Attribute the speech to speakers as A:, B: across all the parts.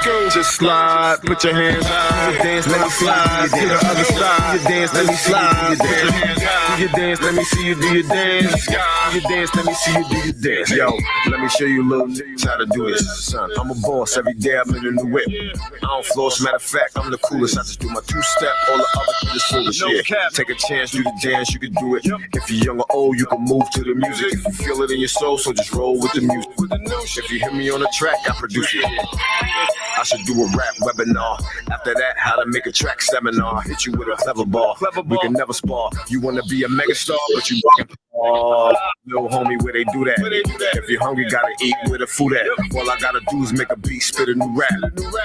A: go. Just slide, put your hands out. Dance, let me slide to the other side. You dance, let me slide. Put your hands out. You dance, let me see you do your dance. You dance, let me see you do your dance. Yo, let me show you a little how to do this, son. I'm a boss, every day I'm in the whip. I don't floss, matter of fact, I'm the coolest. I just do my two-step, all the other is foolish. Yeah, take a chance, do the dance, you can do it. If you're young or old, you can move to the music. If you feel it in your soul, so just roll with the music. If you hear me on the track, I produce it. I should do a rap webinar. After that, how to make a track seminar. Hit you with a clever ball. We can never spar. You wanna be a megastar, but you fucking little homie, where they do that? If you're hungry, gotta eat where the food at. All I gotta do is make a beat, spit a new rap.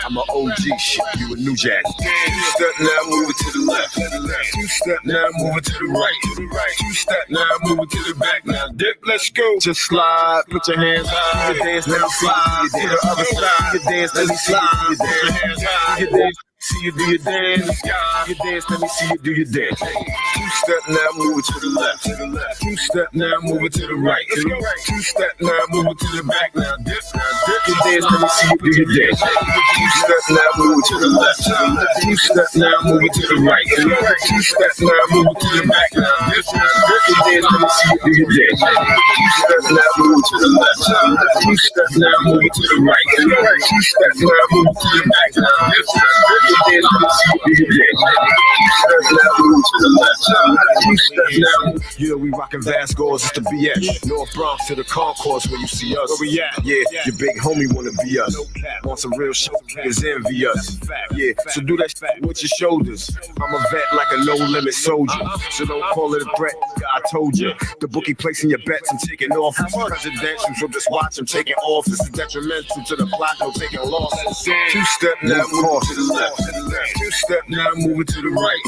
A: I'm an OG shit, you a new jack. Two-step now, move it to the left. Two-step now, move it to the right. Two-step now, move it to the back. Now dip, let's go. Just slide, put your hands out. You dance, let me slide to the other side. You dance, let me slide. Put your hands out. You dance. See you do your dance. You dance, let me see you do your dance. Two-step now, move it to the left. Two-step now, move it to the right. Two-step now, move it to the back. Now dip, you dance, let me see you do your dance. Two-step now, move it to the left. Two-step now, move it to the right. Two-step now, move it to the back. Now dip, you dance, let me see you do your dance. Two-step now, move it to the left. Two-step now, move it to the right. Two-step now, move it to the back. Now dip, you dance, let me see you do your dance. Two-step now, move to the left. Two-step now. Yeah, we rockin' Vascos, it's the BX. North Bronx to the concourse where you see us. Where we at? Yeah, your big homie wanna be us. Want some real shit, niggas envy us. Yeah, so do that shit with your shoulders. I'm a vet like a no-limit soldier. So don't call it a threat, I told you. The bookie placing your bets and taking off. Presidential, so just watch him taking off. This is detrimental to the plot, no taking losses. Two-step now, move to the left. Two-step now, move it to the right.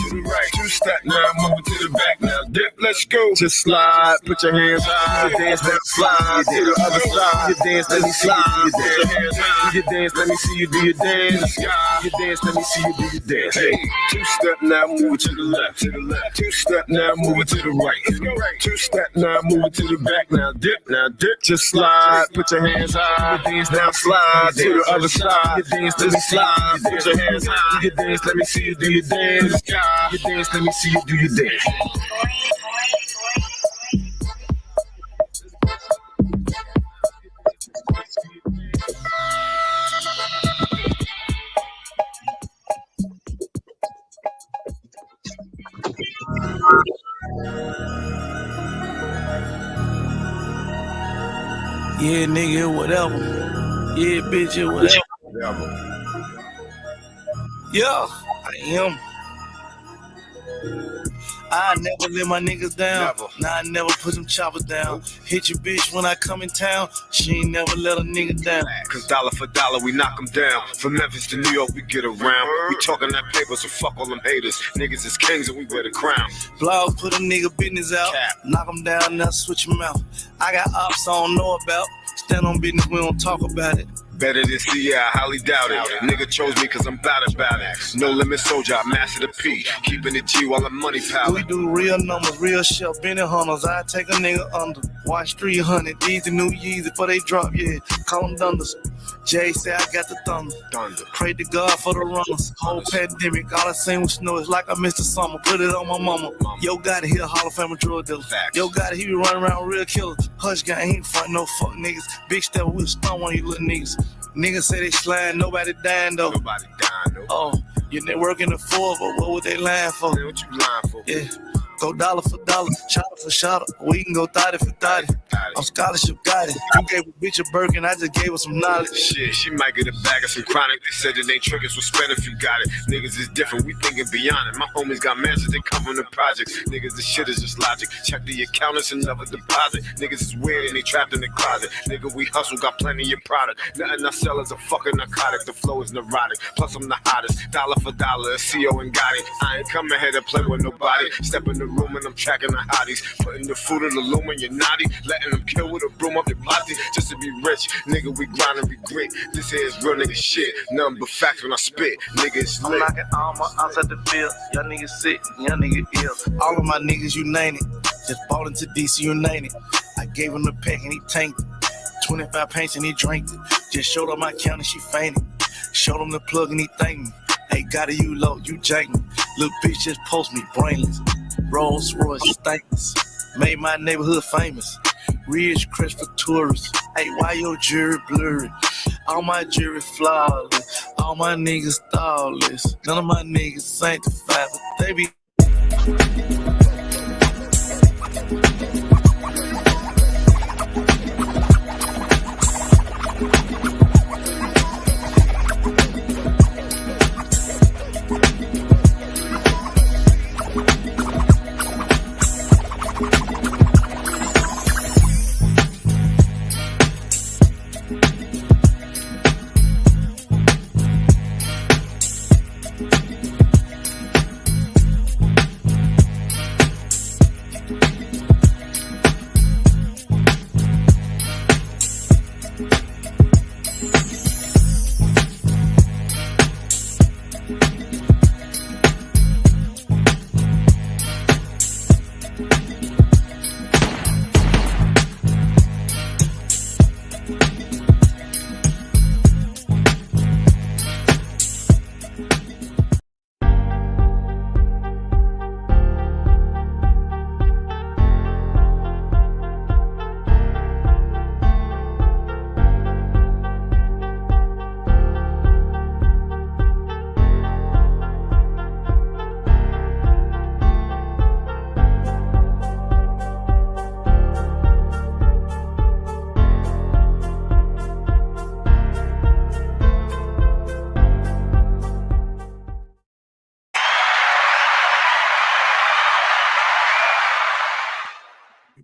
A: Two-step now, move it to the back. Now dip, let's go. Just slide, put your hands out. You dance, let me slide to the other side. You dance, let me slide. Put your hands out. You dance, let me see you do your dance. You dance, let me see you do your dance. Hey, two-step now, move it to the left. Two-step now, move it to the right. Two-step now, move it to the back. Now dip, just slide, put your hands out. You dance, now slide to the other side. You dance, let me slide. Put your hands out. You dance, let me see you do your dance. You dance, let me see you do your dance.
B: Yeah, nigga, whatever. Yeah, bitch, whatever. Yeah, I am. I never let my niggas down. Nah, I never put them choppers down. Hit your bitch when I come in town. She ain't never let a nigga down.
A: Cause dollar for dollar, we knock them down. From Memphis to New York, we get around. We talking that paper, so fuck all them haters. Niggas is kings and we wear the crown.
B: Blog put a nigga business out. Knock them down, now switch them out. I got ops I don't know about. Stand on business, we don't talk about it.
A: Better than see, I highly doubt it. Nigga chose me cause I'm bad about it. No limit soldier, I mastered the P. Keeping it G while the money power.
B: We do real numbers, real shit, Benny Hunters. I take a nigga under. Watch 300, these the new Yeezy before they drop, yeah. Call them Dunders. Jay say I got the thunder. Pray to God for the runners. Whole pandemic, all I seen was snow. It's like I missed the summer. Put it on my mama. Yo, got it, he a Hall of Fame drug dealer. Yo, got it, he be running around real killer. Hush gang, he ain't front no fuck niggas. Big step, we'll stun one of you little niggas. Niggas say they slime, nobody dying though.
A: Nobody dying though.
B: Oh, your network in the four, but what would they lying for?
A: What you lying for?
B: Yeah. Go dollar for dollar, shot for shot. We can go 30 for 30. I'm scholarship got it. You gave a bitch a Birkin, I just gave her some knowledge.
A: Shit, she might get a bag of some chronic. They said it ain't triggers, so spend if you got it. Niggas is different, we thinking beyond it. My homies got mansions, they come from the projects. Niggas, this shit is just logic. Check the accountants and never deposit. Niggas is weird and they trapped in the closet. Nigga, we hustle, got plenty of product. Nothing I sell is a fucking narcotic. The flow is neurotic, plus I'm the hottest. Dollar for dollar, a CO and got it. I ain't coming here to play with nobody. Step in the room and I'm tracking the hotties. Putting the food in the loom and you're naughty. Letting them kill with a broom up your body. Just to be rich, nigga, we grind and we grit. This here is real nigga shit. Nothing but facts when I spit. Nigga, it's lit.
B: I'm knocking all my outside the field. Y'all niggas sick, y'all niggas ill. All of my niggas united. Just bought into DC United. I gave him the pack and he tanked it. 25 pints and he drank it. Just showed up my count and she fainted. Showed him the plug and he thanked me. Hey, got it, you low, you jankin'. Little bitch just post me brainless. Rolls Royce stainless. Made my neighborhood famous. Ridge crest for tourists. Hey, why your jury blurry? All my jury flawless. All my niggas thoughtless. None of my niggas sanctified, but they be.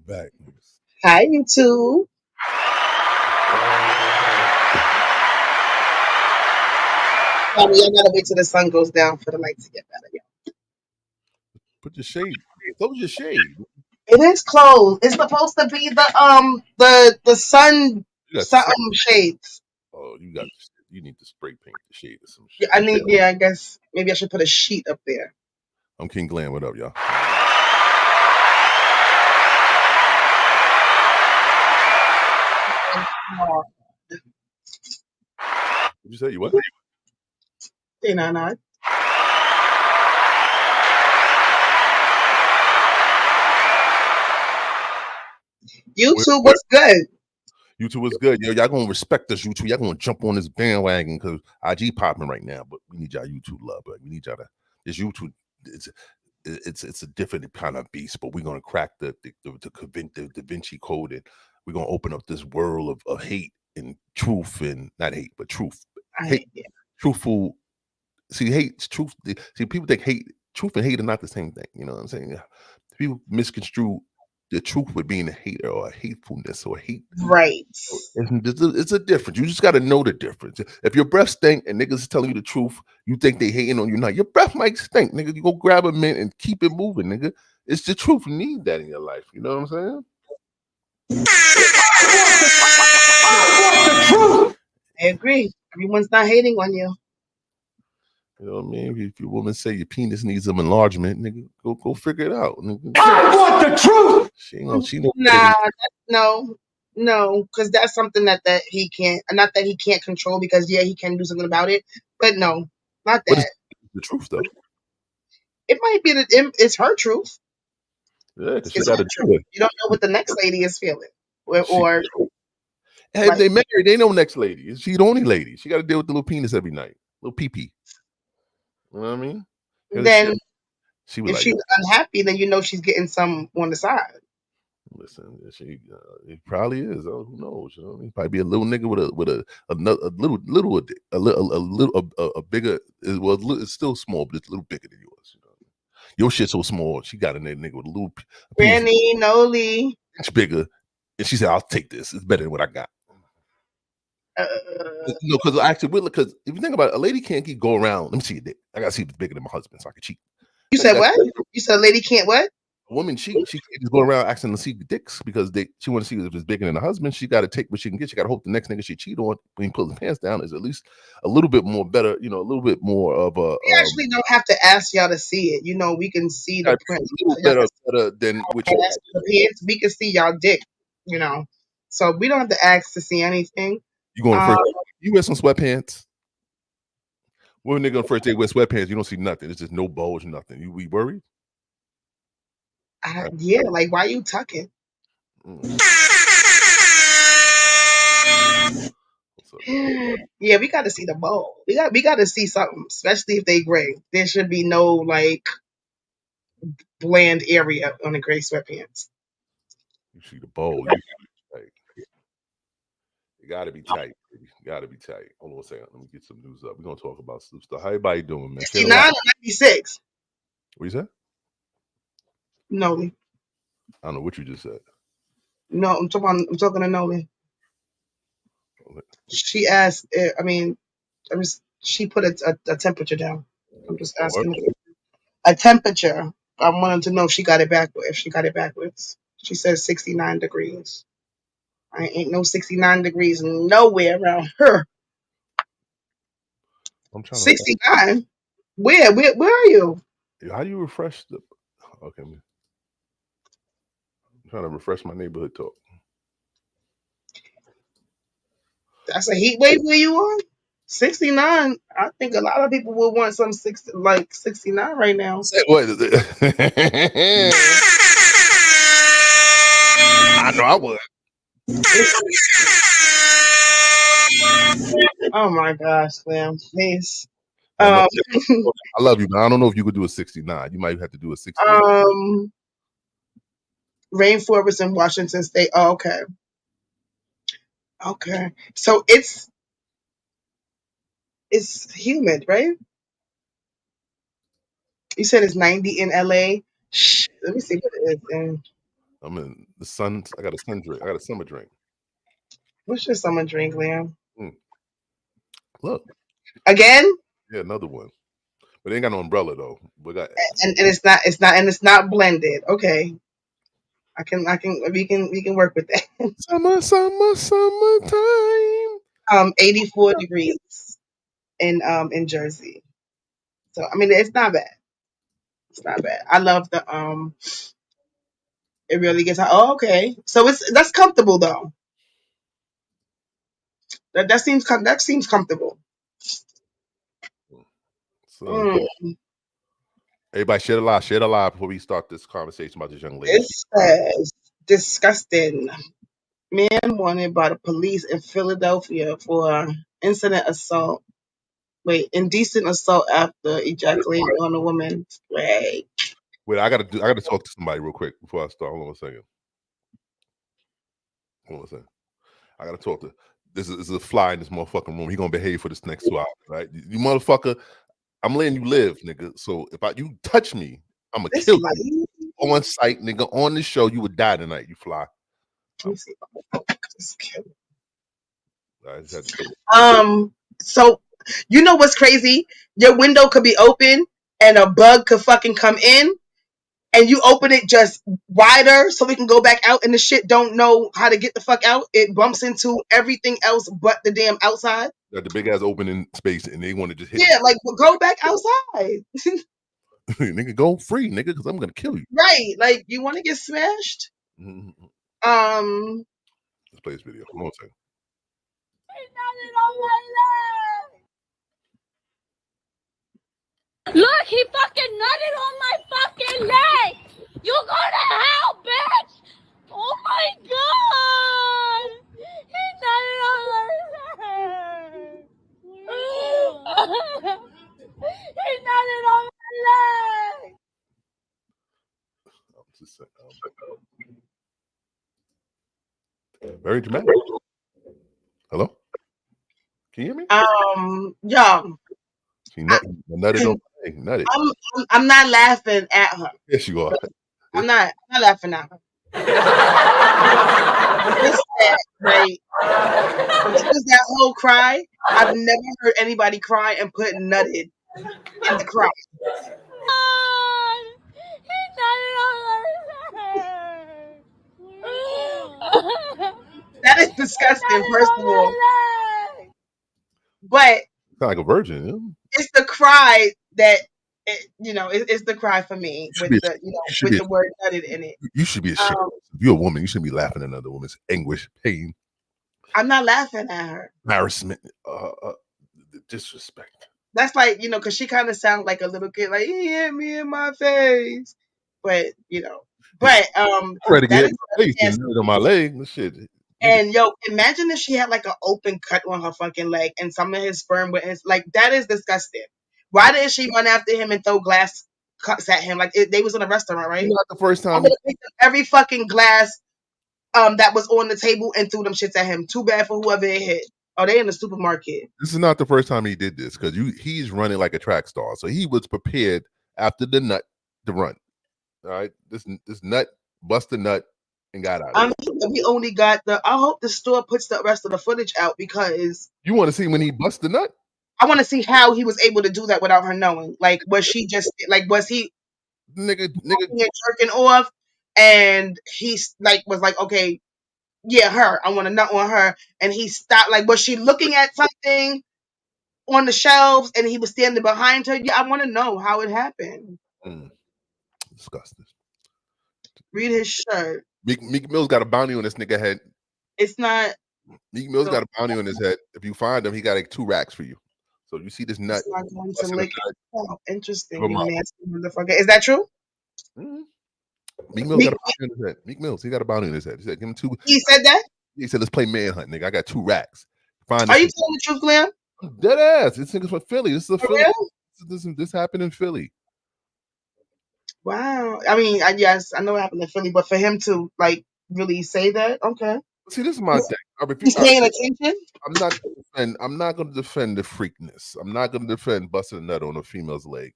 A: Back.
C: Hi, YouTube. Y'all gotta wait till the sun goes down for the light to get better. Yeah.
A: Put your shade. Close your shade.
C: It is closed. It's supposed to be the sun shades.
A: Oh, you need to spray paint the shade or some
C: Yeah,
A: shit.
C: I guess maybe I should put a sheet up there.
A: I'm King Glam. What up, y'all? Did you say you what?
C: No. YouTube was good.
A: YouTube was good. Yo, y'all gonna respect us, YouTube. Y'all gonna jump on this bandwagon because IG popping right now, but we need y'all YouTube love. But we need y'all to this YouTube. It's a different kind of beast, but we're gonna crack the Da Vinci Code, and we're gonna open up this world of hate and truth, and not hate, but truth. Hate, truthful. See, hate, truth. See, people think truth and hate are not the same thing. You know what I'm saying? People misconstrue the truth with being a hater or a hatefulness or hate.
C: Right.
A: It's a difference. You just got to know the difference. If your breath stink and niggas is telling you the truth, you think they hating on you. Not your breath might stink, nigga. You go grab a mint and keep it moving, nigga. It's the truth. You need that in your life. You know what I'm saying?
C: I want the truth. I agree. Everyone's not hating on you.
A: You know what I mean? If your woman say your penis needs some enlargement, nigga, go figure it out. Nigga.
C: I want the truth.
A: She know.
C: No, because that's something that he can't. Not that he can't control, because he can do something about it. But no, not that.
A: But it's the truth though.
C: It might be it's her truth.
A: Yeah, because she got to do it.
C: You don't know what the next lady is feeling, or
A: if they married, they know next lady. She the only lady. She got to deal with the little penis every night, little pee. You know what I mean?
C: Then
A: if
C: like, she's unhappy, then you know she's getting some on the side.
A: Listen, it probably is. Oh, who knows? You know what I mean? Probably be a little nigga with a bigger. Well, it's still small, but it's a little bigger than yours. You know, your shit's so small. She got a nigga with a little.
C: Granny Noli.
A: It's bigger, and she said, "I'll take this. It's better than what I got." No, because actually, because if you think about it, a lady can't go around. Let me see your dick. I gotta see if it's bigger than my husband, so I can cheat.
C: You said what? You said a lady can't what?
A: A woman, she can't just go around asking to see dicks because she want to see if it's bigger than the husband. She got to take what she can get. She got to hope the next nigga she cheat on when he pulls his pants down is at least a little bit more better. You know, a little bit more of a.
C: We actually don't have to ask y'all to see it. You know, we can see the print.
A: A little better than which.
C: We can see y'all dick. You know, so we don't have to ask to see anything.
A: You going first? You wear some sweatpants?
D: When a nigga on first date wear sweatpants, you don't see nothing. It's just no bulge, nothing. You be worried?
C: Yeah, like why you tucking? Yeah, we got to see the bowl. We got to see something, especially if they gray. There should be no like bland area on the gray sweatpants.
D: You see the bowl. You got to be tight, baby. You got to be tight. Hold on a second. Let me get some news up. We're going to talk about some stuff. How everybody doing, man?
C: 69 or 96?
D: What you said?
C: Noli.
D: I don't know what you just said.
C: No, I'm talking to Noli. She asked, she put a temperature down. I'm just asking a temperature. I wanted to know if she got it backwards. She says 69 degrees. I ain't no 69 degrees nowhere around her.
D: I'm trying
C: 69? Where are you?
D: How do you refresh the... Okay, man. I'm trying to refresh my neighborhood talk.
C: That's a heat wave where you are? 69. I think a lot of people would want some 69 right now.
D: What is it? I know I would.
C: Oh my gosh, Slim, please.
D: I love you, but I don't know if you could do a 69. You might have to do a 68.
C: Rainforest in Washington State. Oh, okay. Okay. So it's humid, right? You said it's 90 in LA. Let me see what it is.
D: I'm in the sun. I got a sun drink. I got a summer drink.
C: What's your summer drink, Liam?
D: Look.
C: Again?
D: Yeah, another one. But it ain't got no umbrella though. We got
C: and it's not blended. Okay. We can work with that.
D: Summertime.
C: 84 degrees in Jersey. So I mean it's not bad. It's not bad. I love the it really gets hot. Oh, okay. So that's comfortable though. That seems comfortable.
D: So everybody share the live before we start this conversation about this young lady.
C: It says disgusting. Man wanted by the police in Philadelphia for indecent assault after ejaculating on a woman. Wait,
D: I gotta talk to somebody real quick before I start. Hold on a second. I gotta talk to this is a fly in this motherfucking room. He gonna behave for this next 2 hours, right? You motherfucker, I'm letting you live, nigga. So if you touch me, I'm gonna kill you on site, nigga. On the show, you would die tonight. You fly.
C: So you know what's crazy? Your window could be open and a bug could fucking come in, and you open it just wider so we can go back out, and the shit don't know how to get the fuck out. It bumps into everything else but the damn outside.
D: Got the big ass opening space, and they want to just hit.
C: Yeah, like go back outside.
D: Nigga, go free, nigga, because I'm gonna kill you.
C: Right, like you want to get smashed.
D: Let's play this video. Hold on a second.
E: Look, he fucking nutted on my fucking leg. You go to hell, bitch. Oh my god. He nutted on my leg. He nutted on my leg.
D: Very dramatic. Hello? Can you hear me?
C: Yeah.
D: She nutted on my leg. Nutted.
C: I'm not laughing at her.
D: Yes, you are.
C: I'm not laughing at her. Just that, right? Because that whole cry, I've never heard anybody cry and put nutted in the cry.
E: He nutted on my leg.
C: That is disgusting, first of all. But
D: kind of like a virgin. Yeah?
C: It's the cry that it's the cry for me with the word nutted in it.
D: You should be ashamed. If you're a woman, you shouldn't be laughing at another woman's anguish, pain.
C: I'm not laughing at her.
D: Embarrassment, disrespect.
C: That's like, because she kind of sounds like a little kid, like, he hit me in my face. But, but
D: I'm ready to
C: that
D: get
C: is
D: my face and
C: nasty.
D: on my leg. This shit. Nigga,
C: And imagine if she had like an open cut on her fucking leg and some of his sperm went in. Like, that is disgusting. Why didn't she run after him and throw glass cups at him? Like, they was in a restaurant, right?
D: not the first
C: I
D: time.
C: would have picked up every fucking glass that was on the table and threw them shits at him. Too bad for whoever it hit. Oh, they in the supermarket.
D: This is not the first time he did this because he's running like a track star, so he was prepared after the nut to run. All right, this nut bust the nut and got out.
C: I mean, we only got I hope the store puts the rest of the footage out because
D: You want to see when he bust the nut?
C: I want to see how he was able to do that without her knowing. Like, was he
D: Nigga,
C: jerking off, and he's like was like, okay, yeah, her. I want to nut on her, and he stopped. Like, was she looking at something on the shelves, and he was standing behind her? Yeah, I want to know how it happened.
D: Disgusting.
C: Read his shirt.
D: Meek Mill's got a bounty on this nigga head.
C: It's not.
D: Meek Mill's got a bounty on his head. If you find him, he got like 2 racks for you. So you see this nut.
C: It's not going to
D: busting
C: lick.
D: the nut.
C: Oh, interesting,
D: Come
C: you
D: on.
C: nasty motherfucker. Is that true?
D: Meek Mill's got a bounty on his head. Meek Mill's, he got a bounty on his head. He said, give him 2.
C: He said that?
D: He said, let's play manhunt, nigga. I got 2 racks. Find
C: Are
D: this
C: you telling the truth, Glenn?
D: nigga. Dead ass. This nigga's from Philly. This is a
C: For
D: Philly.
C: real?
D: This happened in Philly.
C: Wow. I mean, yes, I know it happened in Philly, but for him to like really say that, okay.
D: See, this is my thing.
C: He's paying attention.
D: I'm not going to defend the freakness. I'm not going to defend busting a nut on a female's leg.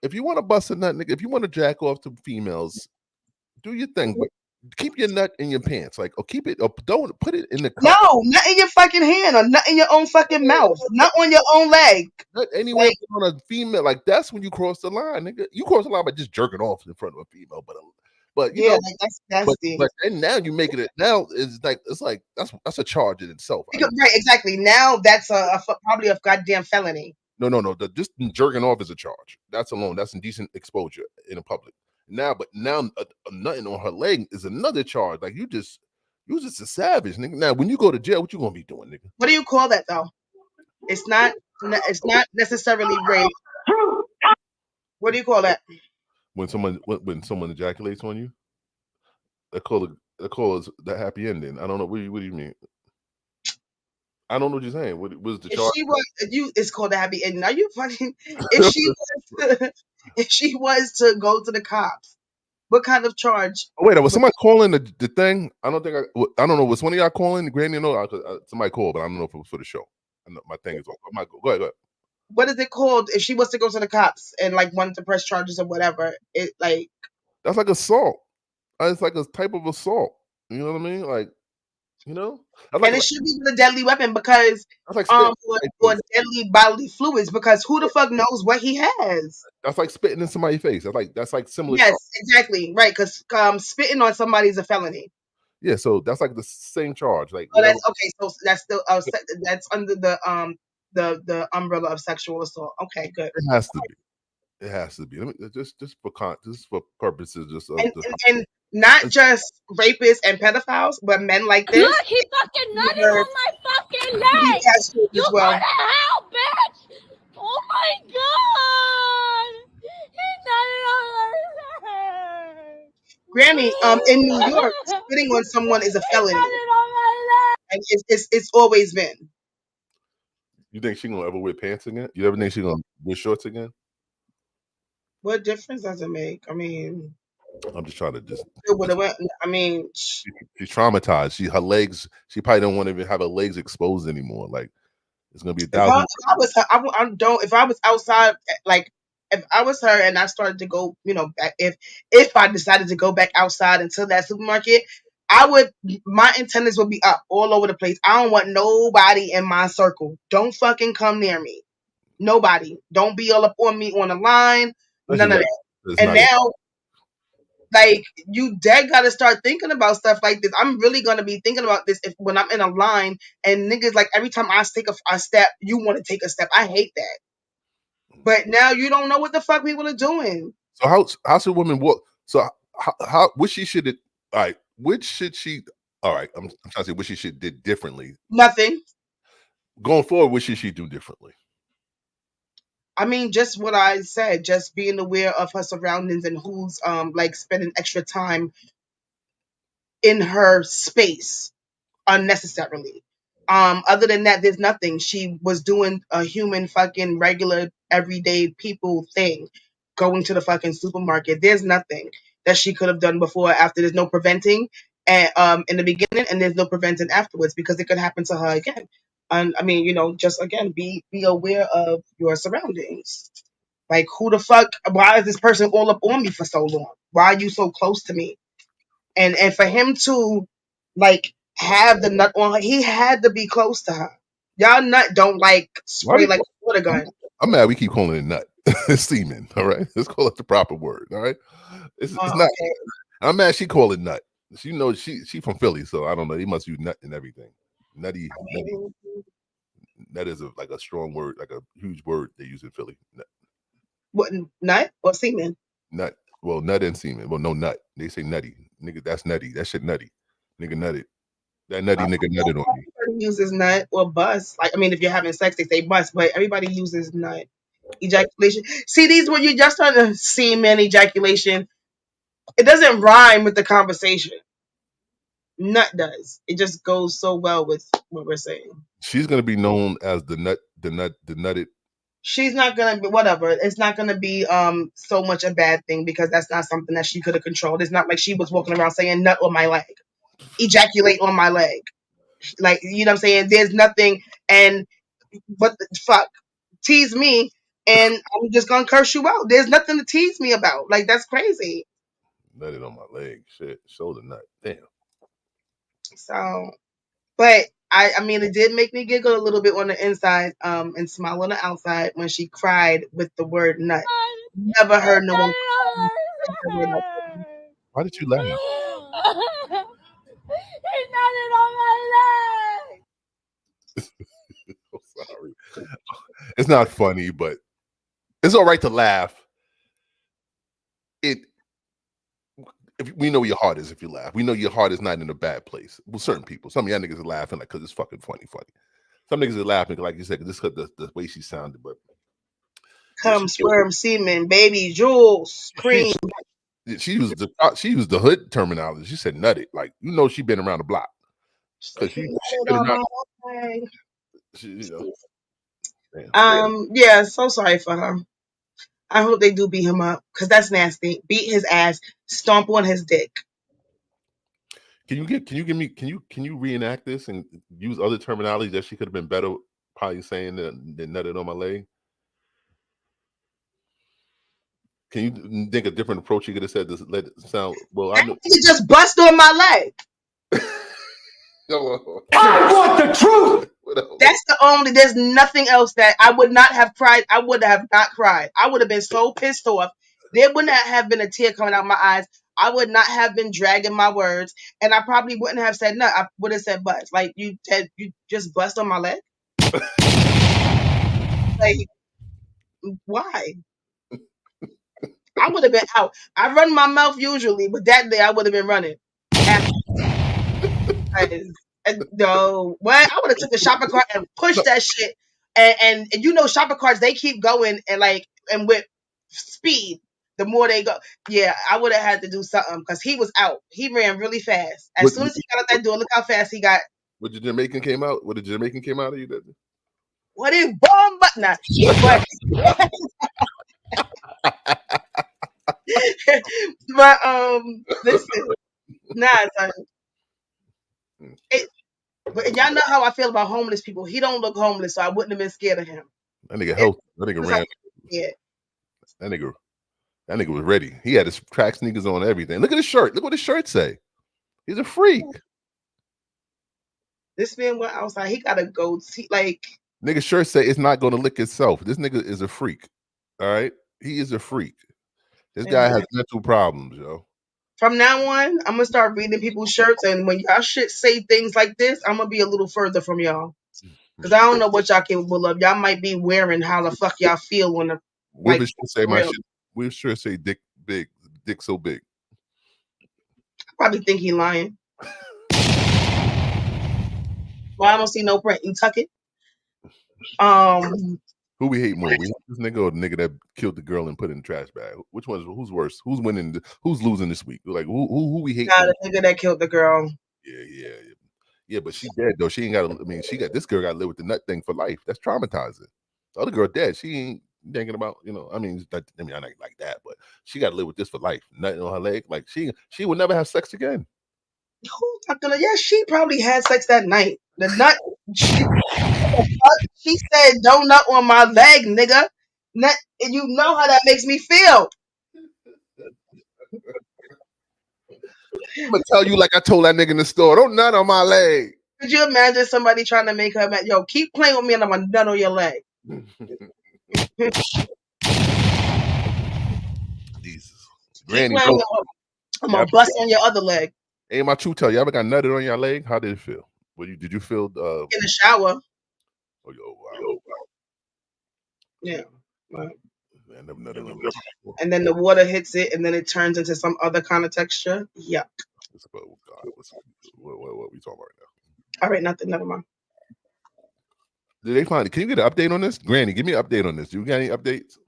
D: If you want to bust a nut, nigga, if you want to jack off to females, do your thing. But keep your nut in your pants, like, or keep it, or don't put it in the cup.
C: No, not in your fucking hand or not in your own fucking mouth, not on your own leg.
D: Not anywhere on a female. Like, that's when you cross the line, nigga. You cross the line by just jerking off in front of a female, but you know,
C: like that's nasty.
D: but and now you making it. Now it's like that's a charge in itself.
C: Right, exactly. Now that's probably a goddamn felony.
D: No. Just jerking off is a charge. That's alone. That's indecent exposure in the public. Now a nutting on her leg is another charge. Like you just a savage, nigga. Now when you go to jail, what you gonna be doing, nigga?
C: What do you call that though? It's not necessarily rape. What do you call that?
D: When someone ejaculates on you, they call it the happy ending. I don't know. What do you mean? I don't know what you're saying. What was the charge?
C: It's called a happy ending. Are you fucking? If she was to go to the cops, what kind of charge?
D: Oh, wait, was somebody calling the thing? I don't know. Was one of y'all calling? Granny, somebody called, but I don't know if it was for the show. My thing is off. Go ahead.
C: What is it called if she was to go to the cops and like wanted to press charges or whatever?
D: That's like assault. It's like a type of assault. You know what I mean? Like, you know,
C: it should be with a deadly weapon because
D: like
C: or deadly bodily fluids because who the fuck knows what he has?
D: That's like spitting in somebody's face. That's like similar.
C: Yes, exactly right. Because spitting on somebody is a felony.
D: Yeah, so that's like the same charge. Like,
C: that's okay. So that's still that's under the umbrella of sexual assault. Okay, good.
D: It has to be. It has to be. Just for purposes,
C: and not just rapists and pedophiles, but men like this.
E: Look, he fucking nutted on my fucking leg. You go to hell, bitch! Oh my god! He nutted on my leg.
C: Granny, in New York, spitting on someone is a felony.
E: He nutted on my leg.
C: And it's always been.
D: You think she gonna ever wear pants again? You ever think she gonna wear shorts again?
C: What difference does it make? I mean,
D: I'm just trying to just.
C: I mean,
D: she's traumatized. Her legs. She probably don't want to even have her legs exposed anymore. Like it's gonna be 1,000.
C: If I was her, I don't. If I was outside, like if I was her and I started to go, back. If I decided to go back outside into that supermarket, I would. My antennas would be up all over the place. I don't want nobody in my circle. Don't fucking come near me. Nobody. Don't be all up on me on the line. None of that. And now, like, you dead gotta start thinking about stuff like this. I'm really gonna be thinking about this when I'm in a line and niggas, like, every time I take a step, you want to take a step. I hate that. But now you don't know what the fuck people are doing.
D: So how should women walk? So how which she should all right? Which should she? All right, I'm trying to say what she should did differently.
C: Nothing.
D: Going forward, what should she do differently?
C: I mean, just what I said, just being aware of her surroundings and who's like spending extra time in her space unnecessarily. Other than that, there's nothing. She was doing a human fucking regular everyday people thing, going to the fucking supermarket. There's nothing that she could have done before or after. There's no preventing and in the beginning, and there's no preventing afterwards because it could happen to her again. And I mean, just again, be aware of your surroundings. Like, who the fuck? Why is this person all up on me for so long? Why are you so close to me? And for him to like have the nut on her, he had to be close to her. Y'all nut don't like spray like a water gun.
D: I'm mad we keep calling it nut. It's semen. All right, let's call it the proper word. All right, it's not.
C: Okay.
D: I'm mad she called it nut. She knows she from Philly, so I don't know. He must use nut and everything. Nutty. Nut is like a strong word, like a huge word they use in Philly. Nut.
C: What, nut or semen?
D: Nut. Well, nut and semen. Well, no nut. They say nutty. Nigga, that's nutty. That shit nutty. Nigga nutted. That nutty nigga nutted on me.
C: Everybody uses nut or bust. Like, I mean, if you're having sex, they say bust, but everybody uses nut. Ejaculation. See, these when you just on the semen ejaculation, it doesn't rhyme with the conversation. Nut does. It just goes so well with what we're saying.
D: She's gonna be known as the nutted.
C: She's not gonna be whatever. It's not gonna be so much a bad thing because that's not something that she could have controlled. It's not like she was walking around saying nut on my leg, ejaculate on my leg. Like, you know what I'm saying? There's nothing. And what the fuck? Tease me and I'm just gonna curse you out. There's nothing to tease me about. Like, that's crazy.
D: Nutted on my leg. Shit. Shoulder nut. Damn.
C: So, but I mean, it did make me giggle a little bit on the inside, and smile on the outside when she cried with the word nut. Never heard no one cry.
D: Why did you laugh?
E: He nutted on my leg.
D: I'm sorry. It's not funny, but it's all right to laugh. If we know your heart is, if you laugh, we know your heart is not in a bad place. Well, certain people, some of y'all niggas are laughing like because it's fucking funny. Some niggas are laughing like you said, because the way she sounded. But
C: Come sperm, semen, baby, jewels, cream.
D: She used the hood terminology. She said nutted, like she been around the block. Because she been around.
C: Yeah, so sorry for her. I hope they do beat him up because that's nasty. Beat his ass, stomp on his dick.
D: Can you reenact this and use other terminology that she could have been better probably saying than nutted on my leg? Can you think a different approach you could have said to let it sound well? I know
C: you just bust on my leg.
A: I want the truth.
C: That's the only. There's nothing else that I would not have cried. I would have not cried. I would have been so pissed off. There would not have been a tear coming out my eyes. I would not have been dragging my words, and I probably wouldn't have said no. I would have said bust. Like, you just bust on my leg. Like, why? I would have been out. I run my mouth usually, but that day I would have been running. No, what? I would have took the shopping cart and pushed that shit. And shopping carts, they keep going and with speed. The more they go, yeah, I would have had to do something because he was out. He ran really fast. As soon as he got out that door, look how fast he got.
D: What the Jamaican came out? What the Jamaican came out of you?
C: What is bomb? But nah. But listen, nah, son. But y'all know how I feel about homeless people. He don't look homeless, so I wouldn't have been scared of him.
D: That nigga helped. That nigga ran.
C: Yeah.
D: That nigga was ready. He had his track sneakers on and everything. Look at his shirt. Look what his shirt say. He's a freak.
C: This man went outside. He got a goatee. Like,
D: nigga shirt say it's not going to lick itself. This nigga is a freak. All right? He is a freak. This guy has mental problems, yo.
C: From now on, I'm gonna start reading people's shirts, and when y'all shit say things like this, I'm gonna be a little further from y'all, because I don't know what y'all capable of. Y'all might be wearing how the fuck y'all feel on the.
D: We should say my shit. We sure say dick big, dick so big.
C: I probably think he lying. Well, I don't see no print. You tuck it.
D: Who we hate more? We This nigga or the nigga that killed the girl and put it in the trash bag? Which one's who's worse? Who's winning? Who's losing this week? Like who we hate?
C: Nah, the nigga that killed the girl.
D: Yeah. But she dead though. She ain't got. I mean, this girl got to live with the nut thing for life. That's traumatizing. The other girl dead. She ain't thinking about I mean, I not like that, but she got to live with this for life. Nothing on her leg. Like she would never have sex again.
C: Who's not gonna? Yeah, she probably had sex that night. The nut. She said, "Don't nut on my leg, nigga." Nut, and you know how that makes me feel.
D: I'm gonna tell you like I told that nigga in the store. Don't nut on my leg.
C: Could you imagine somebody trying to make her mad? Yo, keep playing with me and I'm gonna nut on your leg.
D: Jesus. Granny,
C: I'm gonna bust on your other leg.
D: Hey, my true tell you ever got nutted on your leg? How did it feel? Did you feel
C: in the shower?
D: Oh, wow.
C: Yeah. Wow.
D: Man, never nutted on
C: and then the water hits it, and then it turns into some other kind of texture. Yuck.
D: Oh God, what we talking about right now?
C: All right, nothing. Never mind.
D: Did they find it? Can you get an update on this? Granny, give me an update on this. You got any updates?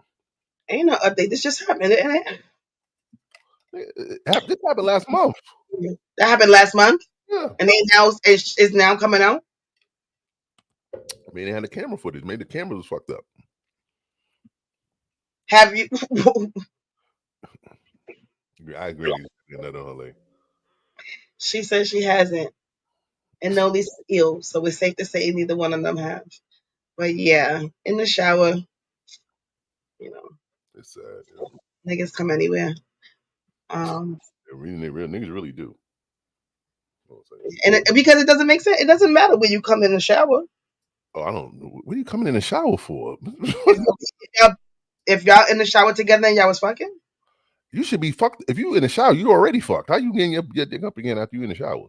C: Ain't no update. This just happened.
D: This happened last month.
C: That happened last month?
D: Yeah.
C: And they now is now coming out?
D: I mean, they had the camera footage. Maybe the camera was fucked up.
C: Have you?
D: I agree. Another on her leg.
C: She says she hasn't. And nobody's ill, so it's safe to say neither one of them have. But yeah, in the shower,
D: it's sad.
C: Niggas come anywhere.
D: Real niggas really do.
C: And because it doesn't make sense. It doesn't matter when you come in the shower.
D: Oh, I don't know. What are you coming in the shower for?
C: If y'all in the shower together and y'all was fucking,
D: you should be fucked. If you in the shower, you already fucked. How you getting your dick up again after you in the shower?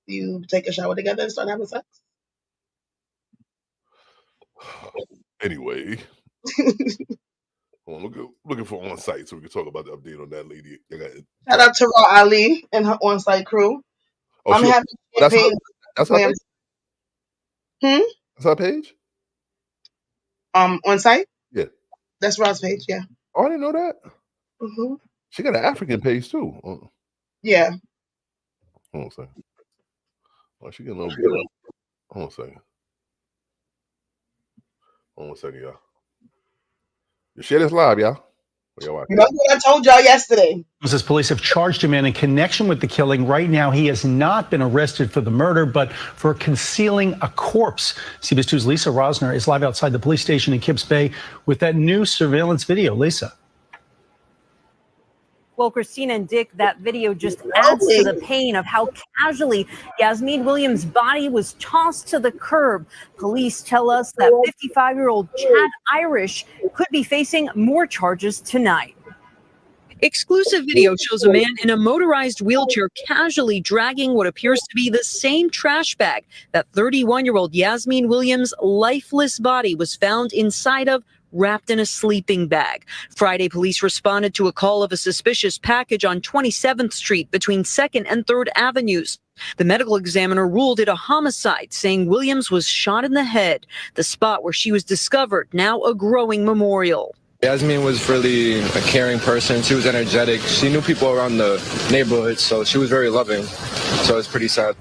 C: You take a shower together and start having sex?
D: Anyway. Looking for on site so we can talk about the update on that lady.
C: Shout out to Raw Ali and her on site crew.
D: Oh,
C: I'm having champagne.
D: That's her page? That's her page?
C: On site?
D: Yeah.
C: That's Raw's page, yeah.
D: Oh, I didn't know that.
C: Mm-hmm.
D: She got an African page too.
C: Yeah.
D: Hold on a second. Oh, she getting a little bit. Hold on a second. Hold on a second, y'all. You share this live, y'all.
C: Remember what I told y'all yesterday?
F: As police have charged a man in connection with the killing. Right now, he has not been arrested for the murder, but for concealing a corpse. CBS 2's Lisa Rosner is live outside the police station in Kips Bay with that new surveillance video. Lisa.
G: Well, Christina and Dick, that video just adds to the pain of how casually Yasmeen Williams' body was tossed to the curb. Police tell us that 55-year-old Chad Irish could be facing more charges tonight.
H: Exclusive video shows a man in a motorized wheelchair casually dragging what appears to be the same trash bag that 31-year-old Yasmeen Williams' lifeless body was found inside of, wrapped in a sleeping bag. Friday, police responded to a call of a suspicious package on 27th Street between 2nd and 3rd Avenues. The medical examiner ruled it a homicide, saying Williams was shot in the head. The spot where she was discovered, now a growing memorial.
I: Yasmeen was really a caring person. She was energetic. She knew people around the neighborhood, so she was very loving. So it's pretty sad.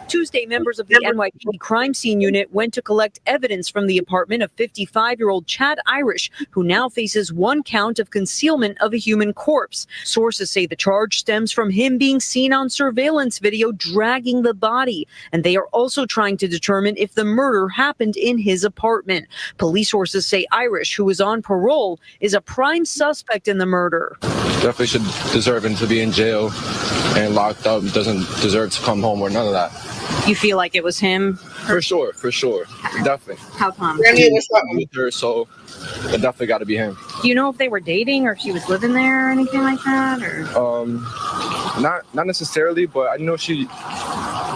H: Tuesday, members of the NYPD crime scene unit went to collect evidence from the apartment of 55-year-old Chad Irish, who now faces 1 count of concealment of a human corpse. Sources say the charge stems from him being seen on surveillance video dragging the body, and they are also trying to determine if the murder happened in his apartment. Police sources say Irish, who is on parole, is a prime suspect in the murder.
I: Definitely should deserve him to be in jail and locked up. Doesn't deserve to come home or none of that.
H: You feel like it was him?
I: For sure. Definitely.
H: How come?
I: With her, so it definitely got to be him.
H: Do you know if they were dating or if she was living there or anything like that? Or
I: Not necessarily, but I know he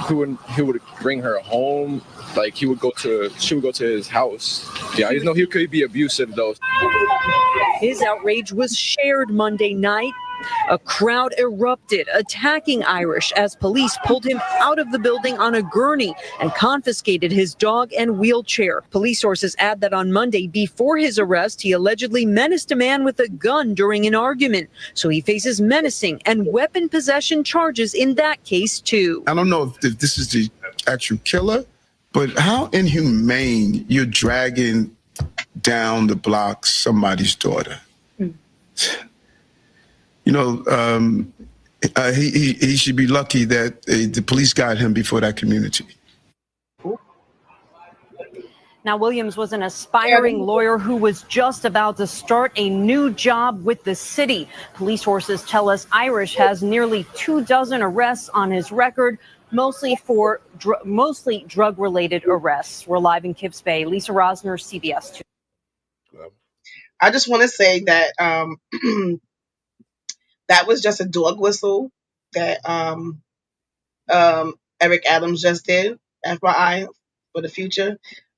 I: would bring her home. Like she would go to his house. Yeah, I know he could be abusive though.
H: His outrage was shared Monday night. A crowd erupted, attacking Irish as police pulled him out of the building on a gurney and confiscated his dog and wheelchair. Police sources add that on Monday, before his arrest, he allegedly menaced a man with a gun during an argument. So he faces menacing and weapon possession charges in that case, too.
J: I don't know if this is the actual killer, but how inhumane you're dragging down the block somebody's daughter. You know, he should be lucky that the police got him before that community.
G: Now, Williams was an aspiring lawyer who was just about to start a new job with the city. Police sources tell us Irish has nearly 24 arrests on his record, mostly for drug-related arrests. We're live in Kips Bay. Lisa Rosner, CBS 2.
C: I just want to say that that was just a dog whistle that Eric Adams just did, FYI, for the future.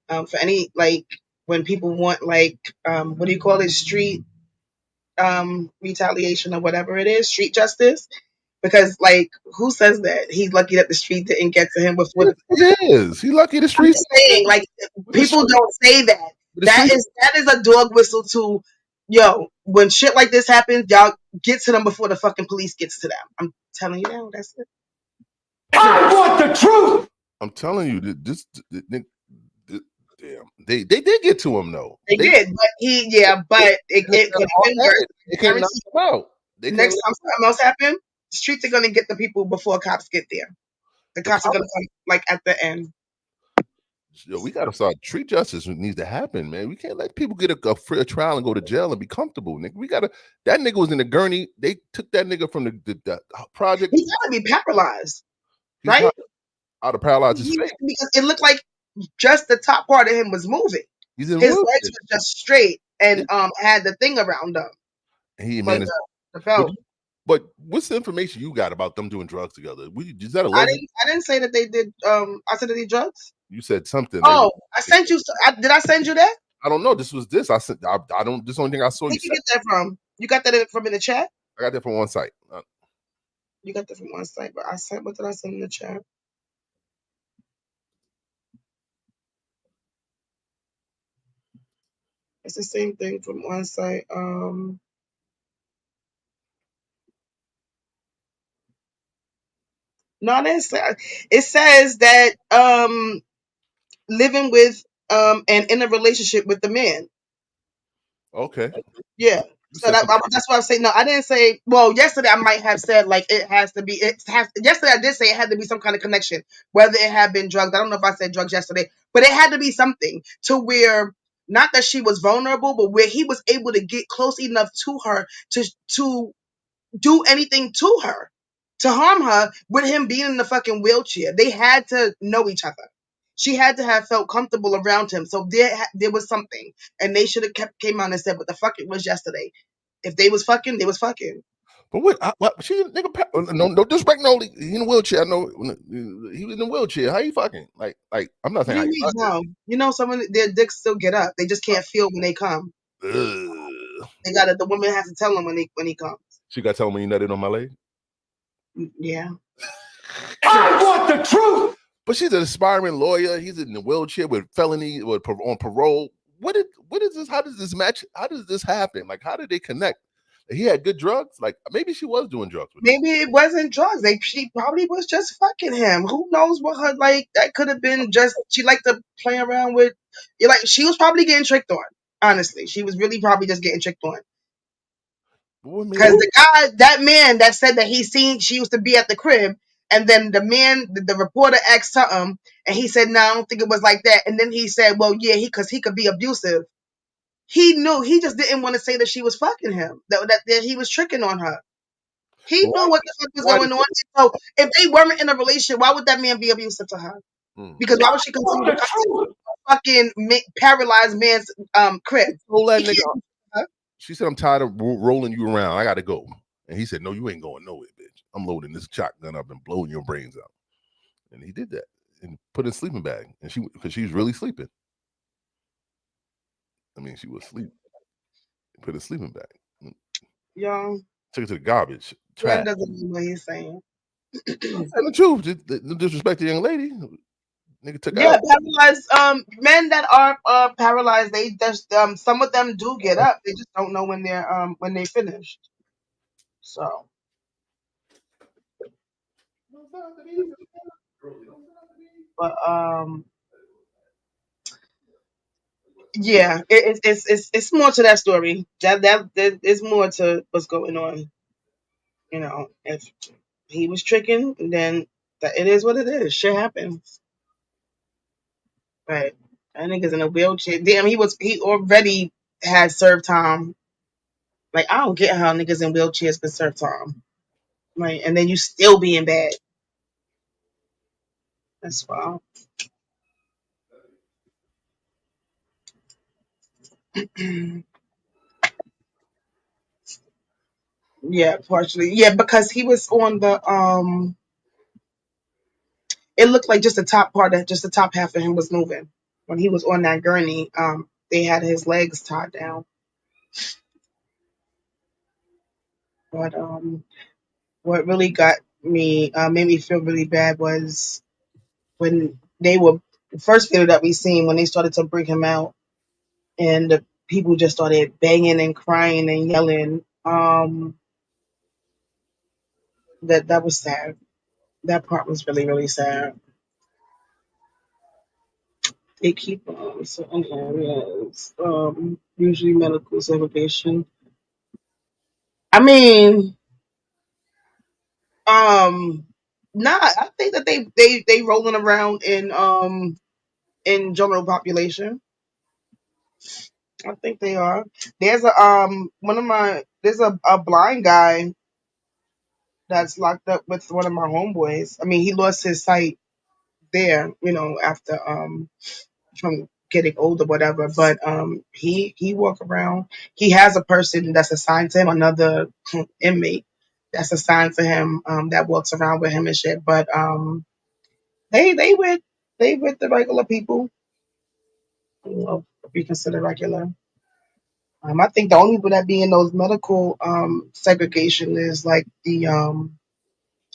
C: For any, like, when people want, like, what do you call it, street retaliation or whatever it is, street justice. Because, like, who says that? He's lucky that the street didn't get to him before.
D: He's lucky the street.
C: I'm saying, like, people don't say that. That is a dog whistle to, yo, when shit like this happens, y'all get to them before the fucking police gets to them. I'm telling you now, that's it.
D: I want the truth. I'm telling you, damn, they did get to him though.
C: They did, but it could have been worse.
D: They couldn't knock him out.
C: Next time something else happens, the streets are gonna get the people before cops get there. The cops are gonna come like at the end.
D: Yo, we gotta start street justice. Needs to happen, man. We can't let people get a free trial and go to jail and be comfortable, nigga. We gotta. That nigga was in the gurney. They took that nigga from the project.
C: He gotta be paralyzed,
D: He's
C: right?
D: Out of paralyzed his face.
C: Because it looked like just the top part of him was moving. His legs were just straight and had the thing around them.
D: He managed
C: the belt.
D: But what's the information you got about them doing drugs together? Is that
C: I didn't say that they did. I said they did drugs.
D: You said something.
C: Oh, I sent you. Did I send you that?
D: I don't know. This was this. I said I don't. This is the only thing I saw.
C: Where did you get that from? You got that from in the chat?
D: I got that from one site.
C: You got that from one site, but I sent. What did I send in the chat? It's the same thing from one site. No, it says that living with and in a relationship with the man.
D: Okay.
C: Yeah. So that's what I was saying. No, I didn't say. Well, yesterday I might have said like it has to be. Yesterday I did say it had to be some kind of connection, whether it had been drugs. I don't know if I said drugs yesterday, but it had to be something to where not that she was vulnerable, but where he was able to get close enough to her to do anything to her, to harm her, with him being in the fucking wheelchair. They had to know each other. She had to have felt comfortable around him. So there was something. And they should have came out and said what the fuck it was yesterday. If they was fucking, they was fucking.
D: But what she nigga, no disrespect, no, he in a wheelchair. I know he was in a wheelchair. How you fucking? Like I'm not saying
C: you know, some of their dicks still get up. They just can't feel when they come. They gotta. The woman has to tell him when he comes.
D: She got to tell him when you nutted on my leg.
C: Yeah.
D: I want the truth. But she's an aspiring lawyer. He's in the wheelchair with felony or on parole. What is this? How does this match? How does this happen? Like, how did they connect? He had good drugs. Like, maybe she was doing drugs.
C: Maybe it wasn't drugs. She probably was just fucking him. Who knows what her, like, that could have been just, she liked to play around with, like, she was probably getting tricked on. Honestly, she was really probably just getting tricked on. Because that man that said that she used to be at the crib, and then the reporter asked something, and he said, no, I don't think it was like that. And then he said, well, yeah, because he could be abusive. He knew. He just didn't want to say that she was fucking him, that he was tricking on her. He knew what the fuck was going on. So if they weren't in a relationship, why would that man be abusive to her? Because why would she continue to come to a fucking paralyzed man's crib?
D: She said, I'm tired of rolling you around. I got to go. And he said, no, you ain't going nowhere, bitch. I'm loading this shotgun up and blowing your brains out. And he did that and put in a sleeping bag. And because she was really sleeping. I mean, she was asleep. Put a sleeping bag.
C: Yo,
D: Took it to the garbage.
C: Glenn
D: Trash.
C: doesn't know what he's saying.
D: I'm telling the truth. No disrespect to the young lady. Nigga took
C: Yeah,
D: out.
C: paralyzed men that are paralyzed, they just some of them do get up. They just don't know when they finished. So but yeah, it's more to that story. That is more to what's going on. You know, if he was tricking, then that it is what it is. Shit happens. Right. That nigga's in a wheelchair. Damn, he already had served time. Like, I don't get how niggas in wheelchairs can serve time. Right. And then you still being bad. That's wild. Yeah, partially. Yeah, because he was on the it looked like just the top part of just the top half of him was moving. When he was on that gurney, they had his legs tied down. But what really got me made me feel really bad was when they were the first video that we seen when they started to bring him out and the people just started banging and crying and yelling. That was sad. That part was really, really sad. They keep certain areas, usually medical segregation. I mean, nah, I think that they rolling around in general population. I think they are. There's a blind guy that's locked up with one of my homeboys. I mean, he lost his sight there, after from getting older, whatever. But he walk around. He has a person that's assigned to him, another inmate that's assigned to him, that walks around with him and shit. But they with the regular people, if you consider regular. I think the only people that be in those medical segregation is like the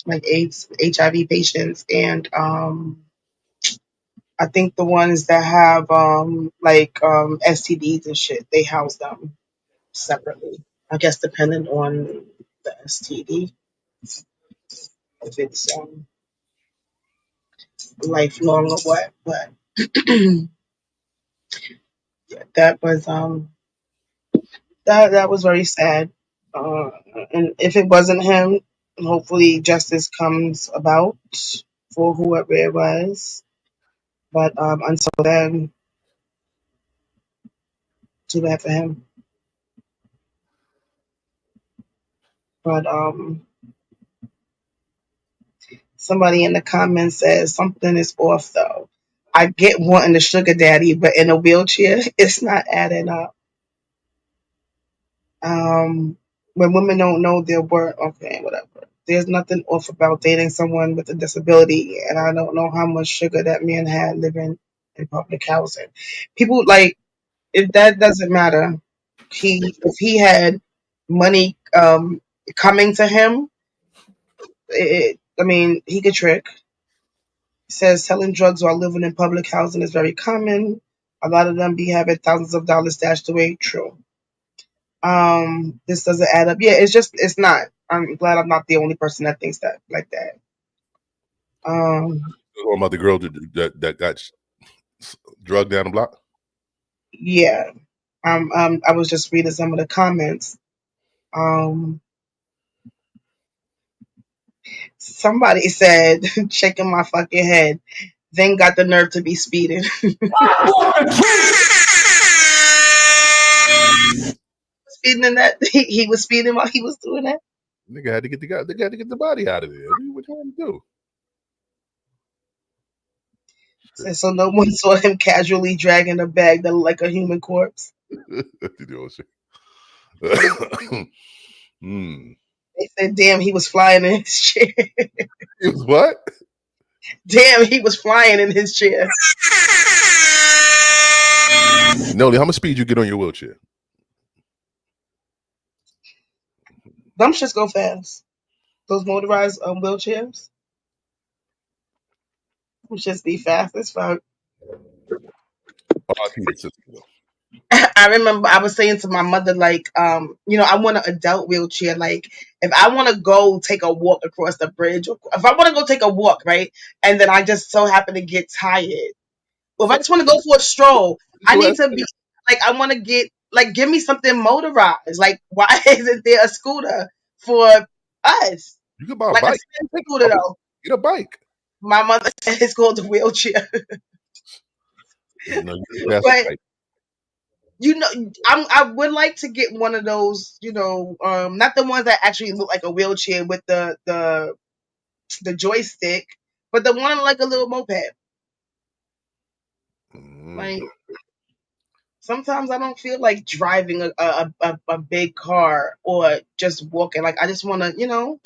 C: like AIDS, HIV patients, and I think the ones that have STDs and shit, they house them separately. I guess depending on the STD, if it's lifelong or what. But yeah, that was very sad. Uh, and if it wasn't him, hopefully justice comes about for whoever it was. But until then, too bad for him. But somebody in the comments says something is off though. I get wanting the sugar daddy, but in a wheelchair, it's not adding up. When women don't know their worth, okay, whatever. There's nothing off about dating someone with a disability, and I don't know how much sugar that man had living in public housing. People like if that doesn't matter. If he had money coming to him, I mean, he could trick. Says selling drugs while living in public housing is very common. A lot of them be having thousands of dollars stashed away. True. This doesn't add up. Yeah, it's not. I'm glad I'm not the only person that thinks that like that.
D: What about the girl that got drugged down the block?
C: Yeah. I was just reading some of the comments. Somebody said, shaking my fucking head, then got the nerve to be speeding. Speeding in that he was speeding while he was doing that.
D: Nigga had to get the body out of there. What you want to do?
C: So no one saw him casually dragging a bag that looked like a human corpse. They said, damn, he was flying in his chair.
D: He was what?
C: Damn, he was flying in his chair.
D: Noli, how much speed you get on your wheelchair?
C: Them shits go fast. Those motorized wheelchairs. Them shits be fast as fuck.
D: R.I.P. the sister, though.
C: I remember I was saying to my mother, like, I want an adult wheelchair. Like, if I want to go take a walk across the bridge, or if I want to go take a walk, right, and then I just so happen to get tired, or if I
D: So,
C: just want to go for a stroll, I
D: so
C: need to be like, I want to get like, give me something motorized. Like, why isn't there a scooter for us?
D: you can buy a
C: Like a
D: bike.
C: spin scooter though.
D: Get a bike.
C: My mother said it's called a wheelchair,
D: You know, you can pass a
C: but
D: bike.
C: I would like to get one of those, not the ones that actually look like a wheelchair with the joystick, but the one like a little moped. Like sometimes I don't feel like driving a big car or just walking. Like I just want to,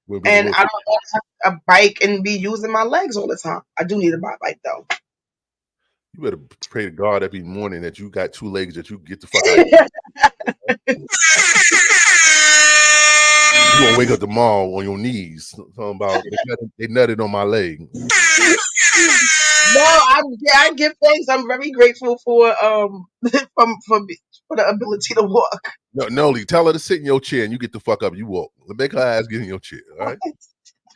D: We'll be the
C: and I
D: wheelchair.
C: don't want to have a bike and be using my legs all the time. I do need a bike though.
D: You better pray to God every morning that you got 2 legs that you get the fuck out of here. You gonna wake up tomorrow on your knees talking about they nutted on my leg.
C: No, I give thanks. I'm very grateful for for the ability to walk.
D: No, Noli, tell her to sit in your chair and you get the fuck up. You walk. Make her ass get in your chair. All right.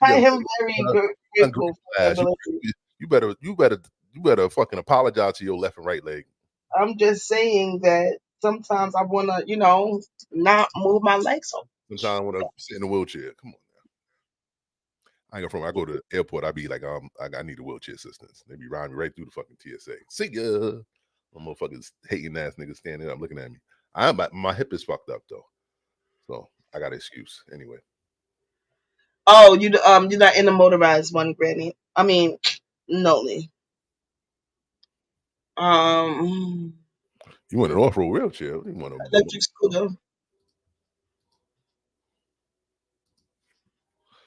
C: I
D: You
C: am very grateful for the
D: ass.
C: ability.
D: You better fucking apologize to your left and right leg.
C: I'm just saying that sometimes I want to, not move my legs so.
D: Sometimes I want to sit in a wheelchair. Come on now. I go to the airport. I be like, I need a wheelchair assistance. They be riding me right through the fucking TSA. See ya. My motherfuckers hating ass niggas standing up looking at me. My hip is fucked up though, so I got an excuse anyway.
C: Oh, you're not in the motorized one, Granny. I mean, Noli.
D: You want an off-road wheelchair? You want a
C: Electric scooter.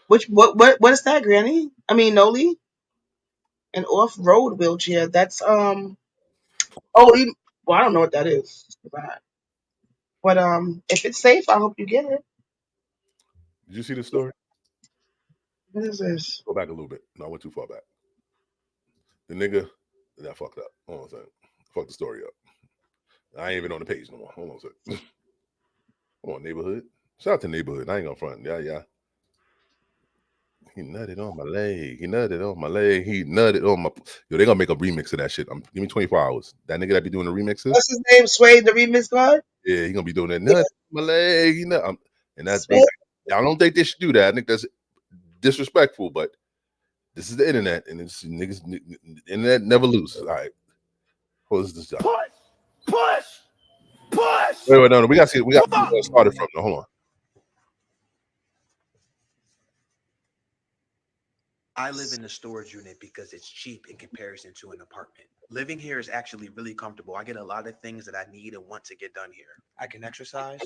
C: What is that, Granny? I mean, Noli. An off-road wheelchair. That's Oh, well, I don't know what that is, but if it's safe, I hope you get it.
D: Did you see the story?
C: What is this?
D: Go back a little bit. No, I went too far back. The nigga that fucked up. Hold on a second. Fuck the story up. I ain't even on the page no more. Hold on a second. Come on, neighborhood. Shout out to neighborhood. I ain't gonna front. Yeah. He nutted on my leg. He nutted on my leg. He nutted on my. Yo, they gonna make a remix of that shit. Give me 24 hours. That nigga that be doing the remixes.
C: What's his name? Sway, the remix god?
D: Yeah, he gonna be doing that. Nut on my leg. He nut. And that's.
C: Sway.
D: I don't think they should do that. I think that's disrespectful. But this is the internet, and it's niggas. Internet never lose. All right. What is this job?
A: Push!
D: Wait, no. We got to see. We got to start it from. No, hold on.
K: I live in a storage unit because it's cheap in comparison to an apartment. Living here is actually really comfortable. I get a lot of things that I need and want to get done here. I can exercise.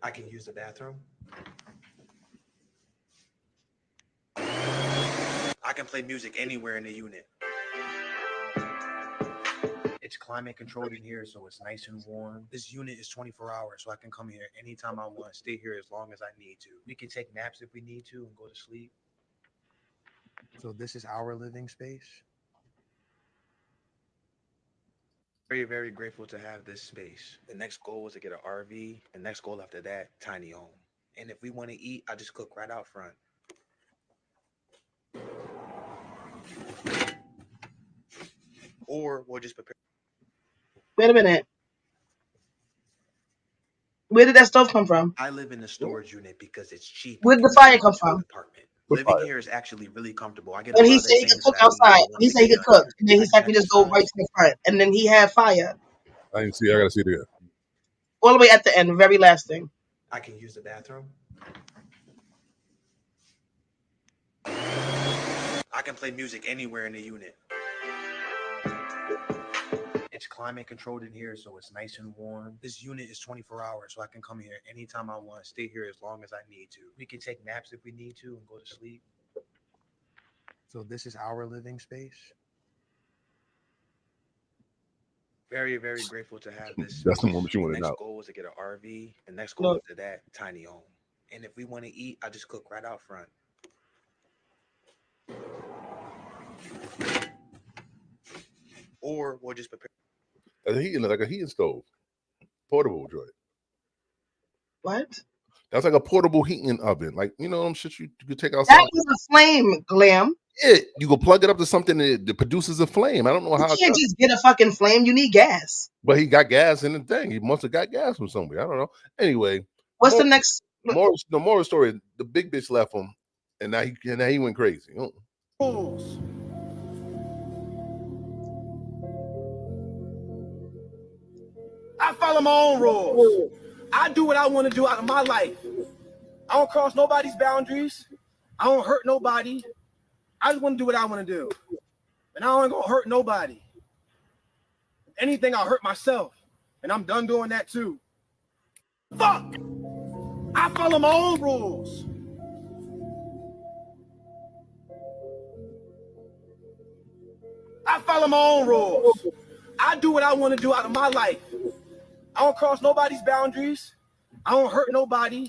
K: I can use the bathroom. I can play music anywhere in the unit. It's climate controlled in here, so it's nice and warm. This unit is 24 hours, so I can come here anytime I want, stay here as long as I need to. We can take naps if we need to and go to sleep. So this is our living space. Very, very grateful to have this space. The next goal is to get an RV. The next goal after that, tiny home. And if we want to eat, I just cook right out front. Or we'll just prepare.
C: Wait a minute. Where did that stove come from?
K: I live in a storage unit because it's cheap.
C: Where did the fire come from?
K: Apartment. Living here is actually really comfortable. I get
C: And
K: a
C: he
K: lot
C: said
K: of
C: he could
K: things
C: cook
K: that I need
C: outside.
K: and want
C: He
K: to
C: said he
K: get
C: could
K: done.
C: cook. And then he said I could just go right to the front. And then he had fire.
D: I didn't see. I gotta see it again.
C: All the way at the end, the very last thing.
K: I can use the bathroom. I can play music anywhere in the unit. It's climate controlled in here, so it's nice and warm. This unit is 24 hours, so I can come here anytime I want, stay here as long as I need to. We can take naps if we need to and go to sleep. So this is our living space. very, very grateful to have this
D: That's the
K: space.
D: moment you want to
K: Next
D: know.
K: goal is to get an RV. The next goal
C: No.
K: after that, tiny home. And if we want to eat, I just cook right out front. Or we'll just prepare.
D: Like a heating stove, portable joint.
C: What?
D: That's like a portable heating oven. Like, you know, them shit you could take
C: That
D: outside.
C: was a flame, Glam.
D: Yeah, you can plug it up to something that produces a flame. I don't know
C: You
D: how it
C: can't
D: does.
C: just get a fucking flame. You need gas.
D: But he got gas in the thing. He must have got gas from somewhere. I don't know. Anyway,
C: What's the next?
D: the moral story, the big bitch left him, and now he went crazy.
L: Rules. I follow my own rules. I do what I want to do out of my life. I don't cross nobody's boundaries. I don't hurt nobody. I just want to do what I want to do. And I ain't gonna hurt nobody. If anything, I'll hurt myself. And I'm done doing that too. Fuck! I follow my own rules. I follow my own rules. I do what I want to do out of my life. I don't cross nobody's boundaries. I don't hurt nobody.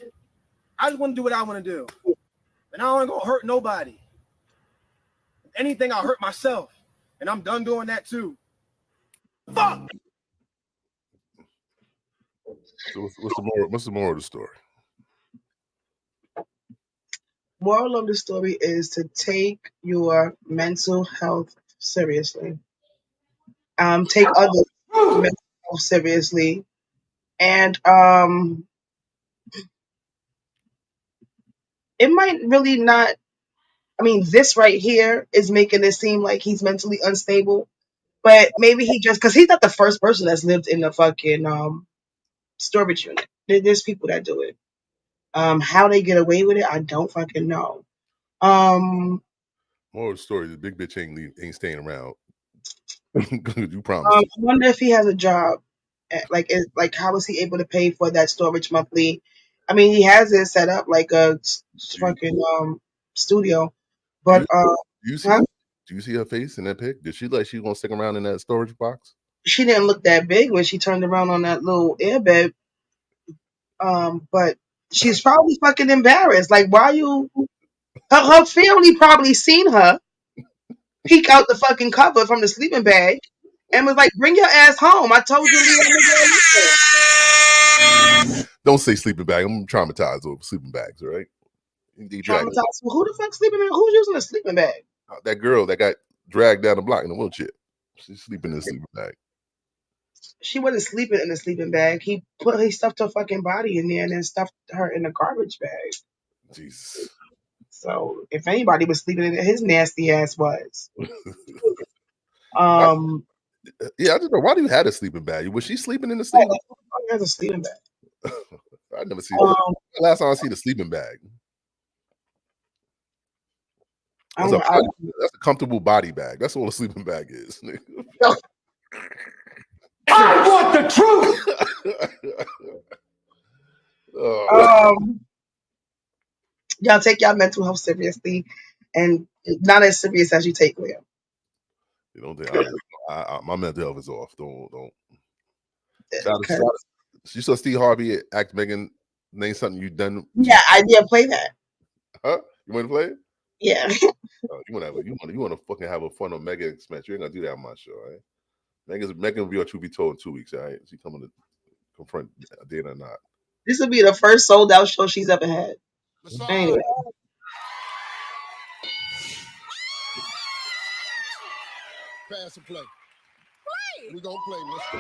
L: I just want to do what I want to do. And I ain't gonna hurt nobody. If anything, I'll hurt myself. And I'm done doing that too. Fuck!
D: So what's the moral of the story?
C: Moral of the story is to take your mental health seriously. Take other mental health seriously, and it might really not. I mean, this right here is making it seem like he's mentally unstable, but maybe he just because he's not the first person that's lived in the fucking storage unit. There's people that do it. How they get away with it, I don't fucking know.
D: Moral of the story: the big bitch ain't staying around. You promised.
C: I wonder if he has a job. How is he able to pay for that storage monthly? I mean, he has it set up like a fucking studio, but
D: Do you see
C: huh?
D: do you see her face in that pic? Did she like she gonna stick around in that storage box?
C: She didn't look that big when she turned around on that little airbed. But she's probably fucking embarrassed. Like, why you? Her family probably seen her peek out the fucking cover from the sleeping bag and was like, "Bring your ass home." I told you to leave that nigga alone.
D: Don't say sleeping bag. I'm traumatized over sleeping bags, all right?
C: Traumatized. Well, who the fuck sleeping in? Who's using a sleeping bag?
D: That girl that got dragged down the block in a wheelchair. She's sleeping in a sleeping bag.
C: She wasn't sleeping in a sleeping bag. He stuffed her fucking body in there and then stuffed her in a garbage bag.
D: Jesus.
C: So if anybody was sleeping in it, his nasty ass was.
D: Yeah, I just know why do you have a sleeping bag? Was she sleeping in the sleeping bag?
C: Has a sleeping bag.
D: I never seen last time I see the sleeping bag. That's a comfortable body bag. That's all a sleeping bag is.
L: I want the truth.
C: Y'all take y'all mental health seriously, and not as serious as you take Liam.
D: You don't think my mental health is off. Don't. You saw Steve Harvey act Megan name something you done.
C: Yeah, I did play that.
D: Huh? You want to play it?
C: Yeah.
D: You want to fucking have a fun on Megan expense. You ain't gonna do that on my show, all right? Megan will be on Truth Be Told in 2 weeks, all right? She coming to confront Dana or not.
C: This will be the first sold out show she's ever had. Anyway.
M: Pass and play. We're gonna play. Let's go.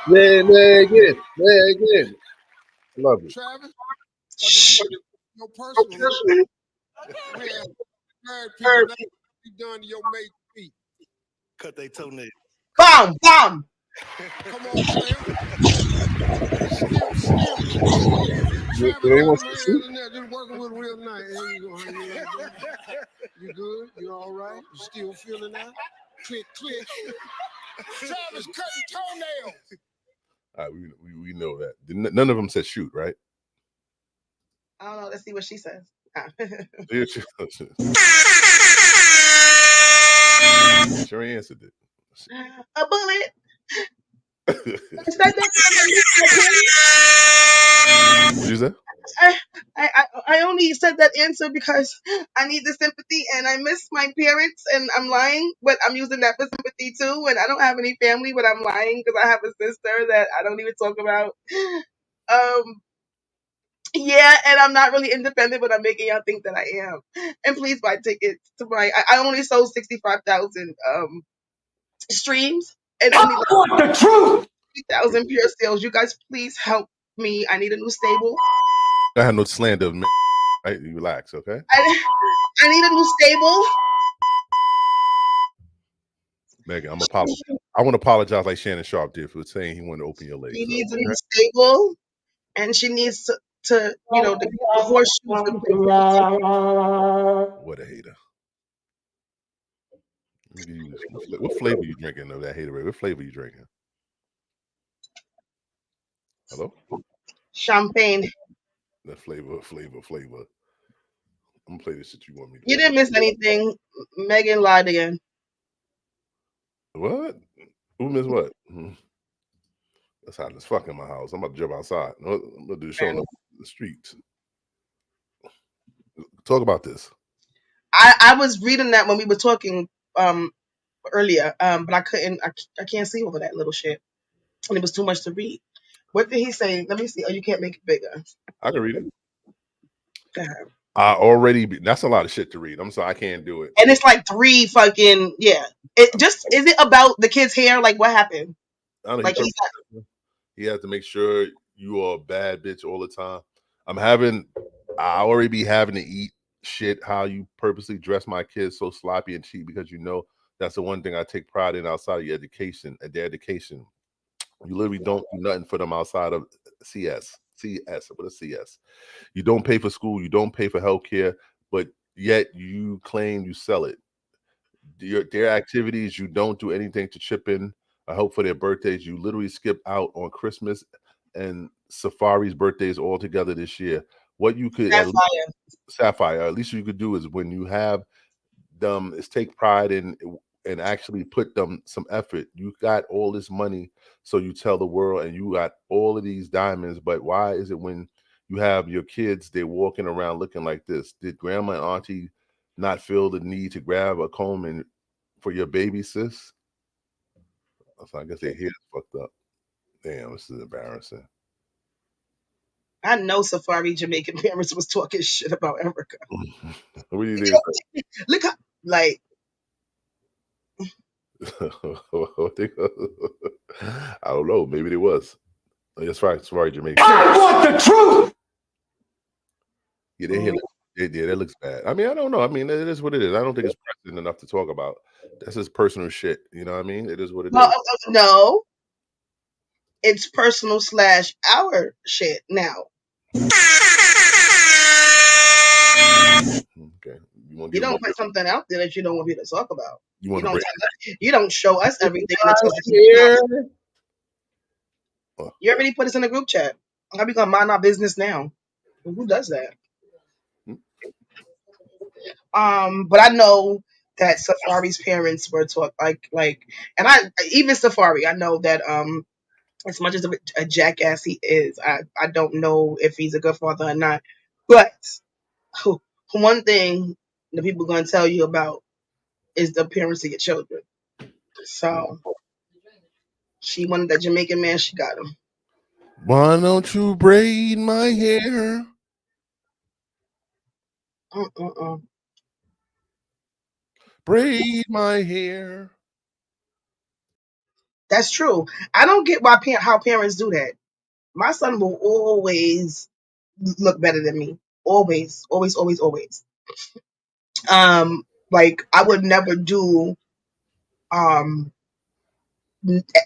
D: Megan. Love you.
M: Travis, no personal. We have married people that be done to your mate's feet.
B: Cut their toenails.
C: Bomb.
M: Come on, player. Still. Travis, just working with real nice. There you go, honey. You good? You all right? You still feeling that? Click. Travis cutting toenails.
D: All right, we know that. None of them said shoot, right?
C: I don't know. Let's see what she says.
D: Sure answered it.
C: A bullet. said that because I miss my parents.
D: What you say?
C: I only said that answer because I need the sympathy and I miss my parents and I'm lying, but I'm using that for sympathy too. And I don't have any family, but I'm lying because I have a sister that I don't even talk about. Yeah, and I'm not really independent, but I'm making y'all think that I am. And please buy tickets to my. I only sold 65,000 streams and only like
F: the truth.
C: 3,000 pure sales. You guys, please help me. I need a new stable.
D: I have no slander of men. Right? You relax, okay?
C: I need a new stable.
D: Megan, I'm apologize. I want to apologize like Shannon Sharp did for saying he wanted to open your legs.
C: She needs a new stable, and she needs to the horseshoes.
D: What a hater. Let me give you this. What flavor you drinking of that haterade? What flavor you drinking? Hello?
C: Champagne.
D: That flavor. I'm gonna play this shit you want me to
C: You
D: play.
C: didn't miss anything. Megan lied again.
D: What? Who missed what? That's hot as fuck in my house. I'm about to jump outside. I'm gonna do the show in the streets. Talk about this.
C: I was reading that when we were talking earlier, but I couldn't. I can't see over that little shit, and it was too much to read. What did he say? Let me see. Oh, you can't make it bigger.
D: I can read it.
C: Go ahead.
D: I already. That's a lot of shit to read. I'm sorry, I can't do it.
C: And it's like 3 fucking It just is it about the kid's hair? Like what happened?
D: I don't know,
C: Like
D: he has to make sure you are a bad bitch all the time. I already be having to eat shit how you purposely dress my kids so sloppy and cheap because that's the one thing I take pride in outside of your education. Their education, you literally don't do nothing for them outside of CS. What is CS? You don't pay for school, you don't pay for healthcare, but yet you claim you sell it. Their activities, you don't do anything to chip in or help for their birthdays. You literally skip out on Christmas and Safari's birthdays all together this year. What you could Sapphire, at least you could do is when you have them is take pride in and actually put them some effort. You got all this money, so you tell the world, and you got all of these diamonds. But why is it when you have your kids, they're walking around looking like this? Did grandma and auntie not feel the need to grab a comb and for your baby, sis? So I guess their hair's fucked up. Damn, this is embarrassing.
C: I know Safari Jamaican parents was talking shit about Erica.
D: What do you think?
C: Look how like
D: I don't know. Maybe it was. That's right. Sorry, Jamaican.
F: I want the truth.
D: Yeah, that looks bad. I mean, I don't know. I mean, it is what it is. I don't think it's precedent enough to talk about. That's his personal shit. You know what I mean? It is what it is.
C: No. It's personal / our shit now.
D: Okay.
C: You don't put something out there that you don't want me to talk about.
D: You
C: don't show us everything. You already put us in a group chat. How we gonna mind our business now? Who does that? But I know that Safari's parents were taught like, and even Safari. I know that as much as a jackass he is, I don't know if he's a good father or not. But one thing the people gonna tell you about is the appearance of your children. So she wanted that Jamaican man, she got him.
D: Why don't you braid my hair? Braid my hair.
C: That's true. I don't get how parents do that. My son will always look better than me. Always. Like I would never do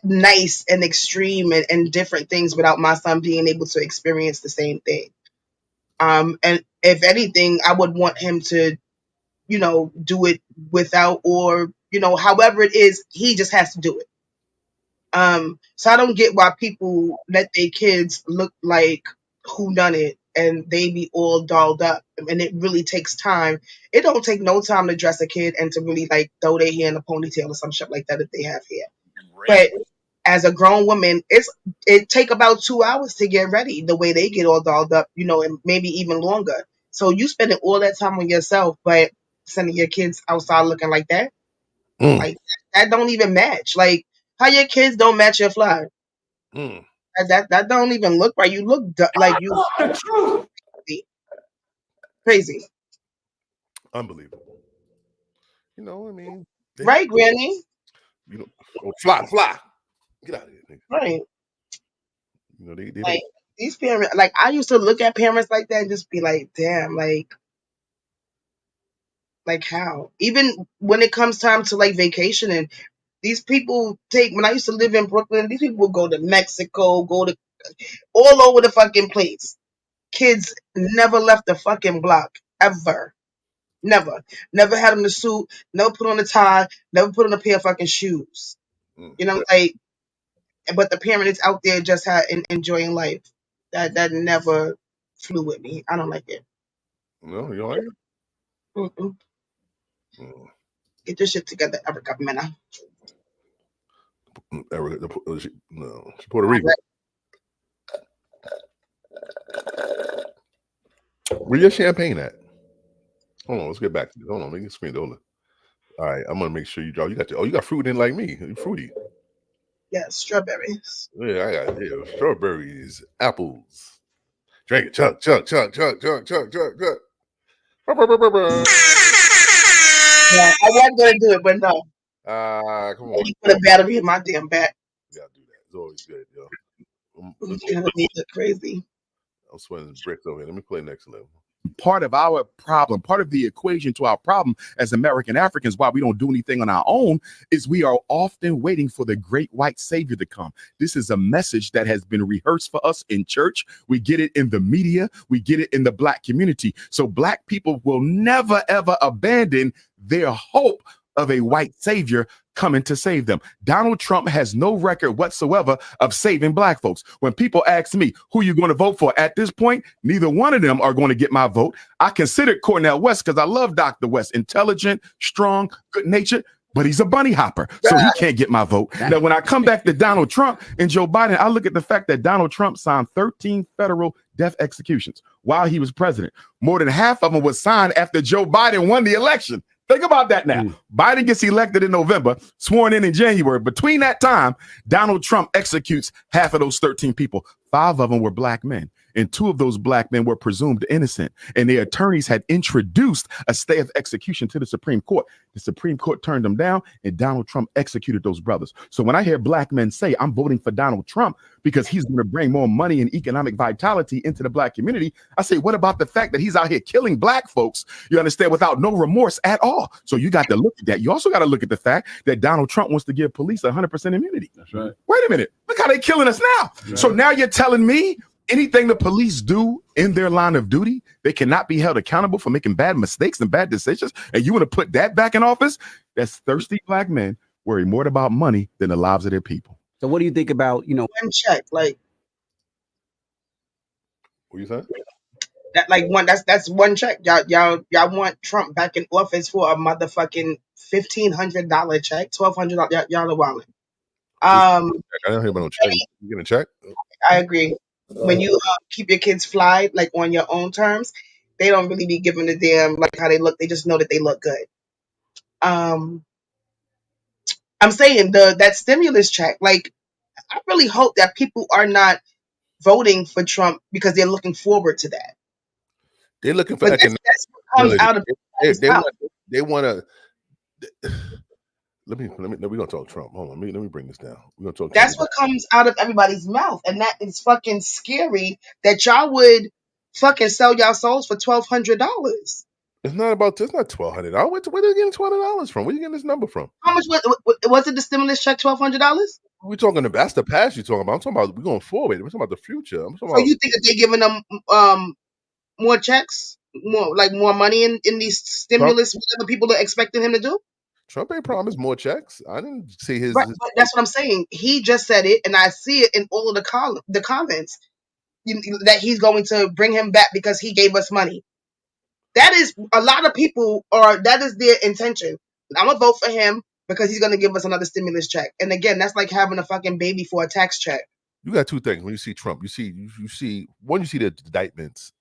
C: nice and extreme and different things without my son being able to experience the same thing. And if anything, I would want him to, do it without, or, however it is, he just has to do it. So I don't get why people let their kids look like who done it and they be all dolled up. And it really takes time. It don't take no time to dress a kid and to really like throw their hair in a ponytail or some shit like that if they have hair. But as a grown woman, it take about 2 hours to get ready. The way they get all dolled up, and maybe even longer. So you spending all that time on yourself, but sending your kids outside looking like that, like that don't even match. Like how your kids don't match your fly. That don't even look right. You look like you crazy.
D: Unbelievable. I mean,
C: Right, Granny?
D: Fly. Get out of here, nigga.
C: Right.
D: They
C: Like these parents, like I used to look at parents like that and just be like, damn, like how? Even when it comes time to like vacationing, these people when I used to live in Brooklyn, these people go to Mexico, go to all over the fucking place. Kids never left the fucking block ever. Never had on the suit, never put on a tie, never put on a pair of fucking shoes. But the parent is out there just enjoying life. That never flew with me. I don't like it.
D: No, you don't like it?
C: Get your shit together, Erica Mena.
D: No, she's Puerto Rican. Where your champagne at? Hold on, let's get back to this. Hold on, make it screen over. All right, I'm gonna make sure you draw. You got fruit in like me. You fruity.
C: Yeah, strawberries.
D: Yeah, I got strawberries, apples. Drink it, chug.
C: Yeah, I was gonna do it, but no.
D: Come on.
C: You put a battery in my damn back.
D: You gotta do that. It's always good, yo.
C: It's gonna be crazy.
D: I'm sweating bricks over here. Let me play next level.
N: Part of our problem, part of the equation to our problem as American Africans, why we don't do anything on our own, is we are often waiting for the great white savior to come. This is a message that has been rehearsed for us in church. We get it in the media. We get it in the Black community. So Black people will never, ever abandon their hope of a white savior coming to save them. Donald Trump has no record whatsoever of saving Black folks. When people ask me, who you going to vote for? At this point, neither one of them are going to get my vote. I considered Cornel West because I love Dr. West. Intelligent, strong, good-natured, but he's a bunny hopper, so he can't get my vote. Now, when I come back to Donald Trump and Joe Biden, I look at the fact that Donald Trump signed 13 federal death executions while he was president. More than half of them was signed after Joe Biden won the election. Think about that now. Biden gets elected in November, sworn in January. Between that time, Donald Trump executes half of those 13 people. 5 of them were Black men, and 2 of those Black men were presumed innocent. And their attorneys had introduced a stay of execution to the Supreme Court. The Supreme Court turned them down, and Donald Trump executed those brothers. So when I hear Black men say, I'm voting for Donald Trump because he's going to bring more money and economic vitality into the Black community, I say, what about the fact that he's out here killing Black folks, you understand, without no remorse at all? So you got to look at that. You also got to look at the fact that Donald Trump wants to give police 100% immunity. That's right. Wait a minute. Look how they're killing us now. Right. So now you're telling me anything the police do in their line of duty, they cannot be held accountable for making bad mistakes and bad decisions. And you want to put that back in office? That's thirsty Black men worry more about money than the lives of their people.
O: So what do you think about,
C: one check, like
D: what you saying?
C: That like that's one check. Y'all want Trump back in office for a motherfucking $1,500 check, $1,200. Y'all are wilding.
D: I don't hear about no check. You getting a check?
C: I agree. When you keep your kids fly like on your own terms, they don't really be giving a damn like how they look. They just know that they look good. I'm saying that stimulus check. Like, I really hope that people are not voting for Trump because they're looking forward to that.
D: They're looking for economic.
C: That's what comes out of
D: they want to. Let me. We're gonna talk Trump. Hold on. Let me bring this down. We're gonna talk.
C: That's what comes out of everybody's mouth, and that is fucking scary. That y'all would fucking sell y'all souls for $1,200.
D: It's not about. It's not $1,200. Where are they getting $200 from? Where are you getting this number from?
C: How much was it? The stimulus check $1,200?
D: We're talking about that's the past you're talking about. I'm talking about we're going forward. We're talking about the future. I'm talking
C: so
D: about.
C: You think that they're giving them more checks, more money in these stimulus, whatever people are expecting him to do?
D: Trump ain't promised more checks. I didn't see his.
C: Right, but that's what I'm saying. He just said it, and I see it in all of the comments that he's going to bring him back because he gave us money. That is a lot of people that is their intention. I'm gonna vote for him because he's gonna give us another stimulus check. And again, that's like having a fucking baby for a tax check.
D: You got two things when you see Trump. You see one, you see the indictments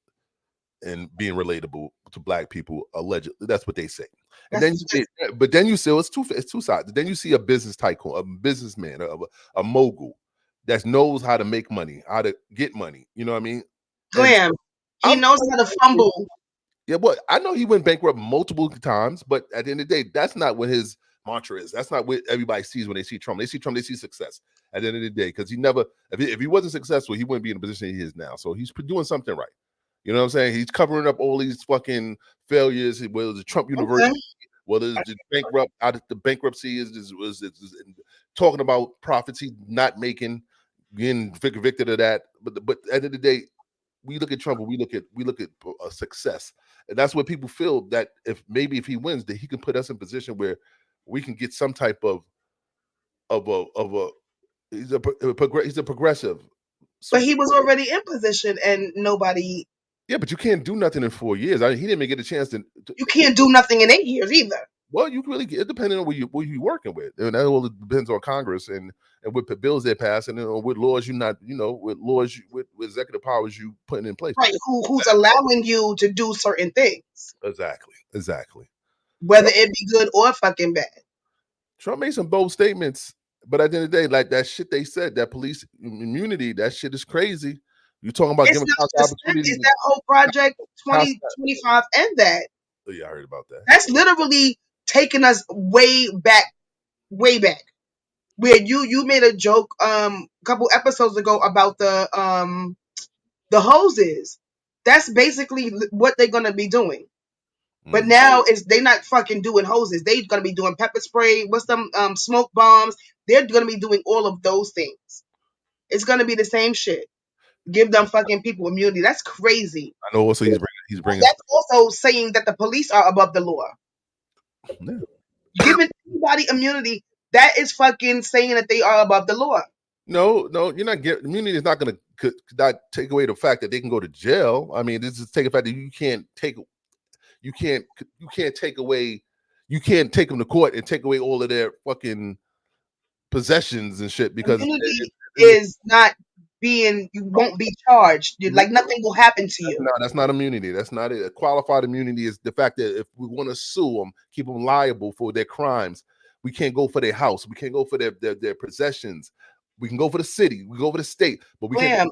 D: and being relatable to black people. Allegedly, that's what they say. And then you see, it's two sides. Then you see a business tycoon, a businessman, a mogul that knows how to make money, how to get money. You know what I mean?
C: Glam. He knows how to fumble.
D: Yeah, but I know he went bankrupt multiple times, but at the end of the day, that's not what his mantra is. That's not what everybody sees when they see Trump. They see Trump, they see success at the end of the day, because he never, if he wasn't successful, he wouldn't be in the position he is now. So he's doing something right. You know what I'm saying? He's covering up all these fucking failures, whether it's the Trump University, whether it's the bankruptcy is talking about profits he's not making, getting convicted of that. But at the end of the day, we look at Trump and we look at success, and that's what people feel that if he wins, that he can put us in position where we can get some type of he's a progressive.
C: But he was already in position, and nobody.
D: Yeah, but you can't do nothing in 4 years. I mean, he didn't even get a chance to.
C: You can't do nothing in 8 years either.
D: Well, you really get, depending on what you're working with, and that all depends on Congress and what bills they pass, and what laws with executive powers you putting in place.
C: Right? Who's allowing you to do certain things?
D: Exactly.
C: Whether it be good or fucking bad.
D: Trump made some bold statements, but at the end of the day, like that shit they said, that police immunity, that shit is crazy. You're talking about giving opportunity.
C: Is that whole project 2025 and that?
D: Oh, yeah, I heard about that.
C: That's literally taking us way back, where you made a joke a couple episodes ago about the hoses. That's basically what they're gonna be doing. But now they're not fucking doing hoses. They're gonna be doing pepper spray. What's them smoke bombs? They're gonna be doing all of those things. It's gonna be the same shit. Give them fucking people immunity. That's crazy.
D: I know. Also, he's bringing.
C: That's also saying that the police are above the law.
D: Yeah.
C: Giving anybody immunity, that is fucking saying that they are above the law.
D: No, you're not getting immunity. Is not going to not take away the fact that they can go to jail. I mean, this is take the fact that you can't take them to court and take away all of their fucking possessions and shit, because
C: immunity is not being, you won't be charged. Like nothing will happen to you.
D: No, that's not immunity. That's not it. A qualified immunity is the fact that if we want to sue them, keep them liable for their crimes, we can't go for their house. We can't go for their possessions. We can go for the city. We go for the state, but we can't.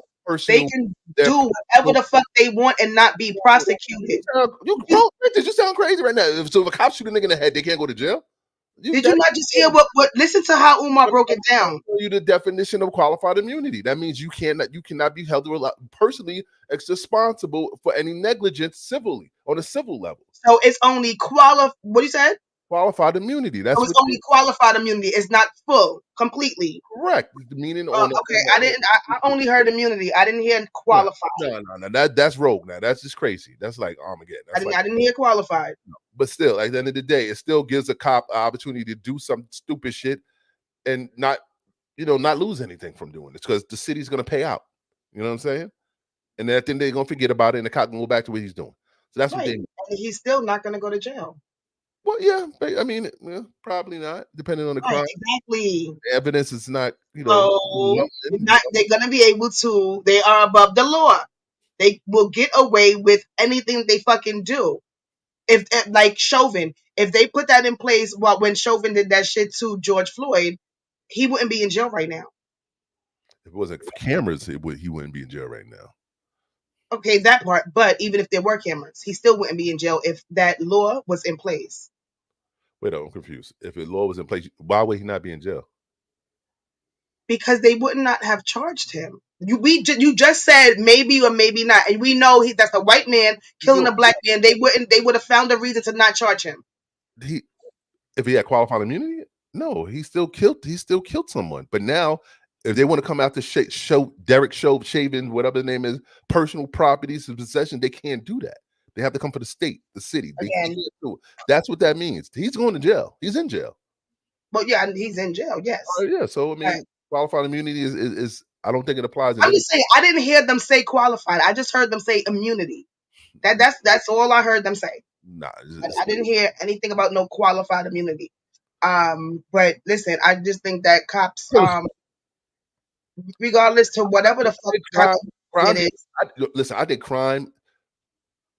C: They can do whatever the fuck they want and not be prosecuted.
D: You sound crazy right now. So if a cop shoot a nigga in the head, they can't go to jail?
C: Did you not just hear what listen to how Umar broke it down?
D: You the definition of qualified immunity. That means you cannot be held personally responsible for any negligence civilly on a civil level.
C: So it's only what you said?
D: Qualified immunity. That's
C: it's only qualified immunity. It's not full, completely.
D: Correct. Meaning
C: okay. I only heard immunity. I didn't hear qualified.
D: No. That's rogue. Now that's just crazy. That's like Armageddon.
C: I didn't hear qualified.
D: No. But still, at the end of the day, it still gives a cop an opportunity to do some stupid shit and not lose anything from doing it, because the city's gonna pay out. You know what I'm saying? And then at the end they're gonna forget about it, and the cop can go back to what he's doing. So that's what they mean.
C: And he's still not gonna go to jail.
D: Well, yeah, I mean, probably not, depending on the crime.
C: Exactly.
D: The evidence is not,
C: they're gonna be able to. They are above the law. They will get away with anything they fucking do. If like Chauvin, if they put that in place, when Chauvin did that shit to George Floyd, he wouldn't be in jail right now.
D: If it wasn't for cameras, he wouldn't be in jail right now.
C: Okay, that part. But even if there were cameras, he still wouldn't be in jail if that law was in place.
D: Wait, I'm confused. If the law was in place, why would he not be in jail?
C: Because they would not have charged him. You just said maybe or maybe not, and we know that's a white man killing a black man. They would have found a reason to not charge him.
D: If he had qualified immunity, no, he still killed someone. But now, if they want to come out to show Derek Chauvin, whatever the name is, personal properties and possession, they can't do that. They have to come for the state, the city. They can't do it. That's what that means. He's going to jail. He's in jail.
C: Well, yeah, he's in jail. Yes.
D: Yeah. So I mean, qualified immunity is I don't think it applies.
C: I'm just saying. I didn't hear them say qualified. I just heard them say immunity. That's all I heard them say.
D: Nah,
C: I didn't hear anything about no qualified immunity. But listen, I just think that cops, regardless to whatever the fuck
D: crime,
C: it is.
D: listen, I did crime.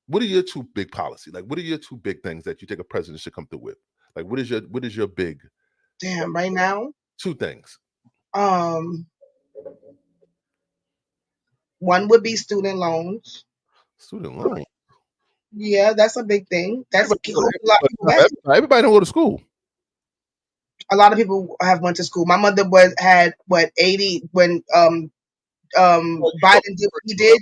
D: What are your two big policy? Like, what are your two big things that you think a president should come through with? Like, what is your big?
C: Damn, right now.
D: Two things.
C: One would be student loans.
D: Student loans.
C: Yeah, that's a big thing. That's a lot of people
D: everybody don't go to school.
C: A lot of people have went to school. My mother had 80 when Biden did what he did.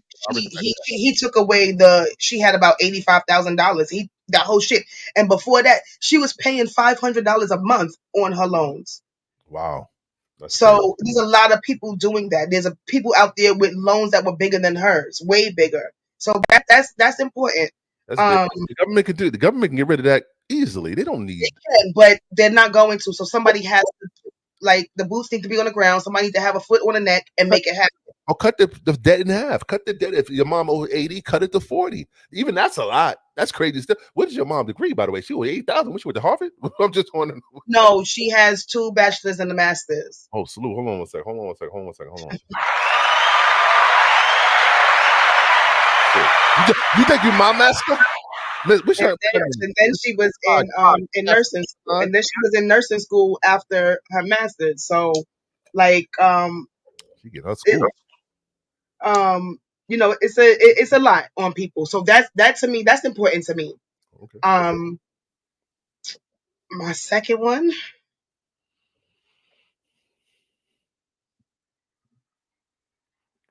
C: He took away she had about $85,000. That whole shit. And before that, she was paying $500 a month on her loans.
D: Wow. That's
C: so
D: crazy.
C: There's a lot of people doing that. There's people out there with loans that were bigger than hers, way bigger. So that's important.
D: That's big. The government can do it. The government can get rid of that easily. They don't need.
C: They can, but they're not going to. So somebody has to, like, the boots need to be on the ground. Somebody need to have a foot on the neck and make it happen.
D: Or cut the debt in half. Cut the debt. If your mom owed 80, cut it to 40. Even that's a lot. That's crazy stuff. What is your mom degree, by the way? She owed 8,000 when she went to Harvard? I'm just wondering.
C: No, she has 2 bachelors and a master's.
D: Oh, salute. Hold on one second. Hold on. You think your mom master?
C: And then she was in nursing school. And then she was in nursing school after her master's. So, like,
D: she get her school.
C: It's a lot on people. So that to me, that's important to me.
D: Okay.
C: My second one.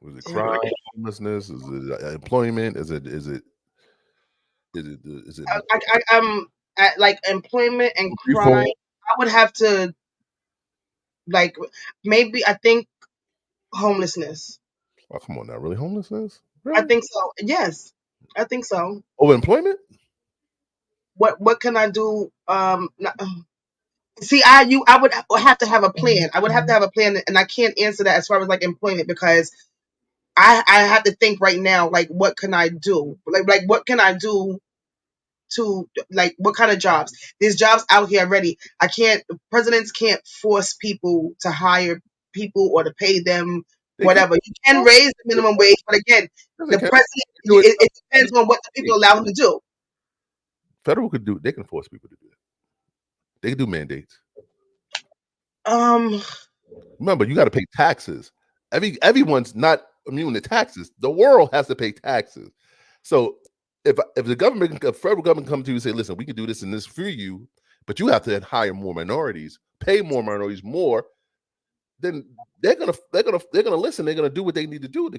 D: Was it crime, homelessness? Is it employment? Is it
C: at like employment and crime, I would have to, like, maybe I think homelessness.
D: Oh, come on now, really? Homelessness? Really?
C: I think so. Yes, I think so.
D: Oh, employment?
C: What can I do? See, I would have to have a plan. I would have to have a plan, and I can't answer that as far as like employment, because I have to think right now, like, what can I do? Like what can I do to, like, what kind of jobs? There's jobs out here already. Presidents can't force people to hire people or to pay them whatever. You can raise the minimum wage, but again, the president, it depends on what the people allow him to do.
D: Federal could do. They can force people to do that. They can do mandates. Remember, you got to pay taxes. Everyone's not immune to taxes. The world has to pay taxes. So if the federal government comes to you and say, listen, we can do this and this for you, but you have to hire more minorities, pay more minorities more, then they're gonna listen. They're gonna do what they need to do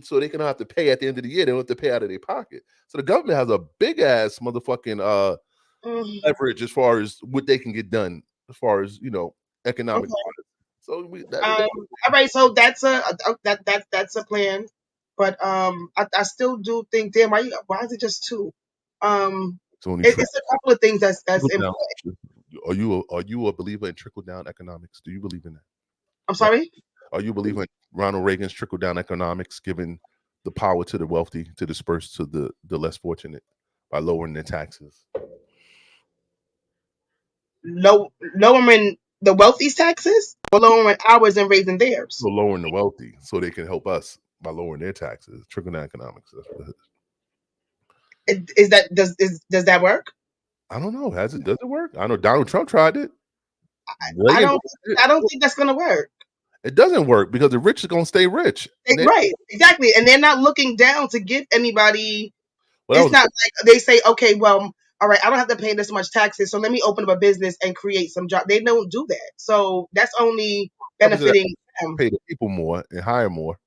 D: so they can have to pay at the end of the year. They don't have to pay out of their pocket. So the government has a big ass motherfucking leverage as far as what they can get done, as far as economic.
C: Okay.
D: So
C: all right, so that's a plan, but I still do think, damn, why is it just 2? It's a couple of things that's important.
D: Are you a believer in trickle down economics? Do you believe in that?
C: I'm sorry?
D: Are you a believer in Ronald Reagan's trickle down economics, giving the power to the wealthy to disperse to the less fortunate by lowering their taxes?
C: Lowering the wealthy's taxes, or lowering ours and raising theirs?
D: So lowering the wealthy so they can help us by lowering their taxes. Trickle down economics. That's what it is.
C: Does that work?
D: I don't know. Does it work? I know Donald Trump tried it.
C: I don't think that's gonna work.
D: It doesn't work because the rich are gonna stay rich.
C: Right, exactly. And they're not looking down to give anybody. It's not like they say, okay, well, all right, I don't have to pay this much taxes, so let me open up a business and create some jobs. They don't do that. So that's only benefiting them.
D: Pay the people more and hire more,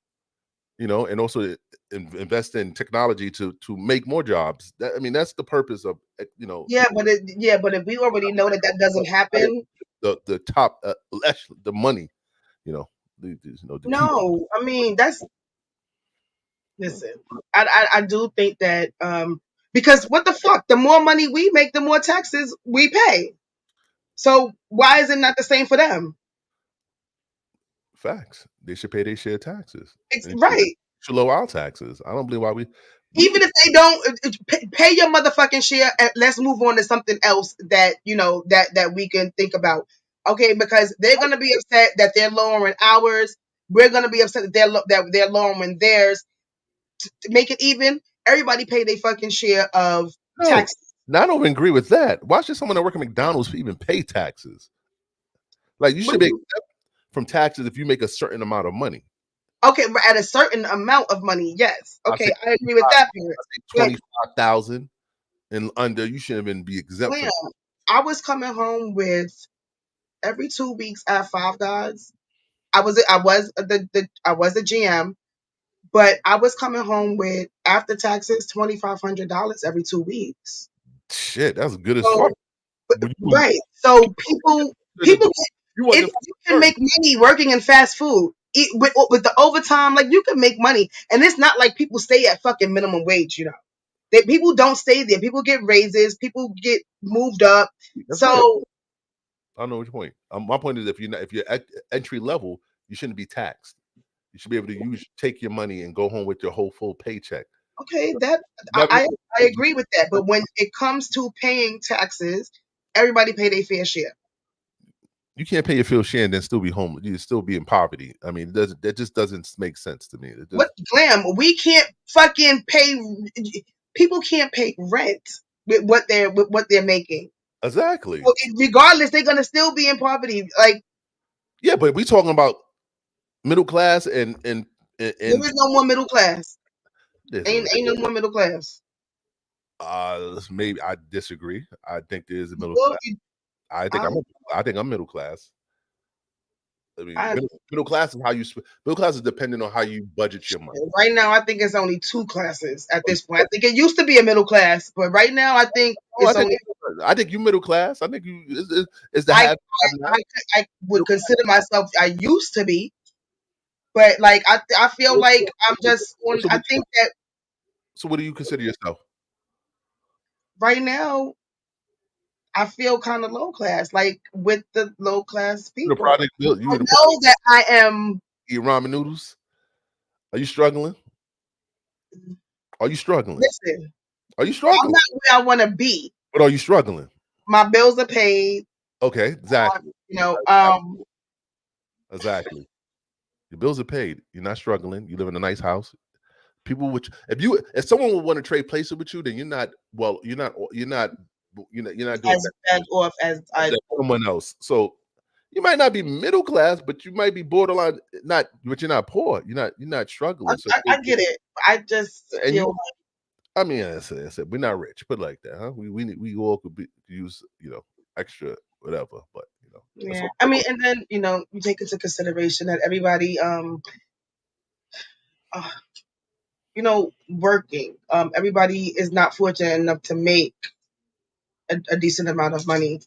D: and also invest in technology to make more jobs. That's the purpose of,
C: Yeah, but if we already know that doesn't happen,
D: the top, the money,
C: no, I mean, that's. Listen, I do think that because what the fuck, the more money we make, the more taxes we pay. So why is it not the same for them?
D: Facts. They should pay their share of taxes.
C: Right.
D: Should lower our taxes. I don't believe why
C: Even if they don't pay your motherfucking share, and let's move on to something else that that we can think about. Okay, because they're gonna be upset that they're lowering ours. We're gonna be upset that they're lowering theirs. To make it even, everybody pay their fucking share of taxes.
D: No, I don't even agree with that. Why should someone that work at McDonald's even pay taxes? Like you should be exempt from taxes if you make a certain amount of money.
C: Okay, but at a certain amount of money, yes. Okay, I agree with that part.
D: 25,000 and under, you shouldn't even be exempt from.
C: I was coming home with every 2 weeks at Five Guys. I was a GM, but I was coming home with after taxes $2,500 every 2 weeks.
D: Shit, that's good as fuck.
C: Right. So people if you can make money working in fast food, with the overtime, like you can make money, and it's not like people stay at fucking minimum wage. People don't stay there. People get raises. People get moved up.
D: That's
C: So
D: I know your point. My point is, if you're at entry level, you shouldn't be taxed. You should be able to take your money and go home with your whole full paycheck.
C: okay, I agree with that. But when it comes to paying taxes, everybody pay their fair share.
D: You can't pay your fair share and then still be homeless. You still be in poverty. I mean, that just doesn't make sense to me.
C: What Glam? We can't fucking pay. People can't pay rent with what they're making.
D: Exactly.
C: So regardless, they're gonna still be in poverty. Like,
D: yeah, but we talking about middle class and
C: there is no more middle class. Ain't no more middle class.
D: Maybe I disagree. I think there is a middle class. I think I'm middle class. I mean, middle class is middle class is dependent on how you budget your money.
C: Right now, I think it's only 2 classes at this point. I think it used to be a middle class, but right now, I think
D: I think you middle class. I think you is the
C: I would consider myself. I used to be, but like I feel like I'm just on. I think that.
D: So, what do you consider yourself?
C: Right now, I feel kind of low class, like with the low class people. I know that I am.
D: Eat ramen noodles. Are you struggling? Are you struggling?
C: Listen,
D: are you struggling?
C: I'm not where I want to be.
D: But are you struggling?
C: My bills are paid.
D: Okay, exactly. Exactly. Your bills are paid. You're not struggling. You live in a nice house. People, if someone would want to trade places with you, then you're not doing
C: as bad off as
D: someone else. So you might not be middle class, but you might be borderline. But you're not poor. You're not struggling.
C: I get it. I just feel.
D: I mean, I said we're not rich, put it like that, huh? We all could use extra whatever, but
C: yeah. I mean, and then you take into consideration that everybody working. Everybody is not fortunate enough to make a decent amount of money.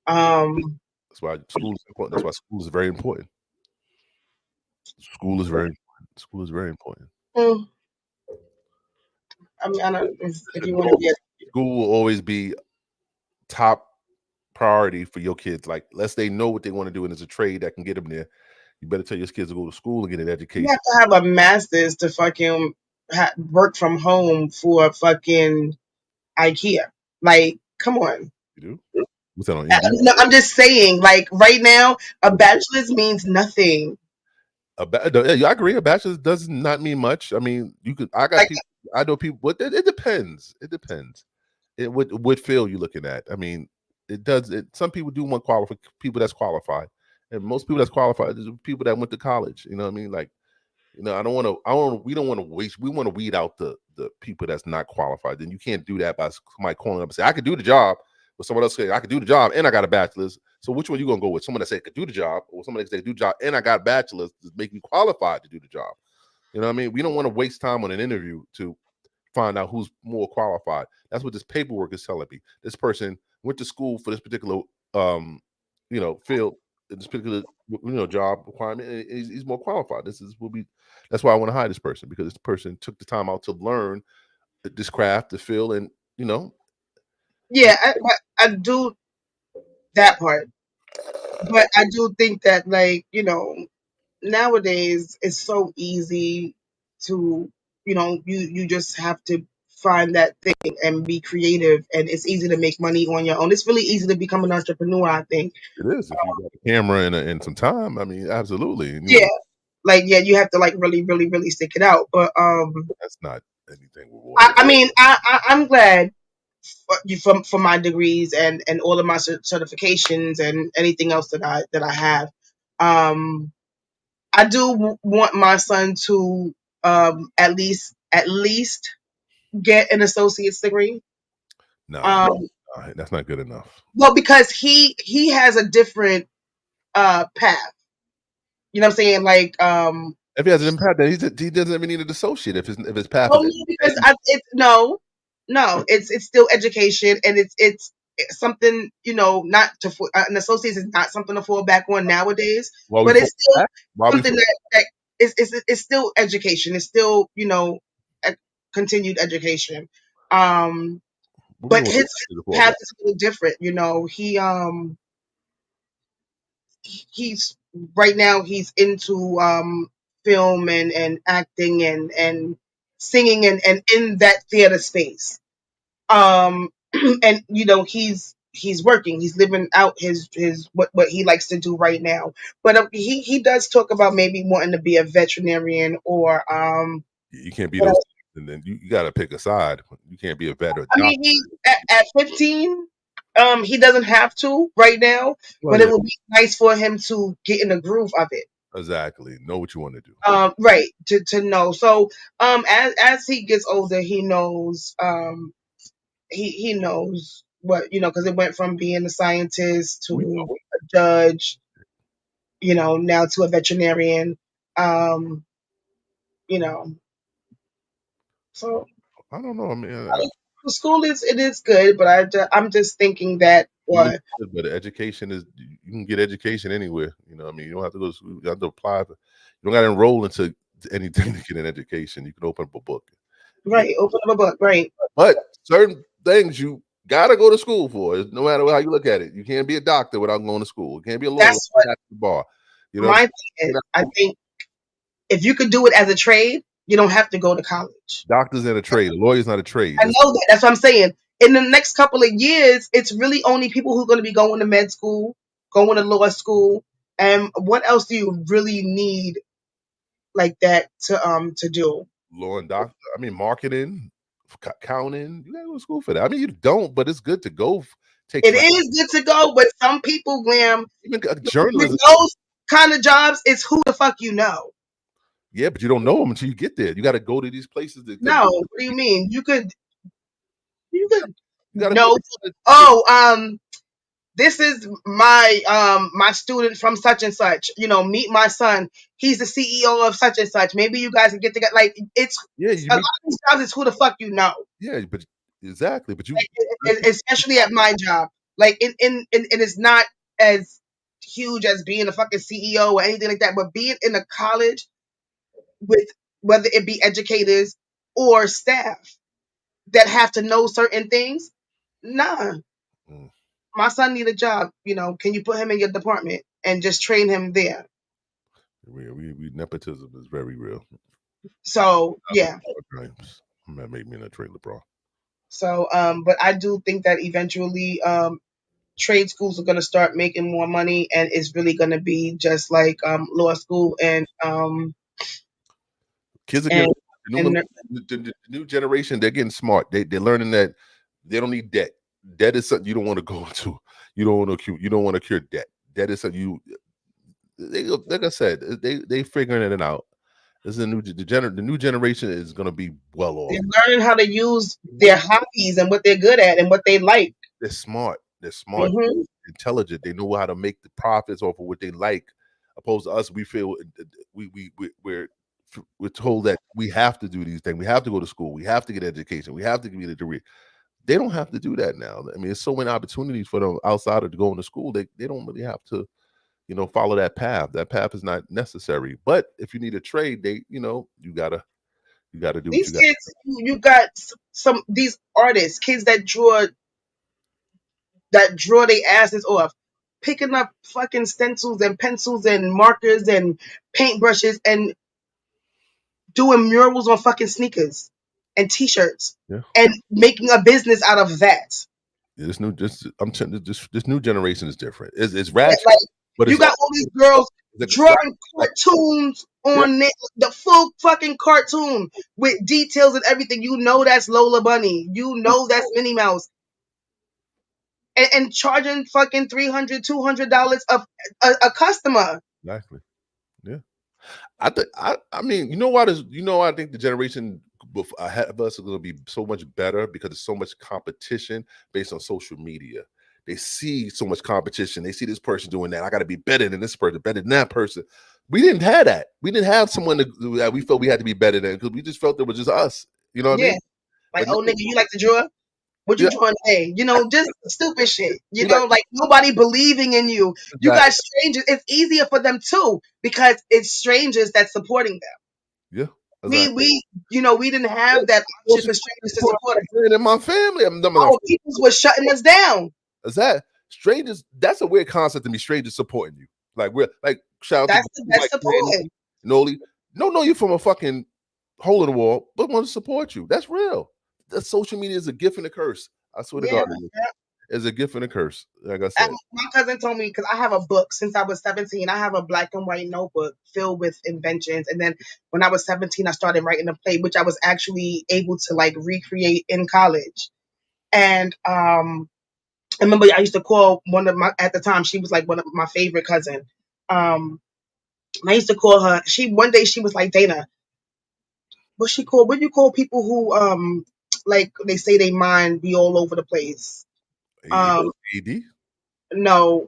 D: That's why school is important. That's why school is very important. School is very important. School is very important.
C: I mean, I don't if you want to be
D: school will always be top priority for your kids. Like, unless they know what they want to do and there's a trade that can get them there, you better tell your kids to go to school and get an education.
C: You have to have a master's to fucking work from home for fucking IKEA. Like, come on.
D: You do? What's that on?
C: No, I'm just saying. Like right now, a bachelor's means nothing.
D: I agree. A bachelor's does not mean much. I mean, you could. I know people, but it depends. It depends. What field you're looking at. I mean, it does. Some people do want people that's qualified, and most people that's qualified is people that went to college. You know what I mean? Like, we don't want to waste. We want to weed out the people that's not qualified. Then you can't do that by somebody calling up and say, I could do the job, but someone else say, I could do the job and I got a bachelor's. So which one you gonna go with? Someone that said could do the job, or somebody that said do the job and I got a bachelor's to make me qualified to do the job. You know what I mean? We don't want to waste time on an interview to find out who's more qualified. That's what this paperwork is telling me. This person went to school for this particular field, this particular job requirement, and he's more qualified. That's why I want to hire this person, because this person took the time out to learn this craft, the field, and
C: Yeah, I do that part, but I do think that, like, nowadays it's so easy to you just have to find that thing and be creative, and it's easy to make money on your own. It's really easy to become an entrepreneur, I think.
D: It is if you got a camera and some time. I mean, absolutely. And
C: You have to like really, really, really stick it out. But
D: that's not anything rewarding.
C: I mean, I'm glad for my degrees and all of my certifications and anything else that I have. I do want my son to at least get an associate's degree.
D: No, that's not good enough.
C: Well, because he has a different path. You know what I'm saying? Like
D: if he has an impact, then he doesn't even need an associate if his path
C: well,
D: is
C: because it's still education, and it's something, not to an associate is not something to fall back on nowadays, but it's still something that it's still education. It's still continued education. But his path is a little different. He's right now he's into film and acting and singing and in that theater space. And he's working, he's living out his what he likes to do right now. But he does talk about maybe wanting to be a veterinarian or
D: you can't be those, and then you got to pick a side. You can't be a vet or
C: I mean, he at 15, he doesn't have to right now, but it would be nice for him to get in the groove of it.
D: Exactly. Know what you want to do.
C: Right, to know. So as he gets older, he knows he knows what, because it went from being a scientist to a judge, now to a veterinarian. You know, so
D: I don't know. I mean,
C: the school is good, but I'm just thinking that what.
D: But education is, you can get education anywhere. I mean, you don't have to go to school. You have to apply. You don't got to enroll into anything to get an education. You can open up a book.
C: Right, open up a book. Right.
D: But certain things you gotta go to school for. No matter how you look at it, you can't be a doctor without going to school. You can't be a lawyer without the bar.
C: My thing is, I think if you could do it as a trade, you don't have to go to college.
D: Doctors in a trade. A lawyer's not a trade.
C: I know that. That's what I'm saying. In the next couple of years, it's really only people who are going to be going to med school, going to law school, and what else do you really need like that to do?
D: Law and doctor. I mean, marketing, accounting. You gotta go to school for that. I mean, you don't, but it's good to go.
C: It is good to go, but some people, Graham,
D: even journalism,
C: with those kind of jobs, it's who the fuck you know.
D: Yeah, but you don't know them until you get there. You got to go to these places.
C: No, what do you mean? You could
D: know.
C: This is my student from such and such. Meet my son. He's the CEO of such and such. Maybe you guys can get together. Like it's a lot of these jobs is who the fuck you know.
D: Yeah, but exactly. But you,
C: especially at my job, like in it is not as huge as being a fucking CEO or anything like that. But being in a college with whether it be educators or staff that have to know certain things, nah. My son need a job. Can you put him in your department and just train him there?
D: We nepotism is very real.
C: So yeah.
D: That made me in a trailer, bro.
C: So but I do think that eventually trade schools are going to start making more money, and it's really going to be just like law school and
D: kids are getting the new generation. They're getting smart. They're learning that they don't need debt. Debt is something you don't want to go into. You don't want to cure debt. Debt is something like I said, they figuring it out. This is the new generation is going to be well off.
C: They're learning how to use their hobbies and what they're good at and what they like.
D: They're smart. Mm-hmm. Intelligent. They know how to make the profits off of what they like. Opposed to us, we feel we're told that we have to do these things. We have to go to school. We have to get education. We have to get a degree. They don't have to do that now. I mean, there's so many opportunities for them outside to go into school. They don't really have to, follow that path. That path is not necessary. But if you need a trade, you gotta do
C: these
D: what you
C: kids. You got some these artists, kids that draw their asses off, picking up fucking stencils and pencils and markers and paintbrushes and doing murals on fucking sneakers and t-shirts
D: Yeah.
C: and making a business out of that.
D: This new generation is different. It's ratchet,
C: Like,
D: but
C: you
D: it's
C: got all these girls drawing cartoons on the full fucking cartoon with details and everything. You know that's Lola Bunny. You know that's Minnie Mouse. And charging fucking $300, $200 a customer.
D: Exactly. Yeah. I mean, you know why I think the generation ahead of us is going to be so much better because there's so much competition based on social media. They see so much competition. They see this person doing that. I got to be better than this person, better than that person. We didn't have that. We didn't have someone that we felt we had to be better than because we just felt it was just us. You know what I mean?
C: Like,
D: But
C: oh, nigga, you like to draw? What you
D: Yeah.
C: drawing today? You know, just stupid shit. You
D: You
C: know, like nobody believing in you. You got strangers. It's easier for them too because it's strangers that's supporting them.
D: Yeah. Exactly.
C: We we didn't have that option for strangers to support us.
D: In my family,
C: Our people was shutting us down.
D: Is that strangers? That's a weird concept to me. Strangers supporting you, like we're like shout out
C: That's
D: to
C: the best
D: like
C: support.
D: Noli, don't know you from a fucking hole in the wall, but want to support you. That's real. That social media is a gift and a curse. I swear to God, it's a gift and a curse. Like I said,
C: And my cousin told me because I have a book since I was 17. I have a black and white notebook filled with inventions, and then when I was 17, I started writing a play, which I was actually able to like recreate in college. And I remember I used to call one of my at the time she was like one of my favorite cousin. I used to call her. One day she was like, Dana, what do you call people who like they say they mind be all over the place?
D: AD?
C: No,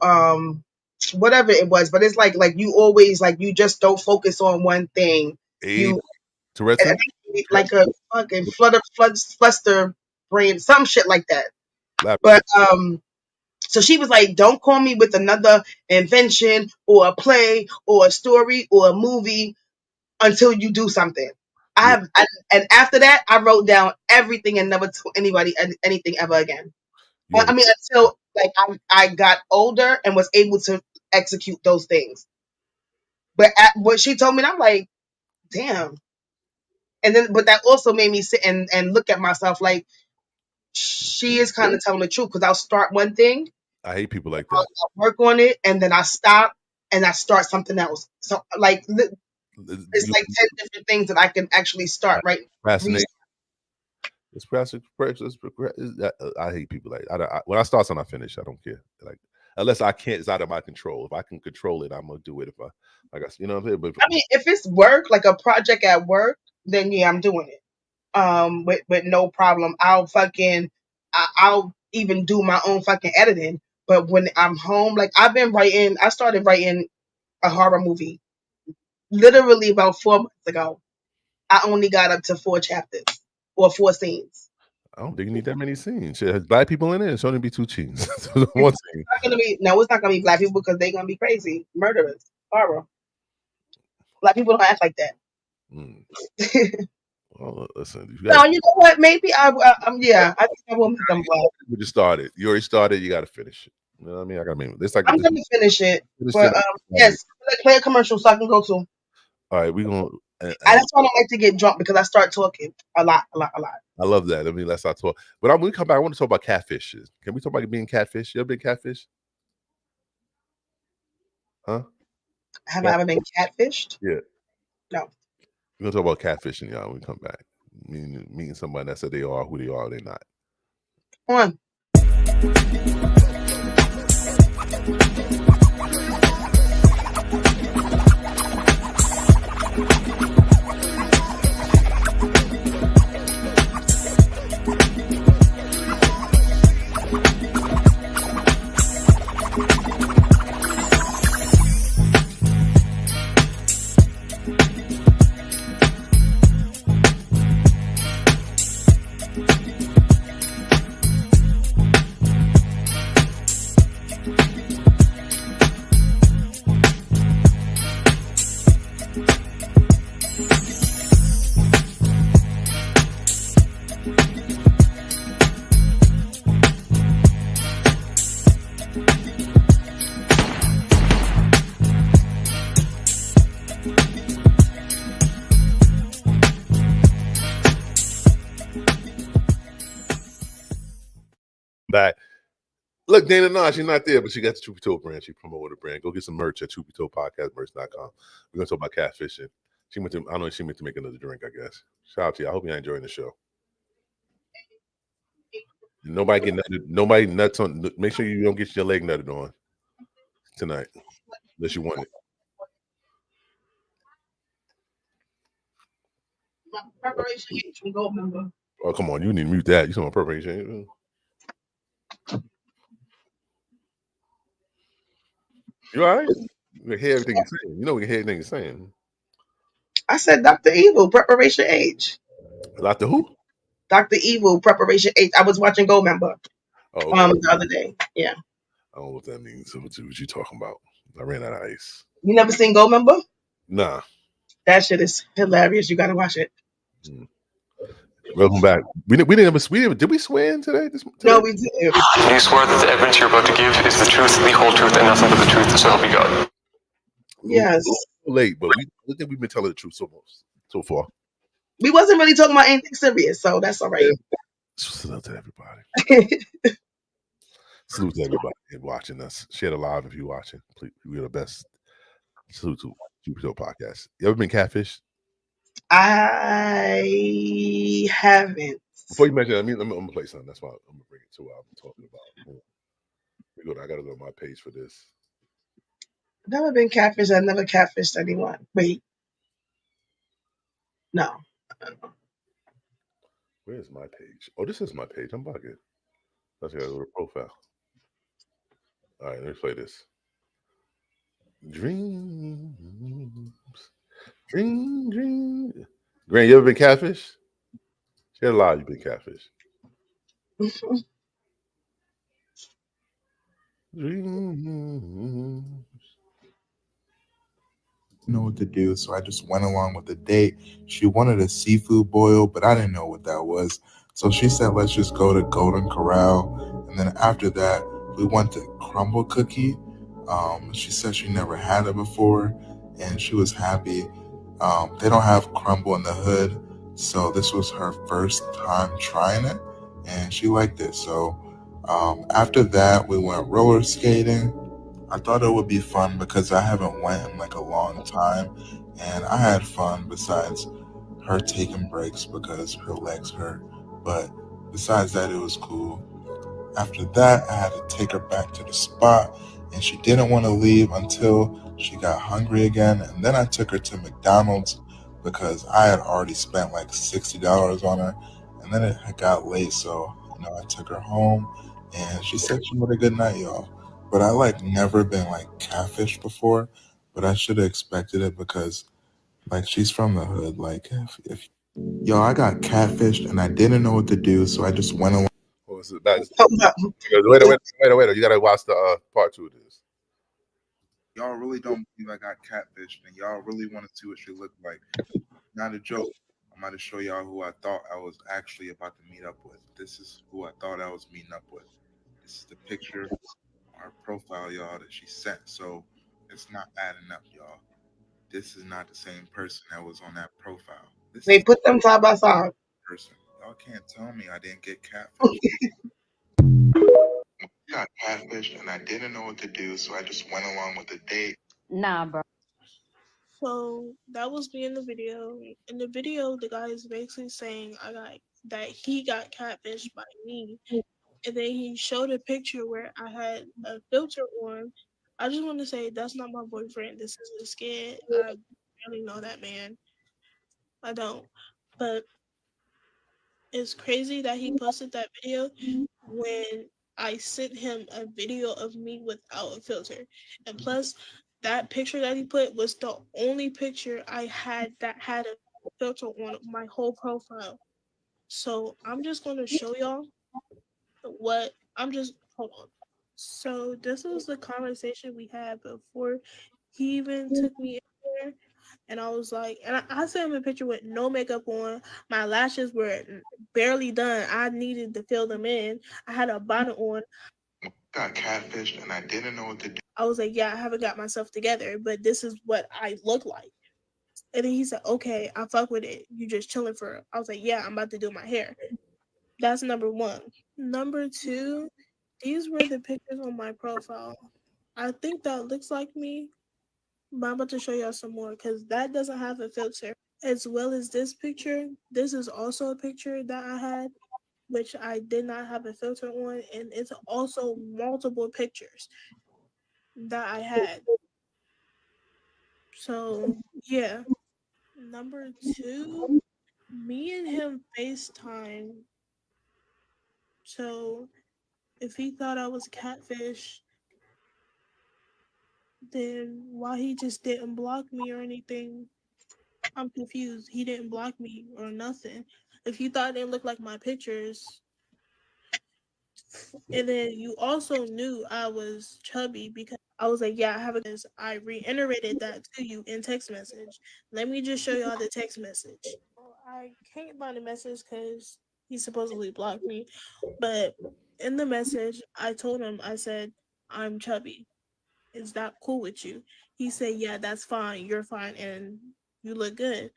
C: whatever it was, but it's like you always like you just don't focus on one thing.
D: Tourette's,
C: like a fucking fluster brain, some shit like that.
D: But
C: so she was like, don't call me with another invention or a play or a story or a movie until you do something. And after that, I wrote down everything and never told anybody anything ever again. I mean, until like I got older and was able to execute those things. But what she told me, I'm like, damn. And then, but that also made me sit and look at myself like, she is kind of telling the truth because I'll start one thing.
D: I hate people like that.
C: I'll work on it and then I stop and I start something else. So like, it's like 10 different things that I can actually start right.
D: I hate people like I when I start something, I finish. I don't care. Like unless I can't, it's out of my control. If I can control it, I'm gonna do it. If you know what I'm saying. But
C: I mean, if it's work, like a project at work, then yeah, I'm doing it. With no problem. I'll even do my own fucking editing. But when I'm home, like I started writing a horror movie literally about 4 months ago. I only got up to 4 chapters or 4 scenes.
D: I don't think you need that many scenes. Shit, has black people in it. It's only be 2 scenes. One scene.
C: It's not gonna be black people because they're gonna be crazy, murderers, horror. Black people don't act like that.
D: Well, listen.
C: No, you know what? Maybe I think I will make them black.
D: You just started. You already started. You got to finish it. You know what I mean? I got to mean. It's like
C: I'm gonna finish it. But yes, play a commercial so I can go to.
D: All right, we're gonna.
C: That's why I don't like to get drunk because I start talking a lot.
D: I love that. I mean, let's not talk. But when we come back, I want to talk about catfishes. Can we talk about being catfish? You ever been catfish? Huh?
C: Have I ever been catfished?
D: Yeah.
C: No.
D: We're gonna talk about catfishing, y'all. When we come back, meeting somebody that said they are who they are, they're not.
C: Come on.
D: Look, Dana, no, she's not there, but she got the Truth Be Told brand. She promoted the brand. Go get some merch at truthbtoldpodcastmerch.com. We're gonna talk about catfishing. She went to, I don't know, she went to make another drink, I guess. Shout out to you. I hope you're enjoying the show. Nobody get nutted, nobody nuts on. Make sure you don't get your leg nutted on tonight, unless you want it.
C: Preparation H from Gold Member.
D: Oh, come on, you need to mute that. You talking about preparation? You all right? We can hear everything you're saying. You know we can hear everything you're saying.
C: I said Dr. Evil, Preparation H.
D: Dr. Who?
C: Dr. Evil, Preparation H. I was watching Gold Member
D: Oh, okay.
C: the other day. Yeah.
D: I don't know what that means. What you talking about? I ran out of ice.
C: You never seen Gold Member?
D: Nah.
C: That shit is hilarious. You gotta watch it.
D: Welcome back. Did we swear in today?
C: No, we didn't.
O: Do you swear that the evidence you're about to give is the truth, the whole truth, and nothing but the truth, so help you God?
C: Yes.
D: Late, but I think we've been telling the truth so far.
C: We wasn't really talking about anything serious, so that's all right.
D: Salute to everybody. Salute to everybody watching us. Share the live if you're watching. Please, we're the best. Salute to Truth Podcast. You ever been catfished?
C: I haven't.
D: Before you mention it, I'm gonna play something. That's why I'm gonna bring it to what I'm talking about. I gotta go to my page for this.
C: Never been catfished. I've never catfished anyone. Wait. No.
D: Where's my page? Oh, this is my page. I'm bugging. Let's go to profile. All right, let me play this. Dreams. Dream. Grant, you ever been catfish? Share a lot. You've been catfish. Dreams.
P: Know what to do, so I just went along with the date. She wanted a seafood boil, but I didn't know what that was, so she said let's just go to Golden Corral, and then after that we went to Crumble Cookie. She said she never had it before and she was happy. They don't have crumble in the hood, so this was her first time trying it and she liked it. So after that we went roller skating. I thought it would be fun because I haven't went in like a long time, and I had fun besides her taking breaks because her legs hurt. But besides that, it was cool. After that, I had to take her back to the spot, and she didn't want to leave until she got hungry again. And then I took her to McDonald's because I had already spent like $60 on her, and then it got late, so I took her home, and she said she had a good night, y'all. But I like never been like catfished before, but I should have expected it because like she's from the hood. Like if yo, I got catfished and I didn't know what to do, so I just went along.
D: What was it? Wait. You gotta watch the part 2 of this.
P: Y'all really don't believe I got catfished, and y'all really want to see what she looked like. Not a joke. I'm about to show y'all who I thought I was actually about to meet up with. This is who I thought I was meeting up with. This is the picture. Our profile, y'all, that she sent, so it's not adding up, y'all. This is not the same person that was on that profile.
C: They put them side by side.
P: Person, y'all can't tell me I didn't get catfished. Got catfished and I didn't know what to do, so I just went along with the date.
E: Nah, bro.
Q: So that was me in the video. In the video, the guy is basically saying that he got catfished by me. And then he showed a picture where I had a filter on. I just want to say that's not my boyfriend. This is a skit. I barely know that man. I don't. But it's crazy that he posted that video when I sent him a video of me without a filter. And plus, that picture that he put was the only picture I had that had a filter on my whole profile. So I'm just going to show y'all hold on. So this was the conversation we had before he even took me in there. And I was like, and I sent him a picture with no makeup on. My lashes were barely done. I needed to fill them in. I had a bonnet on.
P: Got catfished and I didn't know what to do.
Q: I was like, yeah, I haven't got myself together, but this is what I look like. And then he said, okay, I fuck with it. You just chilling for it. I was like, yeah, I'm about to do my hair. That's number one. Number two, These were the pictures on my profile. I think that looks like me, but I'm about to show y'all some more because that doesn't have a filter. As well as this picture, this is also a picture that I had, which I did not have a filter on, and it's also multiple pictures that I had. So yeah. Number two, me and him FaceTime. So if he thought I was catfish, then why he just didn't block me or anything? I'm confused. He didn't block me or nothing. If you thought it didn't look like my pictures, and then you also knew I was chubby because I was like, yeah, I have a. I reiterated that to you in text message. Let me just show y'all the text message. I can't find the message because he supposedly blocked me, but in the message, I told him, I said, I'm chubby. Is that cool with you? He said, yeah, that's fine. You're fine, and you look good.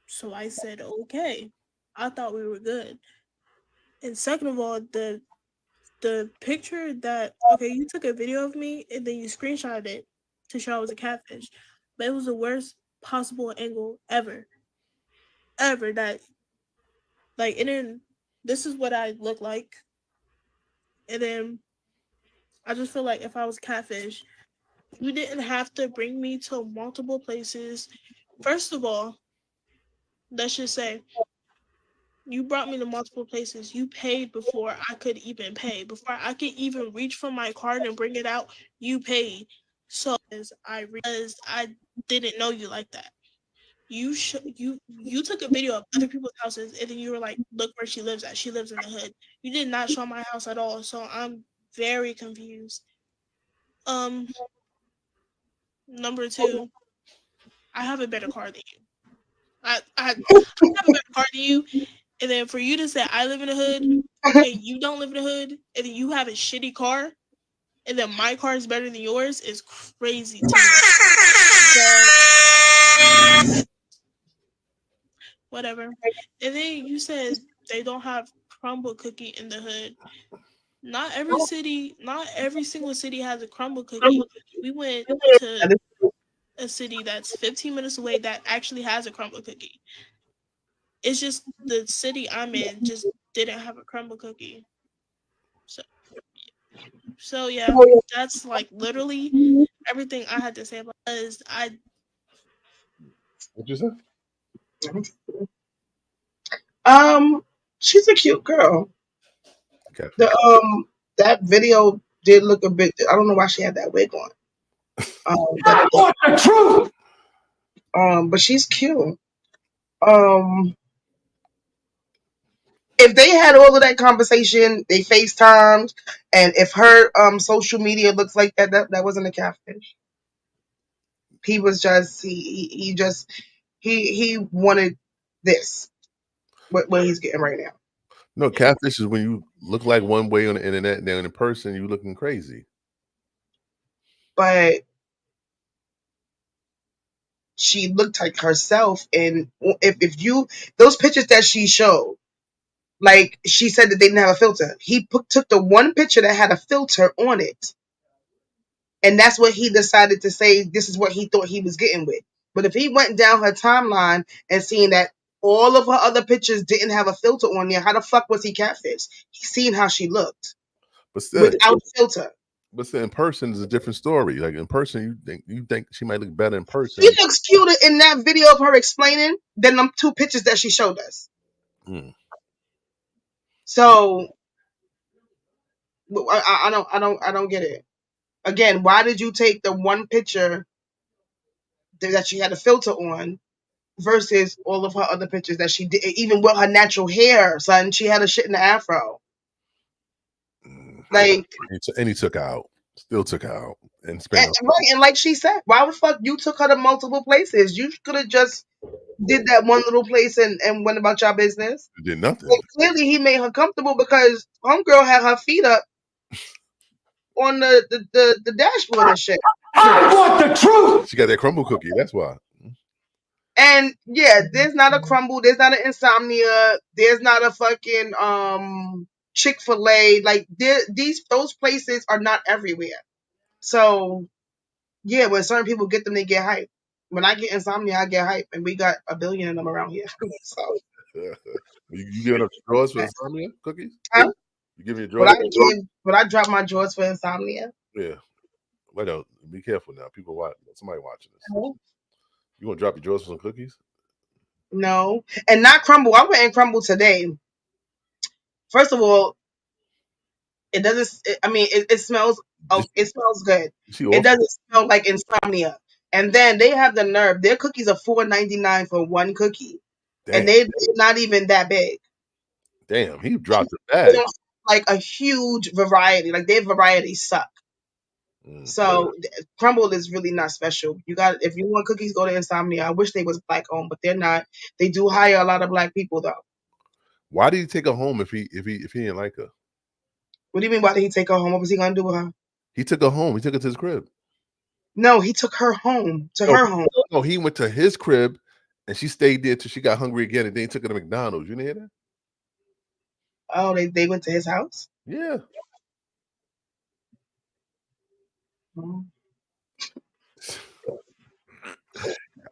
Q: So I said, okay. I thought we were good. And second of all, the picture that okay, you took a video of me and then you screenshotted it to show I was a catfish, but it was the worst possible angle ever, ever. That like, and then this is what I look like, and then I just feel like if I was catfish, you didn't have to bring me to multiple places. First of all, let's just say you brought me to multiple places. You paid before I could even pay. Before I could even reach for my card and bring it out, you paid. So as I realized I didn't know you like that. You took a video of other people's houses and then you were like, look where she lives at. She lives in the hood. You did not show my house at all. So I'm very confused. Um, number two, I have a better car than you. I have a better car than you. And then for you to say I live in the hood and you don't live in the hood, and then you have a shitty car, and then my car is better than yours is crazy to me. But whatever. And then you said they don't have crumble cookie in the hood. Not every city, not every single city has a crumble cookie. We went to a city that's 15 minutes away that actually has a crumble cookie. It's just the city I'm in just didn't have a crumble cookie. So yeah, that's like literally everything I had to say about is
D: What you say?
C: She's a cute girl.
D: Catfish.
C: That video did look a bit. I don't know why she had that wig on.
A: I want the truth.
C: But she's cute. If they had all of that conversation, they FaceTimed, and if her social media looks like that wasn't a catfish. He was just he wanted this what he's getting right now.
D: No, catfish is when you look like one way on the internet, and then in person you looking crazy.
C: But she looked like herself, and if you those pictures that she showed, like she said that they didn't have a filter. He took the one picture that had a filter on it, and that's what he decided to say. This is what he thought he was getting with. But if he went down her timeline and seen that all of her other pictures didn't have a filter on there, how the fuck was he catfish? He seen how she looked
D: But still,
C: without filter.
D: But still, in person is a different story. Like in person, you think she might look better in person.
C: She looks cuter in that video of her explaining than them two pictures that she showed us. So I don't get it. Again, why did you take the one picture that she had a filter on versus all of her other pictures that she did, even with her natural hair, son? She had a shit in the afro. Like,
D: and he took out, still took out, and spent.
C: Right, and like she said, why the fuck you took her to multiple places? You could have just did that one little place and went about your business.
D: Did nothing.
C: And clearly, he made her comfortable because homegirl had her feet up on the dashboard and shit.
A: I want the truth.
D: She got that crumble cookie. That's why.
C: And yeah, there's not a crumble. There's not an insomnia. There's not a fucking Chick-fil-A, like those places are not everywhere. So yeah, when certain people get them, they get hype. When I get insomnia, I get hype, and we got a billion of them around here. So
D: you giving up drawers for insomnia cookies?
C: huh?
D: You giving your
C: Would
D: drawers?
C: I drop my drawers for insomnia?
D: Yeah. Wait out. Be careful now. People watch. Somebody watching this.
C: No.
D: You gonna drop your drawers for some cookies?
C: No, and not crumble. I went and crumble today. First of all, it doesn't. It smells. Oh, it smells good.
D: She
C: It
D: off?
C: doesn't smell like insomnia. And then they have the nerve. Their cookies are $4.99 for one cookie, and they're not even that big.
D: Damn, he dropped the
C: They
D: bag.
C: don't have, like a huge variety. Like their varieties suck. So crumble is really not special. You got if you want cookies, go to Insomnia. I wish they was black owned, but they're not. They do hire a lot of black people though.
D: Why did he take her home if he didn't like her?
C: What do you mean? Why did he take her home? What was he gonna do with her?
D: He took her home. He took her to his crib.
C: No, he took her home her home.
D: No, he went to his crib and she stayed there till she got hungry again, and then he took her to McDonald's. You didn't hear that?
C: Oh, they went to his house?
D: Yeah.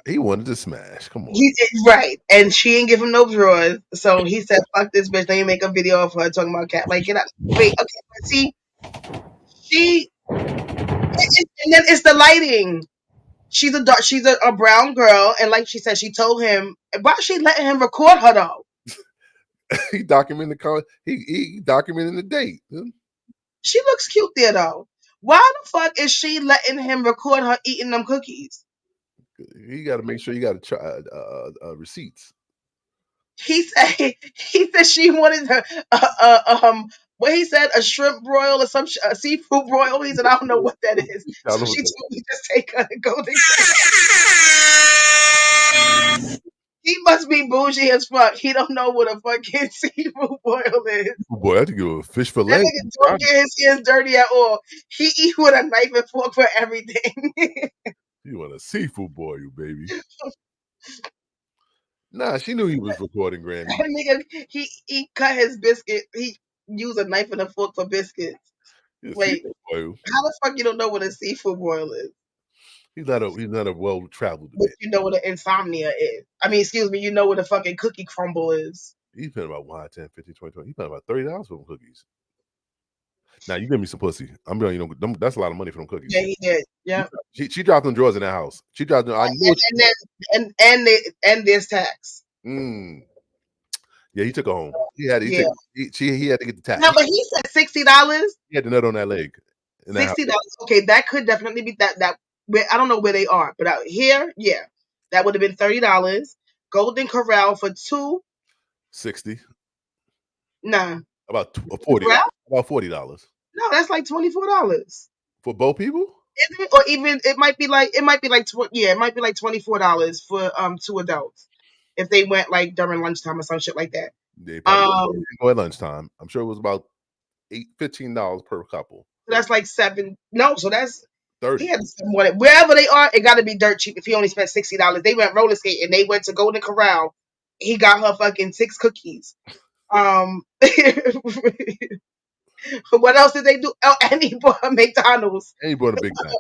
D: He wanted to smash. Come on.
C: Right. And she didn't give him no drawers. So he said, fuck this bitch. Let me make a video of her talking about cat. Like, get out. Wait, okay. But see, and then it's the lighting. She's a brown girl. And like she said, she told him, why is she letting him record her though?
D: He documented the call. He documented the date.
C: She looks cute there though. Why the fuck is she letting him record her eating them cookies?
D: You got to make sure you got receipts.
C: He said she wanted her what he said, a shrimp broil or some a seafood broil. He said, I don't know what that is. So she told me just take her and go to He must be bougie as fuck. He don't know what a fucking seafood boil is.
D: Boy, I had to give a fish fillet.
C: That nigga don't get his hands dirty at all. He eat with a knife and fork for everything.
D: You want a seafood boil, baby? Nah, she knew he was recording, Granny.
C: That nigga, he cut his biscuit. He used a knife and a fork for biscuits. Wait, how the fuck you don't know what a seafood boil is?
D: He's not a well-traveled
C: But
D: man.
C: you know what an insomnia is. I mean, excuse me, you know what a fucking cookie crumble is.
D: He spent about 10, 15, 20. He spent about $30 for them cookies. Now you give me some pussy. I'm telling you, that's a lot of money for them cookies.
C: Yeah, he did. Yeah.
D: She dropped them drawers in that house. She dropped them. I know.
C: And there's tax.
D: Yeah, he took her home. He had to get the tax.
C: No, but he said $60.
D: He had the nut on that leg.
C: $60. Okay, that could definitely be that. I don't know where they are, but out here, yeah, that would have been $30. Golden Corral for
D: $60.
C: Nah.
D: About $40. About $40.
C: No, that's like $24
D: for both people.
C: Isn't it? Or even it might be like $24 for 2 adults if they went like during lunchtime or some shit like that.
D: They probably didn't go at lunchtime. I'm sure it was about $15 per couple.
C: So that's like $7. No, so that's
D: 30.
C: He had to spend more. Wherever they are, it got to be dirt cheap. If he only spent $60, they went roller skating. They went to Golden Corral. He got her fucking 6 cookies. What else did they do? Oh, and he bought a McDonald's.
D: And he bought a Big Mac.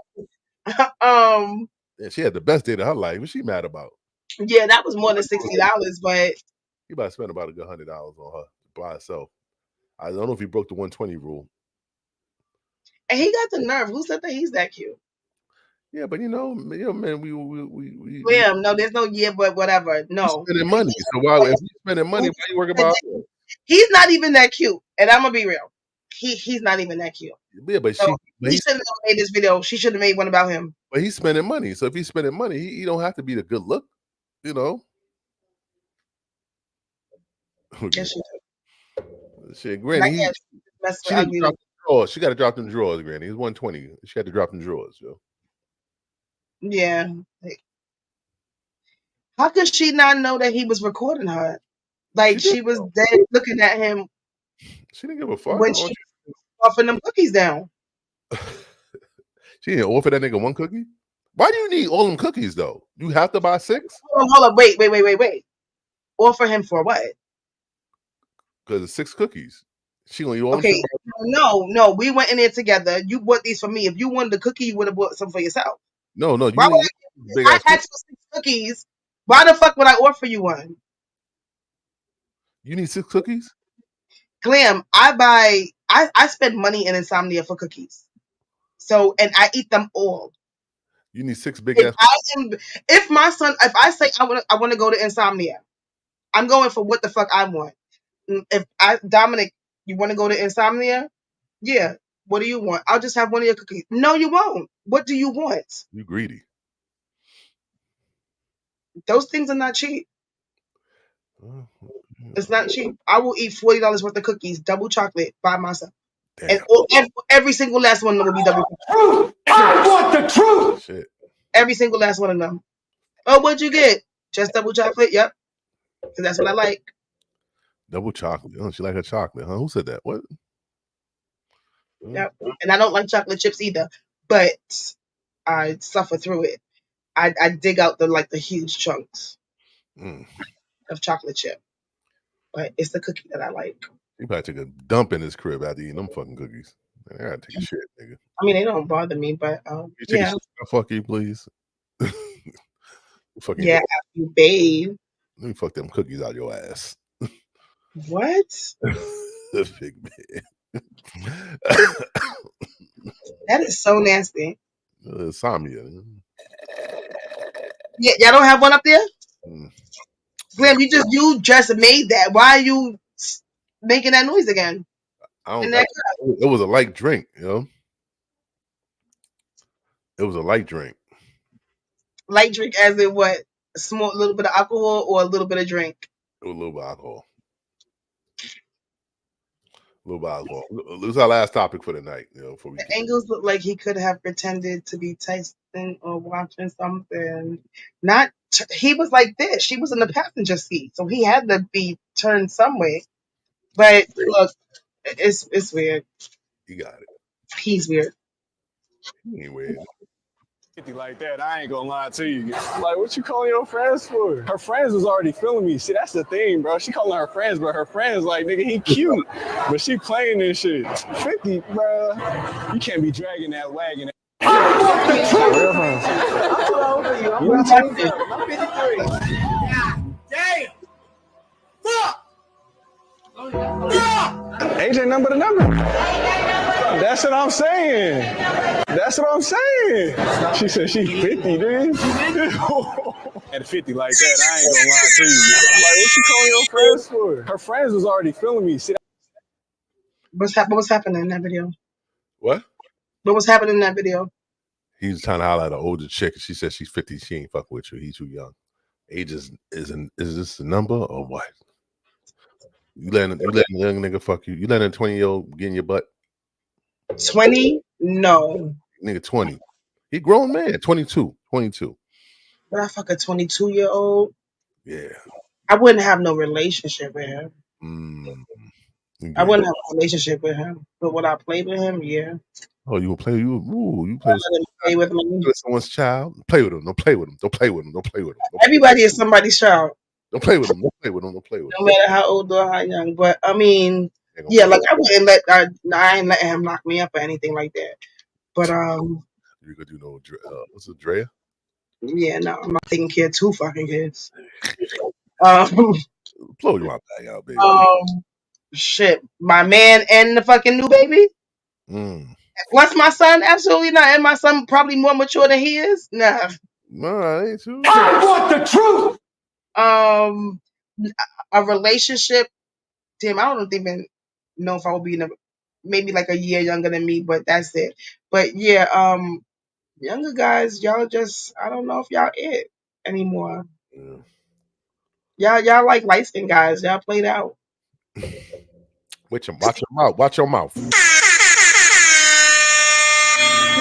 D: Yeah, she had the best day of her life. What's she mad about?
C: Yeah, that was more than $60, but
D: he about to spend about a good $100 on her by herself. I don't know if he broke the 120 rule.
C: And he got the nerve. Who said that he's that cute?
D: Yeah, but man,
C: no, there's no but whatever. No,
D: spending money. So why if he's spending money, why you working about?
C: He's not even that cute, and I'm gonna be real. He's not even that cute.
D: Yeah, but
C: he shouldn't have made this video. She should have made one about him.
D: But he's spending money, so if he's spending money, he don't have to be the good look, you know.
C: Yes, she
D: does. Shit, Granny. She got to drop them drawers, Granny. It's 120. She got to drop them drawers, yo.
C: Yeah. How could she not know that he was recording her? Like she was dead looking at him.
D: She didn't give a fuck
C: when she was offering them cookies down.
D: She didn't offer that nigga 1 cookie. Why do you need all them cookies though? You have to buy 6.
C: Hold up, wait. Offer him for what?
D: Because it's 6 cookies. She gonna eat all
C: Okay,
D: them.
C: no, we went in there together. You bought these for me. If you wanted a cookie, you would have bought some for yourself.
D: No, you
C: Why would
D: ain't big
C: I
D: ass.
C: asked for 6 cookies? Why the fuck would I offer you one?
D: You need 6 cookies?
C: Clam, I spend money in Insomnia for cookies. So, and I eat them all.
D: You need 6 big ass.
C: If I say I want to go to Insomnia, I'm going for what the fuck I want. Dominic, you want to go to Insomnia? Yeah. What do you want? I'll just have one of your cookies. No, you won't. What do you want?
D: You greedy.
C: Those things are not cheap. It's not cheap. I will eat $40 worth of cookies, double chocolate by myself.
D: Damn.
C: And every single last one of them will be double chocolate.
L: I want the truth.
D: Shit.
C: Every single last one of them. Oh, what'd you get? Just double chocolate? Yep. Because that's what I like.
D: Double chocolate. Oh, she like her chocolate, huh? Who said that? What?
C: Yep. And I don't like chocolate chips either, but I suffer through it. I dig out the huge chunks of chocolate chip, but it's the cookie that I like.
D: He probably took a dump in his crib after eating them fucking cookies. Man, I gotta take a shit, nigga.
C: I mean, they don't bother me, but
D: You take a
C: yeah.
D: shit, I'll fuck you, please. Fucking
C: Yeah, you babe.
D: Let me fuck them cookies out your ass.
C: What?
D: Big man.
C: That is so nasty.
D: Insomnia.
C: Yeah, y'all don't have one up there?
D: Mm.
C: Glenn, you just made that. Why are you making that noise again?
D: It was a light drink, you know. It was a light drink.
C: Light drink as in what? A small little bit of alcohol or a little bit of drink?
D: It was a little bit of alcohol. This is our last topic for the night. You know, before we
C: The angles look like he could have pretended to be texting or watching something. He was like this. She was in the passenger seat, so he had to be turned some way. But look, it's weird.
D: You got it.
C: He's weird.
D: Anyway.
R: Like that, I ain't gonna lie to you. Like, what you calling your friends for? Her friends was already feeling me. See, that's the thing, bro. She calling her friends, but her friends like, nigga, he cute. But she playing this shit. 50, bro. You can't be dragging that wagon.
L: How old are you? I'm 27. I'm 53. Damn. Fuck.
R: AJ number the number. That's what I'm saying. That's what I'm saying. She said she 50, dude. At 50 like that, I ain't gonna lie to you. Like, what you calling your friends for? Her friends was already feeling me. See,
C: What was happening in that video?
D: What?
C: What was happening in that video?
D: He was trying to holler at an older chick. She said she's 50. She ain't fuck with you. He's too young. Age is this the number or what? You letting a young nigga fuck you? You letting a 20-year-old get in your butt?
C: 20? No.
D: Nigga 20. He grown man. 22.
C: But I fuck a 22-year-old.
D: Yeah.
C: I wouldn't have no relationship with him. I wouldn't have a relationship with him. But would I play with him? Yeah.
D: Oh, you will play? You play?
C: Let him play with me.
D: With someone's child? Play with him. Don't play with him. Don't play with him. Don't play with him.
C: Everybody is somebody's child.
D: Don't play with him. Don't play with him. Don't play with him.
C: No matter how old or how young. But I mean, yeah, like I wouldn't I ain't letting him lock me up or anything like that. But
D: you could do no what's it, Drea?
C: Yeah, no, I'm not taking care of 2 fucking kids.
D: Blow you out back out, baby.
C: Shit, my man and the fucking new baby. Plus my son, absolutely not. And my son probably more mature than he is. Nah.
D: No, ain't too.
L: I want the truth.
C: A relationship. Damn, I don't even know if I would be in maybe like a year younger than me, but that's it. But yeah, younger guys, y'all just I don't know if y'all it anymore. Yeah. Y'all like light skinned guys. Y'all played out.
D: Watch your mouth. Watch your mouth.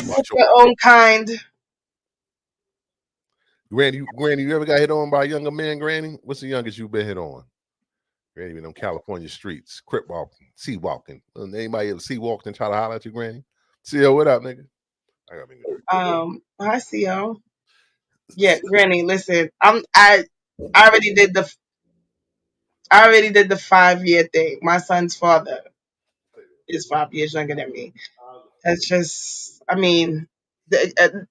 C: Watch your own kind.
D: Granny, you ever got hit on by a younger man, Granny? What's the youngest you've been hit on? Granny in them California streets, crip walking, sea walking. Anybody ever sea walked and try to holler at you, Granny? CO, what up, nigga? I got me.
C: Hi, CO. Yeah, Granny, listen, I already did the 5-year thing. My son's father. is 5 years younger than me. That's just, I mean, it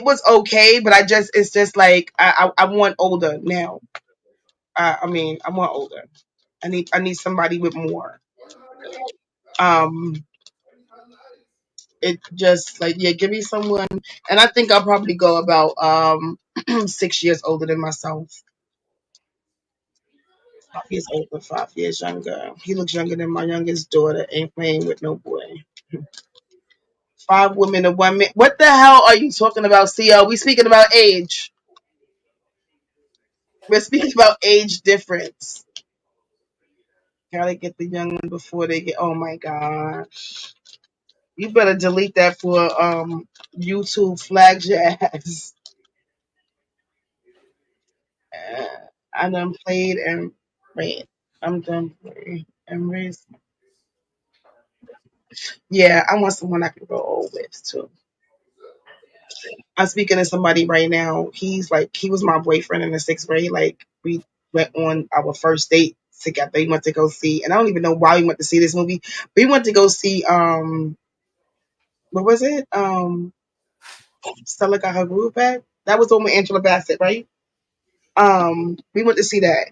C: was okay, but it's just like I want older now. I mean, I want older. I need somebody with more. Um, it just like, yeah, give me someone, and I think I'll probably go about 6 years older than myself. 5 years older, 5 years younger. He looks younger than my youngest daughter. Ain't playing with no boy. 5 women and 1 man. What the hell are you talking about, CO? We speaking about age. We're speaking about age difference. Gotta get the young one before they get. Oh my gosh. You better delete that for YouTube flags your ass. I done played and wait. I'm done playing and raised. Yeah, I want someone I can grow old with too. I'm speaking to somebody right now. He was my boyfriend in the 6th grade. Like we went on our first date together. We went to go see, and I don't even know why we went to see this movie. We went to go see what was it? Stella got her groove back. That was the one with Angela Bassett, right? We went to see that.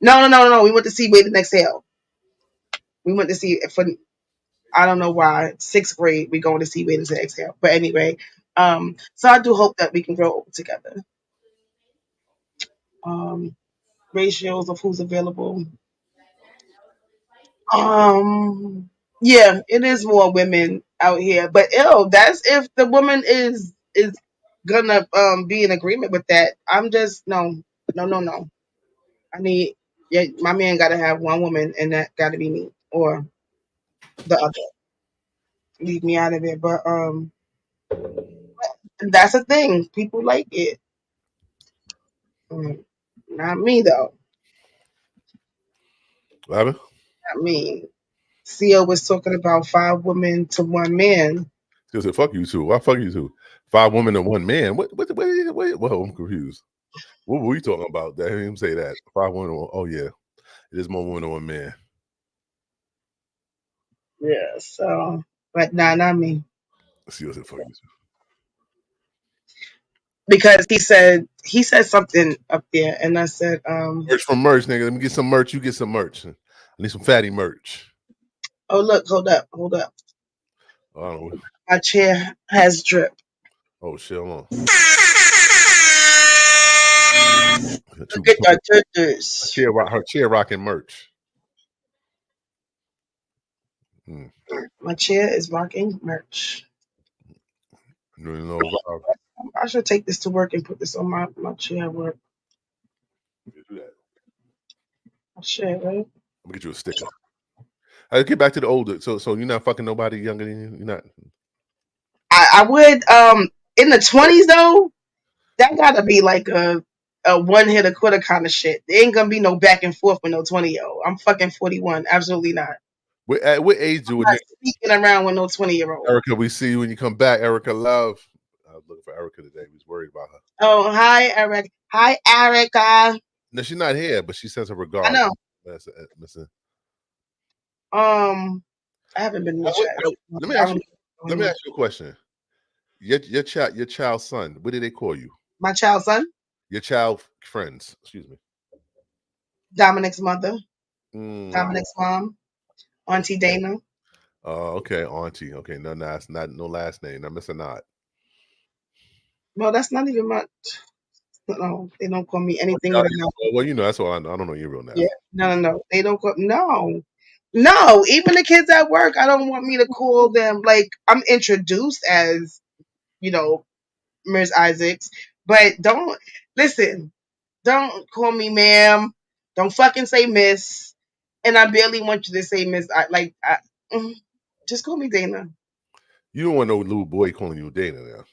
C: No. We went to see Wait the Next Hell. We went to see it for I don't know why 6th grade we going to see Wait the Next Hell. But anyway, so I do hope that we can grow old together. Ratios of who's available. Yeah, it is more women out here, but that's if the woman is gonna be in agreement with that. I'm just no. I need yeah, my man got to have 1 woman, and that got to be me or the other. Leave me out of it, but that's a thing. People like it. Not me though.
D: What happened?
C: I mean, CO was talking about 5 women to 1 man.
D: She said, "Fuck you too." Why fuck you too? 5 women and 1 man. What? Well, I'm confused. What were you talking about? That him say that 5 women. Oh yeah, it is more women than 1 man.
C: Yeah. So, but nah, not me.
D: She said, "Fuck you too."
C: Because he said something up there, and I said,
D: Merch from merch, nigga. Let me get some merch. You get some merch. I need some fatty merch.
C: oh look, hold up.
D: I don't know.
C: My chair has drip.
D: Oh shit, hold on.
C: Look at your drippers.
D: Her chair rocking merch.
C: My chair is rocking merch. I should take this to work and put this on my chair at work.
D: Do that.
C: I should, right?
D: I'm gonna get you a sticker. I get back to the older. So you're not fucking nobody younger than you. You're not.
C: I would in the 20s though. That gotta be like a one hit a quitter kind of shit. There ain't gonna be no back and forth with no 20-year-old. I'm fucking 41. Absolutely not.
D: At what age do
C: I'm not speaking around with no 20-year-old.
D: Erica, we see you when you come back. Erica Love. I was looking for Erica today. We was worried about her.
C: Oh, hi, Eric. Hi, Erica.
D: No, she's not here, but she sends her regards.
C: I know.
D: Listen.
C: I haven't been in the chat.
D: Let me ask you a question. Your child's son. What do they call you?
C: My child's son?
D: Your child friends. Excuse me.
C: Dominic's mother. Dominic's mom. Auntie Dana.
D: Oh, okay, Auntie. Okay, no last name. I'm missing out.
C: No, that's not even my. No, they don't call me anything with a no.
D: Well, you know, that's all I know. I don't know your real name.
C: Yeah, no. They don't call. No. Even the kids at work, I don't want me to call them like I'm introduced as, Ms. Isaacs, but don't listen. Don't call me ma'am. Don't fucking say miss. And I barely want you to say miss. Just call me Dana.
D: You don't want no little boy calling you Dana now.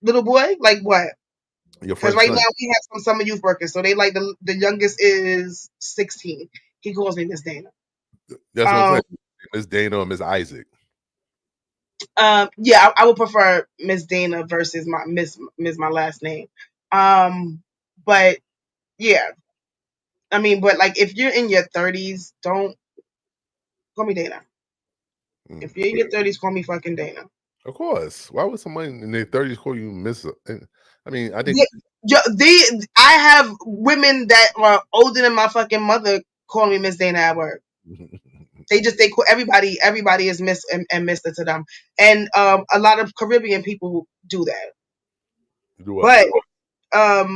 C: Little boy? Like what?
D: Your
C: Because
D: friend's
C: right
D: son.
C: now we have some summer youth workers, so they like the youngest is 16. He calls me Miss Dana.
D: That's what I'm saying. Miss Dana or Miss Isaac.
C: Yeah, I would prefer Miss Dana versus my Miss my last name. But yeah, I mean, but like if you're in your 30s, don't Call me Dana. If you're in your 30s, call me fucking Dana.
D: Of course. Why would somebody in their 30s call you Miss? I mean, I think
C: I have women that are older than my fucking mother calling me Miss Dana at work. They call everybody is Miss and Mr. to them. And a lot of Caribbean people do that.
D: Do what?
C: But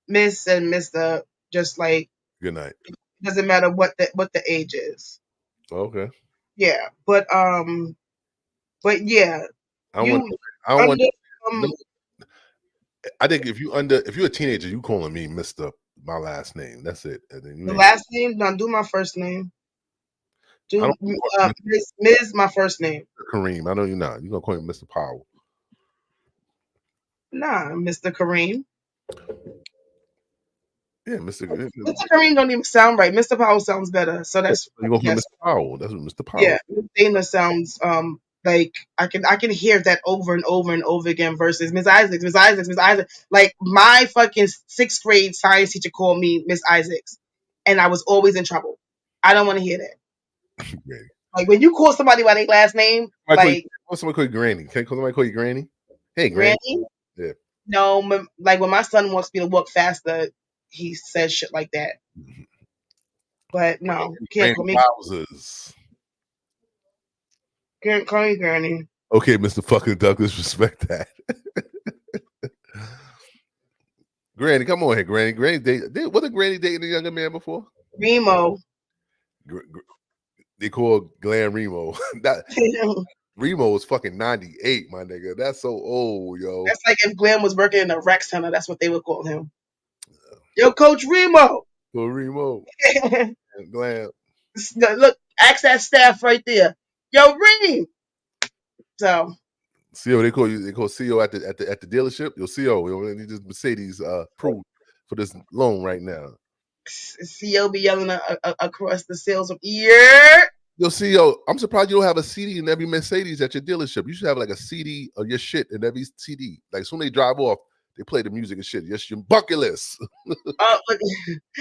C: Miss and Mr. just like
D: Good night.
C: it doesn't matter what the age is.
D: Okay.
C: Yeah. But yeah.
D: I think if you're a teenager, you calling me Mr. my last name. That's it. And then
C: the last name, don't do my first name. Do Ms. my first name.
D: Kareem. I know you're not. You're gonna call me Mr. Powell.
C: Nah, Mr. Kareem.
D: Yeah, Mr.
C: Kareem don't even sound right. Mr. Powell sounds better. So that's
D: you're gonna call Mr. Powell. That's what Mr. Powell.
C: Yeah, Dana sounds like I can hear that over and over and over again versus Miss Isaacs. Like my fucking 6th grade science teacher called me Miss Isaacs, and I was always in trouble. I don't want to hear that. Like when you call somebody by their last name,
D: somebody call you Granny. Can somebody call you Granny? Hey, Granny. Yeah.
C: No, like when my son wants me to walk faster, he says shit like that. But no, you can't call me. Can't call me Granny.
D: Okay, Mr. fucking Douglas, respect that. Granny, come on here, Granny. Granny, what did Granny dating a younger man before?
C: Remo.
D: They call Glenn Remo. Remo is fucking 98, my nigga. That's so old, yo.
C: That's like if Glenn was working in a rec center. That's what they would call him. Yo, Coach Remo.
D: Remo. Glenn.
C: Look, ask that staff right there. Yo, Reem. So.
D: CO, they call CO at the dealership. Yo, CO, you need this Mercedes approved for this loan right now.
C: CO be yelling across the sales of yeah.
D: Yo, CEO, I'm surprised you don't have a CD in every Mercedes at your dealership. You should have like a CD of your shit in every CD. Like, soon they drive off, they play the music and shit. Yes, your bucket list.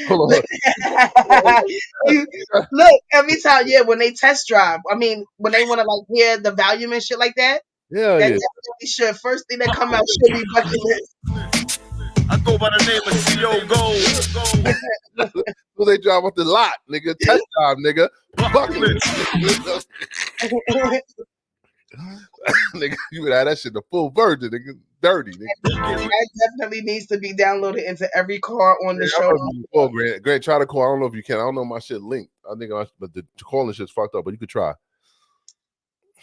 D: Hold on.
C: Look, every time, when they test drive, I mean, when they want to like hear the volume and shit like that,
D: that
C: definitely should. First thing that come out should be bucket list.
A: I go by the name of CO Gold.
D: So they drive off the lot, nigga. Test drive, nigga. Bucket list. Nigga, you would have that shit the full version, nigga. Dirty, nigga.
C: That definitely needs to be downloaded into every car on the show.
D: Oh, Grant, try to call. I don't know if you can. I don't know my shit linked. I think, but the calling shit's fucked up. But you could try.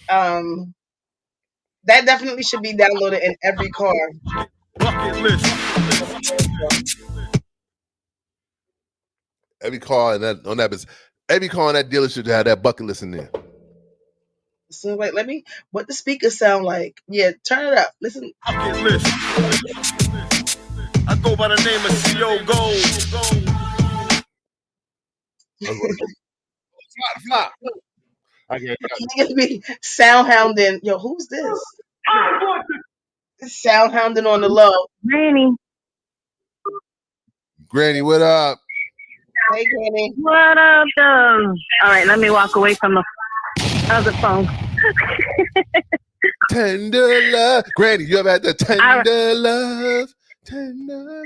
C: That definitely should be downloaded in every car.
A: Bucket list.
D: Every car in that dealership had that bucket list in there.
C: So like, what the speakers sound like? Yeah, turn it up. Listen.
A: Bucket list. I go by the name of CO Gold.
D: Fly.
C: I be sound hounding. Yo, who's this? Sound hounding on the low.
D: Granny, what up?
C: Hey, Granny.
S: What up, though? All right, let me walk away from the other phone.
D: Tender love. Granny, you ever had the tender love? Tender love.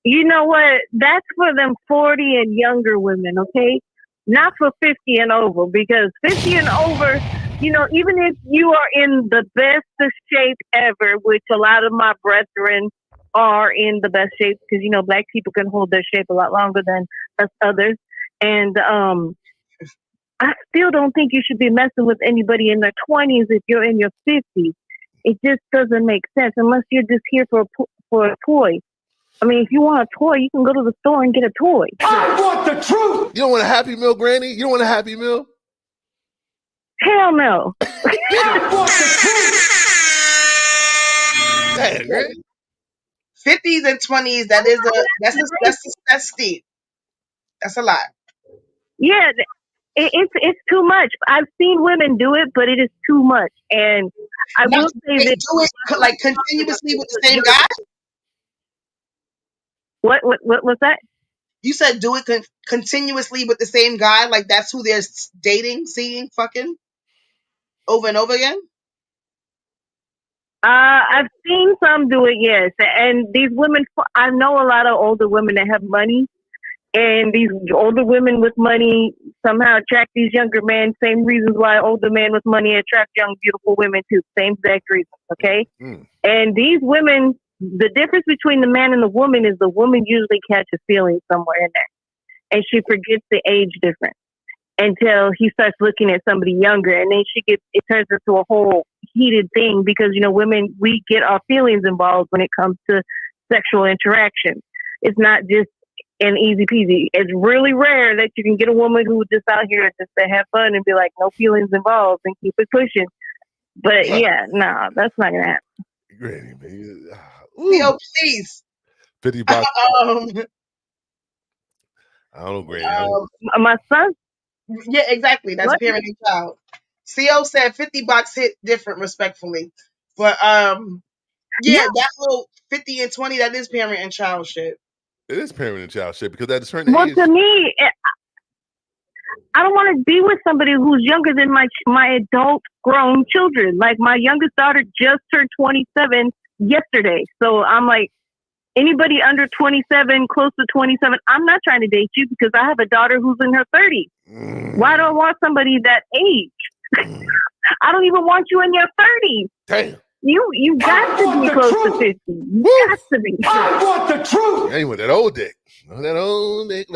S: You know what? That's for them 40 and younger women, okay? Not for 50 and over, because 50 and over, even if you are in the best of shape ever, which a lot of my brethren are in the best shape, because, Black people can hold their shape a lot longer than us others. And I still don't think you should be messing with anybody in their 20s if you're in your 50s. It just doesn't make sense unless you're just here for a toy. I mean, if you want a toy, you can go to the store and get a toy.
D: I want the truth. You don't want a Happy Meal, Granny? You don't want a Happy Meal?
S: Hell no.
D: I want the truth. Damn, Granny.
C: 50s and 20s, that's steep. That's a lot.
S: Yeah, it's too much. I've seen women do it, but it is too much. And I will say that
C: do it like continuously with the same guy.
S: What's that?
C: You said do it continuously with the same guy, like that's who they're dating, seeing, fucking over and over again.
S: I've seen some do it, yes. And these women, I know a lot of older women that have money, and these older women with money somehow attract these younger men. Same reasons why older men with money attract young, beautiful women too. Same exact reasons, okay? And these women, the difference between the man and the woman is the woman usually catches feelings somewhere in there, and she forgets the age difference until he starts looking at somebody younger, and then it turns into a whole heated thing because, you know, women, we get our feelings involved when it comes to sexual interaction. It's not just an easy peasy. It's really rare that you can get a woman who just out here just to have fun and be like, no feelings involved and keep it pushing. But yeah, no, that's not gonna happen.
D: Granny, man.
C: Theo, please.
D: $50. I don't know, Granny.
S: My son.
C: Yeah, exactly. That's
S: What?
C: parent and child. CO said $50 hit different, respectfully, but yeah, that whole 50 and 20, that is parent and child shit.
D: It is parent and child shit because at a certain
S: Well,
D: age.
S: to me, I don't want to be with somebody who's younger than my adult grown children. Like my youngest daughter just turned 27 yesterday, so I'm like, anybody under 27, close to 27, I'm not trying to date you because I have a daughter who's in her 30s. Why do I want somebody that age? I don't even want you in your 30s.
D: Damn.
S: You got to be close to 50. You got to be.
D: I want the truth. Ain't with that old dick. That old dick.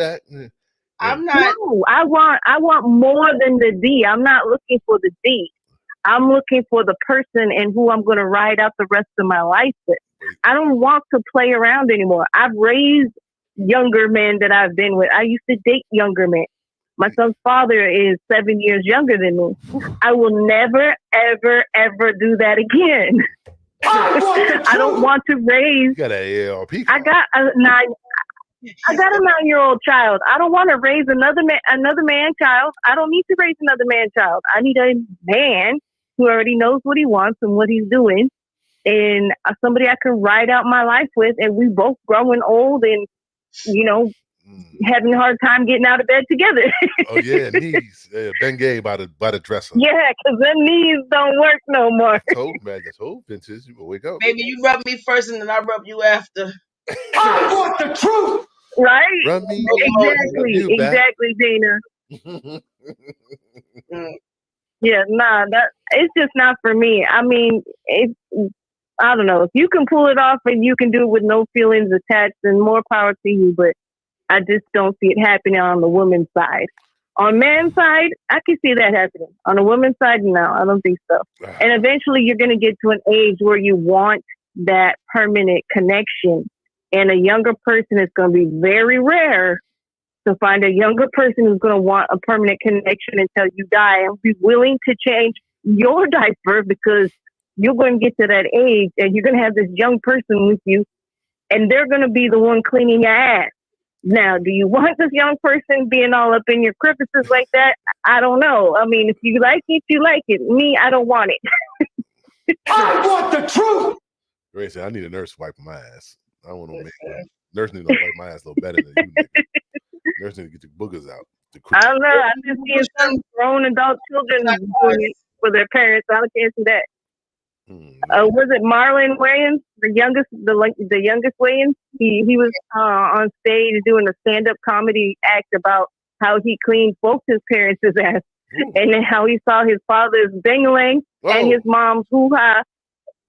C: I'm not.
S: No, I want more than the D. I'm not looking for the D. I'm looking for the person and who I'm going to ride out the rest of my life with. I don't want to play around anymore. I've raised younger men that I've been with. I used to date younger men. My son's father is 7 years younger than me. I will never, ever, ever do that again. I don't want to raise.
D: You got an ARP.
S: I got a 9-year-old child. I don't want to raise another man child. I don't need to raise another man child. I need a man who already knows what he wants and what he's doing, and somebody I can ride out my life with, and we both growing old and, you know, having a hard time getting out of bed together.
D: Oh yeah, knees. Bengay by the dresser.
S: Yeah, because them knees don't work no more.
D: That's old vintage. You wake up.
C: Baby, you rub me first and then I rub you after. I want the truth.
S: Right?
D: Rub me.
S: Exactly, Dana. Yeah, nah, it's just not for me. I mean, I don't know. If you can pull it off and you can do it with no feelings attached, then more power to you. But I just don't see it happening on the woman's side. On man's side, I can see that happening. On the woman's side, no, I don't think so. And eventually you're going to get to an age where you want that permanent connection. And a younger person is going to be very rare to find a younger person who's going to want a permanent connection until you die and be willing to change your diaper because you're going to get to that age and you're going to have this young person with you and they're going to be the one cleaning your ass. Now, do you want this young person being all up in your crevices like that? I don't know. I mean, if you like it, you like it. Me, I don't want it.
D: I want the truth. Ray said, I need a nurse wiping my ass. I don't want no man. Nurse need to wipe my ass a little better than you nigga. Nurse need to get your boogers out.
S: I don't know. I just see some grown adult children doing it for their parents. I can't see that. Was it Marlon Wayans, the youngest Wayans? He was on stage doing a stand-up comedy act about how he cleaned both his parents' ass, and then how he saw his father's ding-a-ling and his mom's hoo-ha.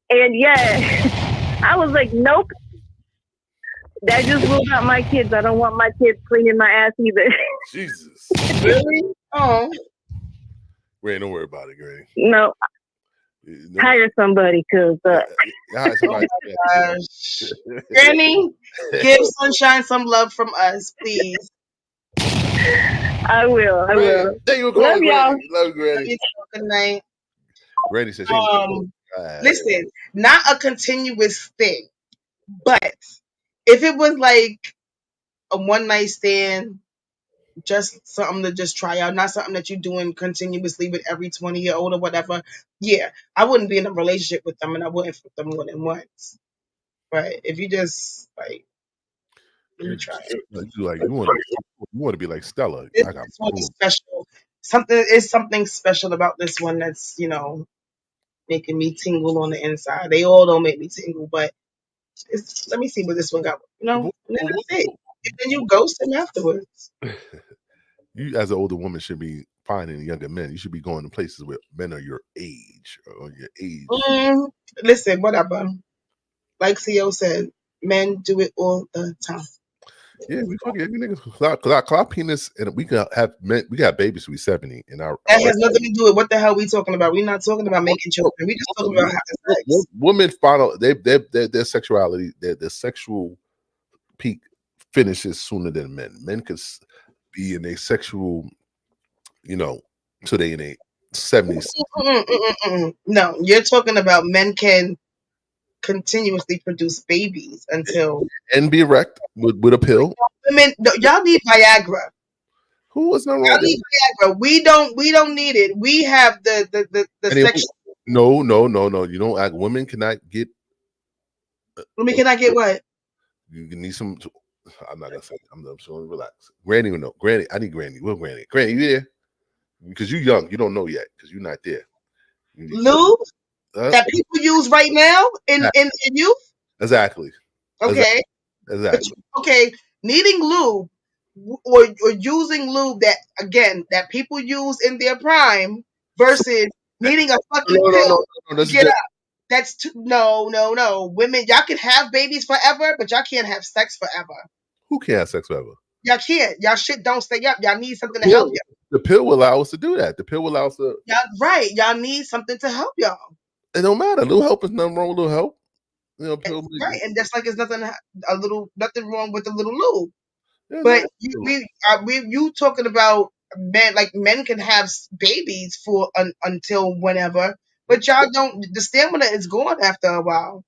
S: And yeah, I was like, nope. That just ruled out my kids. I don't want my kids cleaning my ass either.
D: Jesus.
C: Really? Oh.
D: Granny, don't worry about it, Granny.
S: No. Hire somebody, because
C: Granny, give Sunshine some love from us, please.
S: I will.
D: Thank you,
S: love y'all.
D: Love Granny.
C: Good night.
D: Granny said
C: listen, not a continuous thing, but if it was like a one night stand, just something to just try out, not something that you're doing continuously with every 20-year-old or whatever, yeah, I wouldn't be in a relationship with them and I wouldn't fuck them more than once. But if you just like Let me try it.
D: You want to be like Stella.
C: This
D: I got
C: one is special. Something special about this one that's making me tingle on the inside. They all don't make me tingle, but let me see what this one got. And then that's it. And then you ghost them afterwards.
D: You, as an older woman, should be finding younger men. You should be going to places where men are your age or your age.
C: Listen, whatever. Like CEO said, men do it all the time.
D: Yeah, we fucking niggas. Cause our penis, and we got babies who be 70, and
C: That has nothing to do with what the hell we talking about. We're not talking about making children. We just talking about having sex.
D: Women find out their sexuality, their sexual peak finishes sooner than men. Men could be in a sexual, till they in their 70s.
C: No, you're talking about men can continuously produce babies until
D: and be erect with a pill.
C: Women, y'all need Viagra.
D: Who was not wrong?
C: Y'all need Viagra. We don't need it. We have the sexual.
D: No. You don't. Women cannot get.
C: Women cannot get what?
D: You need some. I'm not gonna say. I'm just gonna relax. Granny will know. Granny, I need Granny. Well, Granny, you there? Because you're young, you don't know yet because you're not there.
C: Lube that people use right now in youth.
D: Exactly.
C: Okay.
D: Exactly.
C: Okay. Needing lube or using lube that people use in their prime versus needing a fucking pill to get up. That's no. Women, y'all can have babies forever, but y'all can't have sex forever.
D: Who can't have sex forever?
C: Y'all can't. Y'all shit don't stay up. Y'all need something to help you.
D: The pill will allow us to do that. The pill will allow us to.
C: Y'all right. Y'all need something to help y'all.
D: It don't matter. Little help is nothing wrong with little help. Pill.
C: Right, and just like there's nothing wrong with a little lube.
D: Yeah,
C: but you talking about men, like men can have babies for until whenever, but y'all don't. The stamina is gone after a while.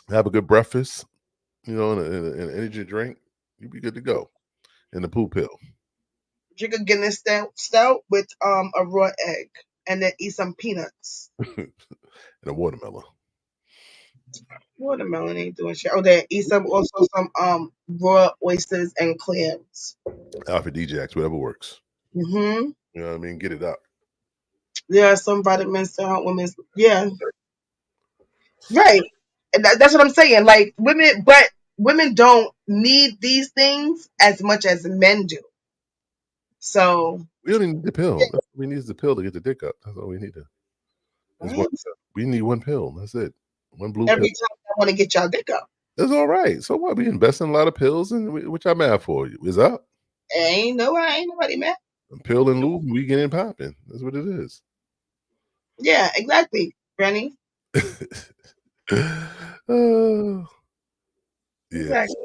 D: Have a good breakfast, and an energy drink. You'll be good to go. And the poo pill.
C: Drink a Guinness stout with a raw egg, and then eat some peanuts.
D: And a watermelon.
C: Watermelon ain't doing shit. Oh, then eat some raw oysters and clams.
D: Alfred DJX, whatever works.
C: Mm-hmm.
D: You know what I mean? Get it up.
C: There are some vitamins to help women. Yeah. Right. And that's what I'm saying. Like women don't need these things as much as men do. So
D: we don't need the pill. We need the pill to get the dick up. That's all we need to. We need one pill. That's it. One blue
C: every
D: pill.
C: time I want to get y'all dick up.
D: That's all right. So what? We invest in a lot of pills, and what y'all mad for? Is up.
C: Ain't nobody mad.
D: A pill and lube, we getting popping. That's what it is.
C: Yeah, exactly, Granny.
D: Yeah.
C: Exactly.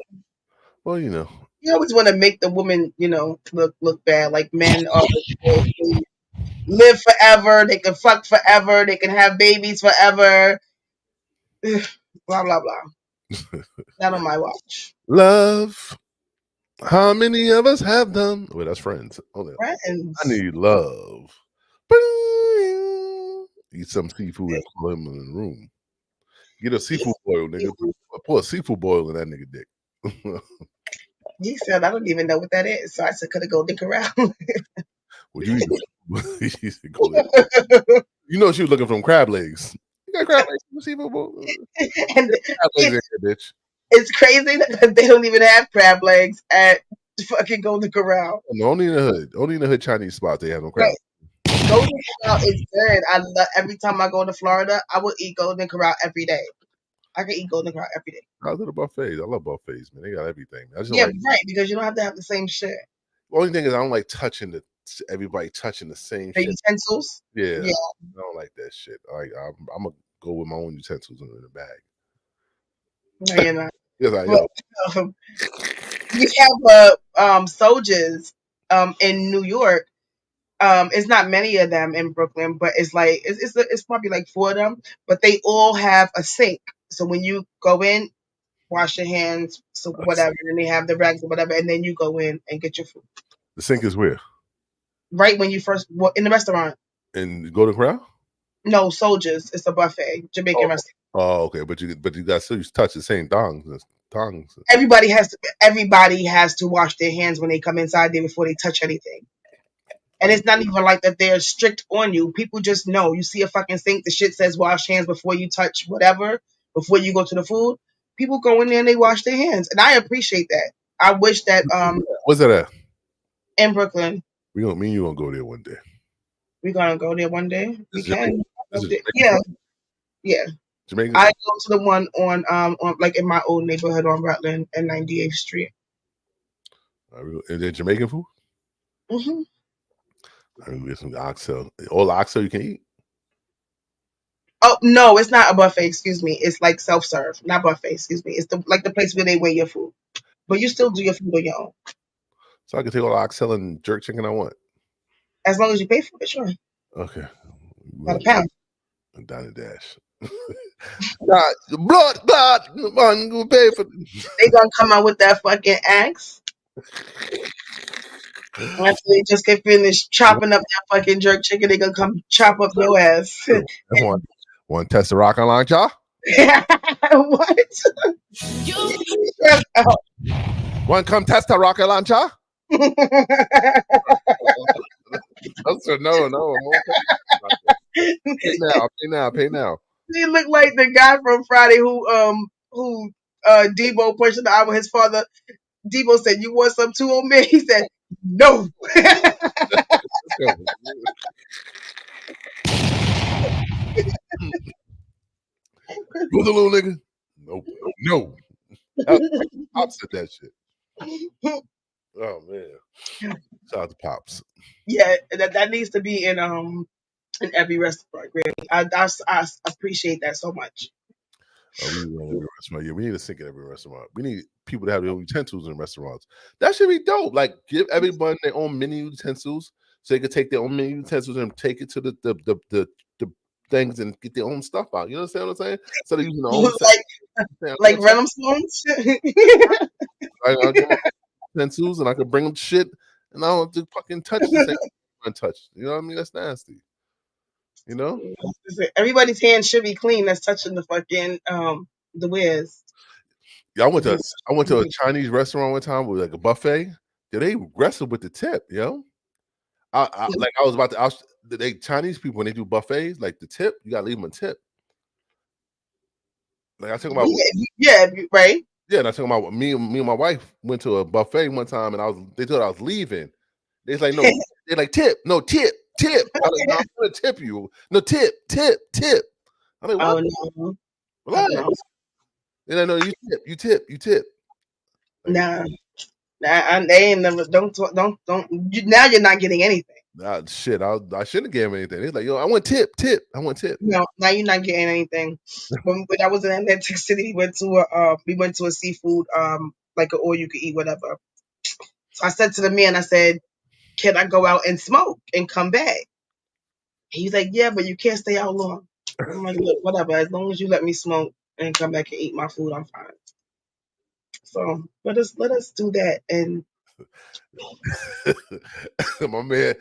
D: Well,
C: you always want to make the woman, look bad. Like men are live forever. They can fuck forever. They can have babies forever. Blah blah blah. Not on my watch.
D: Love. How many of us have them? Well, that's friends.
C: Friends.
D: I need love. Eat some seafood and pull him in the room. Get a seafood boil, nigga. Pour a seafood boil in that nigga dick.
C: He said, I don't even know what that is. So I said, could I go dick around?
D: Would you You know she was looking for crab legs. You got crab legs in the seafood boil?
C: And
D: crab legs in there, bitch.
C: It's crazy that they don't even have crab legs at fucking Golden Corral.
D: No, only in the hood. Only in the hood Chinese spot they have no crab.
C: Right. Golden Corral is good. I love every time I go to Florida, I will eat Golden Corral every day. I can eat Golden Corral every day.
D: I love buffets. I love buffets, man. They got everything. I just
C: right, because you don't have to have the same shit.
D: The only thing is I don't like everybody touching the same shit.
C: Utensils?
D: Yeah. I don't like that shit. I'm gonna go with my own utensils in the bag.
C: No, you're not.
D: Yes, I am.
C: We have soldiers in New York. It's not many of them in Brooklyn, but it's like it's probably like 4 of them. But they all have a sink. So when you go in, wash your hands, so whatever, and they have the rags or whatever, and then you go in and get your food.
D: The sink is where?
C: Right when you first in the restaurant.
D: In Golden Corral?
C: No, soldiers. It's a buffet, Jamaican restaurant.
D: Oh, okay, but you got still touch the same tongs.
C: Everybody has to wash their hands when they come inside there before they touch anything. And it's not even like that they're strict on you. People just know. You see a fucking sink, the shit says wash hands before you touch whatever, before you go to the food. People go in there and they wash their hands. And I appreciate that. I wish that
D: What's that at?
C: In Brooklyn.
D: Me and you gonna go there one day.
C: We're gonna go there one day. We can.
D: Is it
C: Yeah. Yeah.
D: Jamaican?
C: I go to the one on like in my old neighborhood on Rutland and 98th Street.
D: Is it Jamaican food?
C: Mm-hmm.
D: I'm gonna get some oxtail. All the oxtail you can eat?
C: Oh no, it's not a buffet. Excuse me. It's like self-serve, not buffet. Excuse me. It's the place where they weigh your food, but you still do your food on your own.
D: So I can take all the oxtail and jerk chicken I want.
C: As long as you pay for it, sure.
D: Okay.
C: About a pound.
D: Down the dash. blood, man, go pay for.
C: They gonna come out with that fucking axe. After they just get finished chopping up that fucking jerk chicken, they gonna come chop up your ass.
D: Want to test the rock on line, y'all?
C: What?
D: Want to come test the rocket launcher? No. Pay now.
C: He looked like the guy from Friday who Debo punched the eye with his father. Debo said, "You want some too, old man?" He said, "No."
D: Who's the little nigga? No. Pops said that shit. Oh man. Shout out to Pops.
C: Yeah, that needs to be in every restaurant. Really, I appreciate that so much.
D: We need a sink in every restaurant. We need people to have their own utensils in restaurants. That should be dope. Like, give everyone their own mini utensils so they could take their own mini utensils and take it to the things and get their own stuff out. You understand what I'm saying? So they're using their own
C: like Renum spoons.
D: I get my utensils and I can bring them shit and I don't have to fucking touch the thing untouched. You know what I mean? That's nasty. You know?
C: Everybody's hands should be clean. That's touching the fucking the wares.
D: Yeah, I went to a Chinese restaurant one time with like a buffet. Yeah, they aggressive with the tip, yo. They Chinese people when they do buffets, like the tip, you gotta leave them a tip. Like I talking about,
C: right.
D: Yeah, and I talking about me and my wife went to a buffet one time, and they thought I was leaving. They was like, no, they're like tip. I was like, no, I'm gonna tip you. No, tip. I'm like, what?
C: Oh no.
D: Relax. And I know you tip.
C: Nah, they ain't never. Don't. Now you're not getting anything.
D: Shit, I shouldn't have given him anything. He's like, yo, I want tip. I want tip.
C: No, now you're not getting anything. When I was in Atlantic City, we went to a seafood like an all you could eat whatever. So I said to the man, I said, "Can I go out and smoke and come back?" He's like, "Yeah, but you can't stay out long." I'm like, "Look, whatever. As long as you let me smoke and come back and eat my food, I'm fine." So let us do that. And
D: my man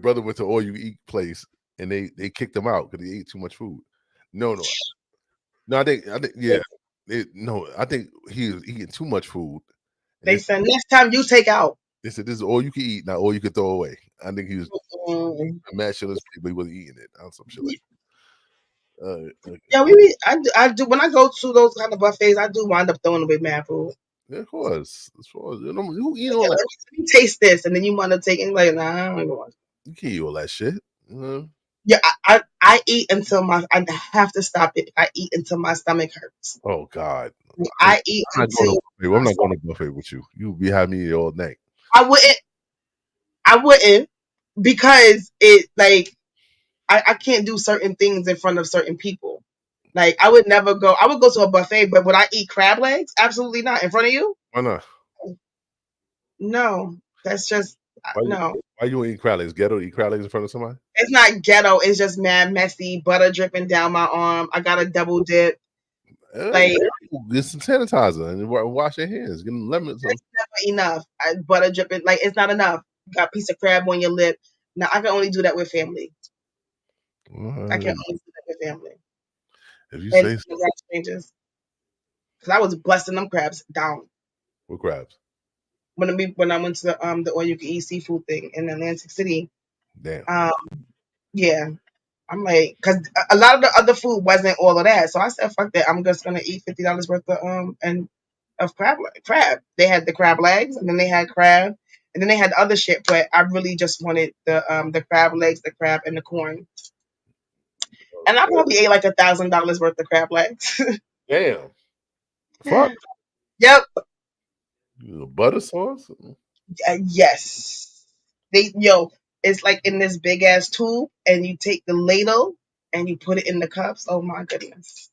D: brother went to all you eat place and they kicked him out because he ate too much food. No, I think yeah. I think he was eating too much food.
C: They said next time you take out.
D: They said this is all you can eat, not all you can throw away. I think he was mad shit as people, he wasn't eating it. Some shit like that.
C: Yeah, I do when I go to those kind of buffets, I do wind up throwing away mad food.
D: Yeah, of course. You eat all that.
C: Let me taste this, and then you want to take it. Like, nah, I don't even want it.
D: You can't eat all that shit.
C: Yeah, I eat until I have to stop it. I eat until my stomach hurts.
D: Oh God.
C: I eat
D: I'm
C: until
D: not going to buffet with you. You be having me all night.
C: I wouldn't because it like I can't do certain things in front of certain people. Like I would never go. I would go to a buffet, but would I eat crab legs? Absolutely not. In front of you?
D: Why not?
C: No, that's just no.
D: Why you eat crab legs? Ghetto eat crab legs in front of somebody?
C: It's not ghetto. It's just mad messy. Butter dripping down my arm. I got a double dip. Like
D: get some sanitizer and wash your hands. Get them lemons.
C: It's never enough. Butter dripping. Like it's not enough. You got a piece of crab on your lip. Now I can only do that with family. I can only do that with family.
D: If you
C: And
D: say so.
C: the Rock Strangers. Because I was busting them crabs down.
D: What crabs?
C: When I went to the all you can eat seafood thing in Atlantic City.
D: Damn.
C: Yeah. I'm like, because a lot of the other food wasn't all of that. So I said, fuck that. I'm just gonna eat $50 worth of crab. They had the crab legs, and then they had crab, and then they had other shit. But I really just wanted the crab legs, the crab, and the corn. And I probably ate like $1,000 worth of crab legs.
D: Damn. Fuck.
C: Yep.
D: Butter sauce?
C: Yes. It's like in this big ass tube, and you take the ladle and you put it in the cups. Oh my goodness.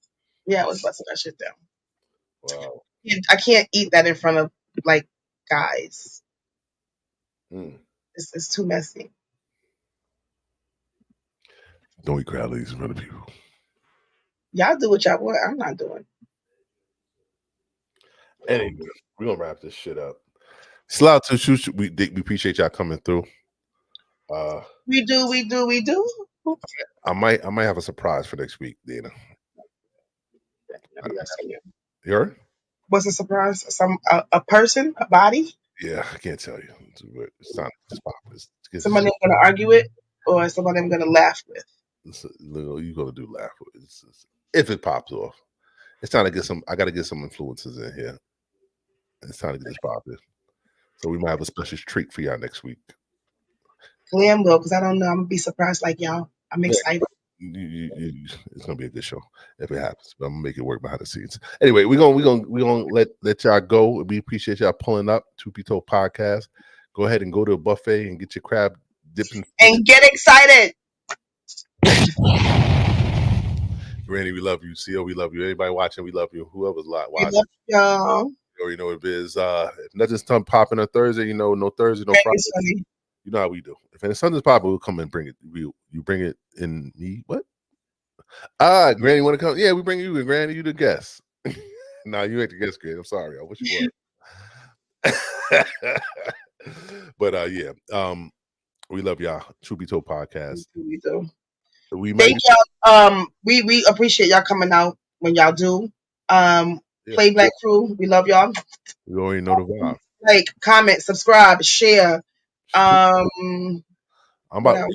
C: Yeah, I was busting that shit down.
D: Wow.
C: I can't eat that in front of like guys. It's too messy.
D: Don't eat crab legs in front of people.
C: Y'all do what y'all want. I'm not doing.
D: Anyway, we're gonna wrap this shit up. Slide to shoot. We appreciate y'all coming through.
C: We do.
D: I might have a surprise for next week, Dana. You heard?
C: What's the surprise? A person, a body?
D: Yeah, I can't tell you. It's not pop.
C: Somebody I'm gonna argue with, or somebody I'm gonna laugh with.
D: You're gonna do laugh with. If it pops off. It's time to get some. I got to get some influences in here. It's time to get this popping. So we might have a special treat for y'all next week.
C: Glam will, because I don't know. I'm gonna be surprised like y'all. I'm excited.
D: It's gonna be a good show if it happens. But I'm gonna make it work behind the scenes. Anyway, we're gonna let y'all go. We appreciate y'all pulling up Truth Told Podcast. Go ahead and go to a buffet and get your crab dipping
C: and get excited.
D: Granny, we love you. CO, we love you. Everybody watching, we love you. Whoever's watching,
C: We love y'all.
D: you already know what it is. If nothing's done popping on Thursday, no Thursday, no Friday. You know how we do. If something's popping, we'll come and bring it. You bring it in me. What? Granny, want to come? Yeah, we bring you in. Granny, you the guest. Nah, you ain't the guest, Granny. I'm sorry. I wish you were. But yeah, we love y'all. Truth Be Told Podcast.
C: We do.
D: Thank
C: y'all. We appreciate y'all coming out when y'all do. Play Black Crew. We love y'all.
D: We already know the vibe.
C: Like, comment, subscribe, share.
D: I'm about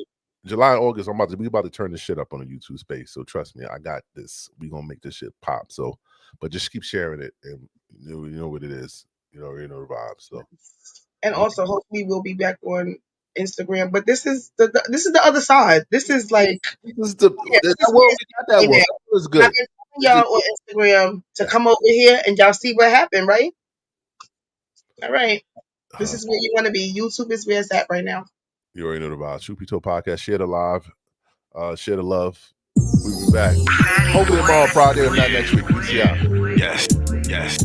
D: July, August. We about to turn this shit up on a YouTube space. So trust me, I got this. We gonna make this shit pop. So, but just keep sharing it, and you know what it is. You know the vibe. So,
C: and also hopefully we'll be back on Instagram. But this is the other side. This is like
D: we got that one. That was good.
C: I've been telling y'all on Instagram to come over here and y'all see what happened, right? All right. This is where you want to be. YouTube is where it's at right now.
D: You already know the vibe. Truth Be Told Podcast. Share the live. Share the love. We'll be back. Hopefully tomorrow, Friday, if not next week. We'll see y'all.
A: Yes.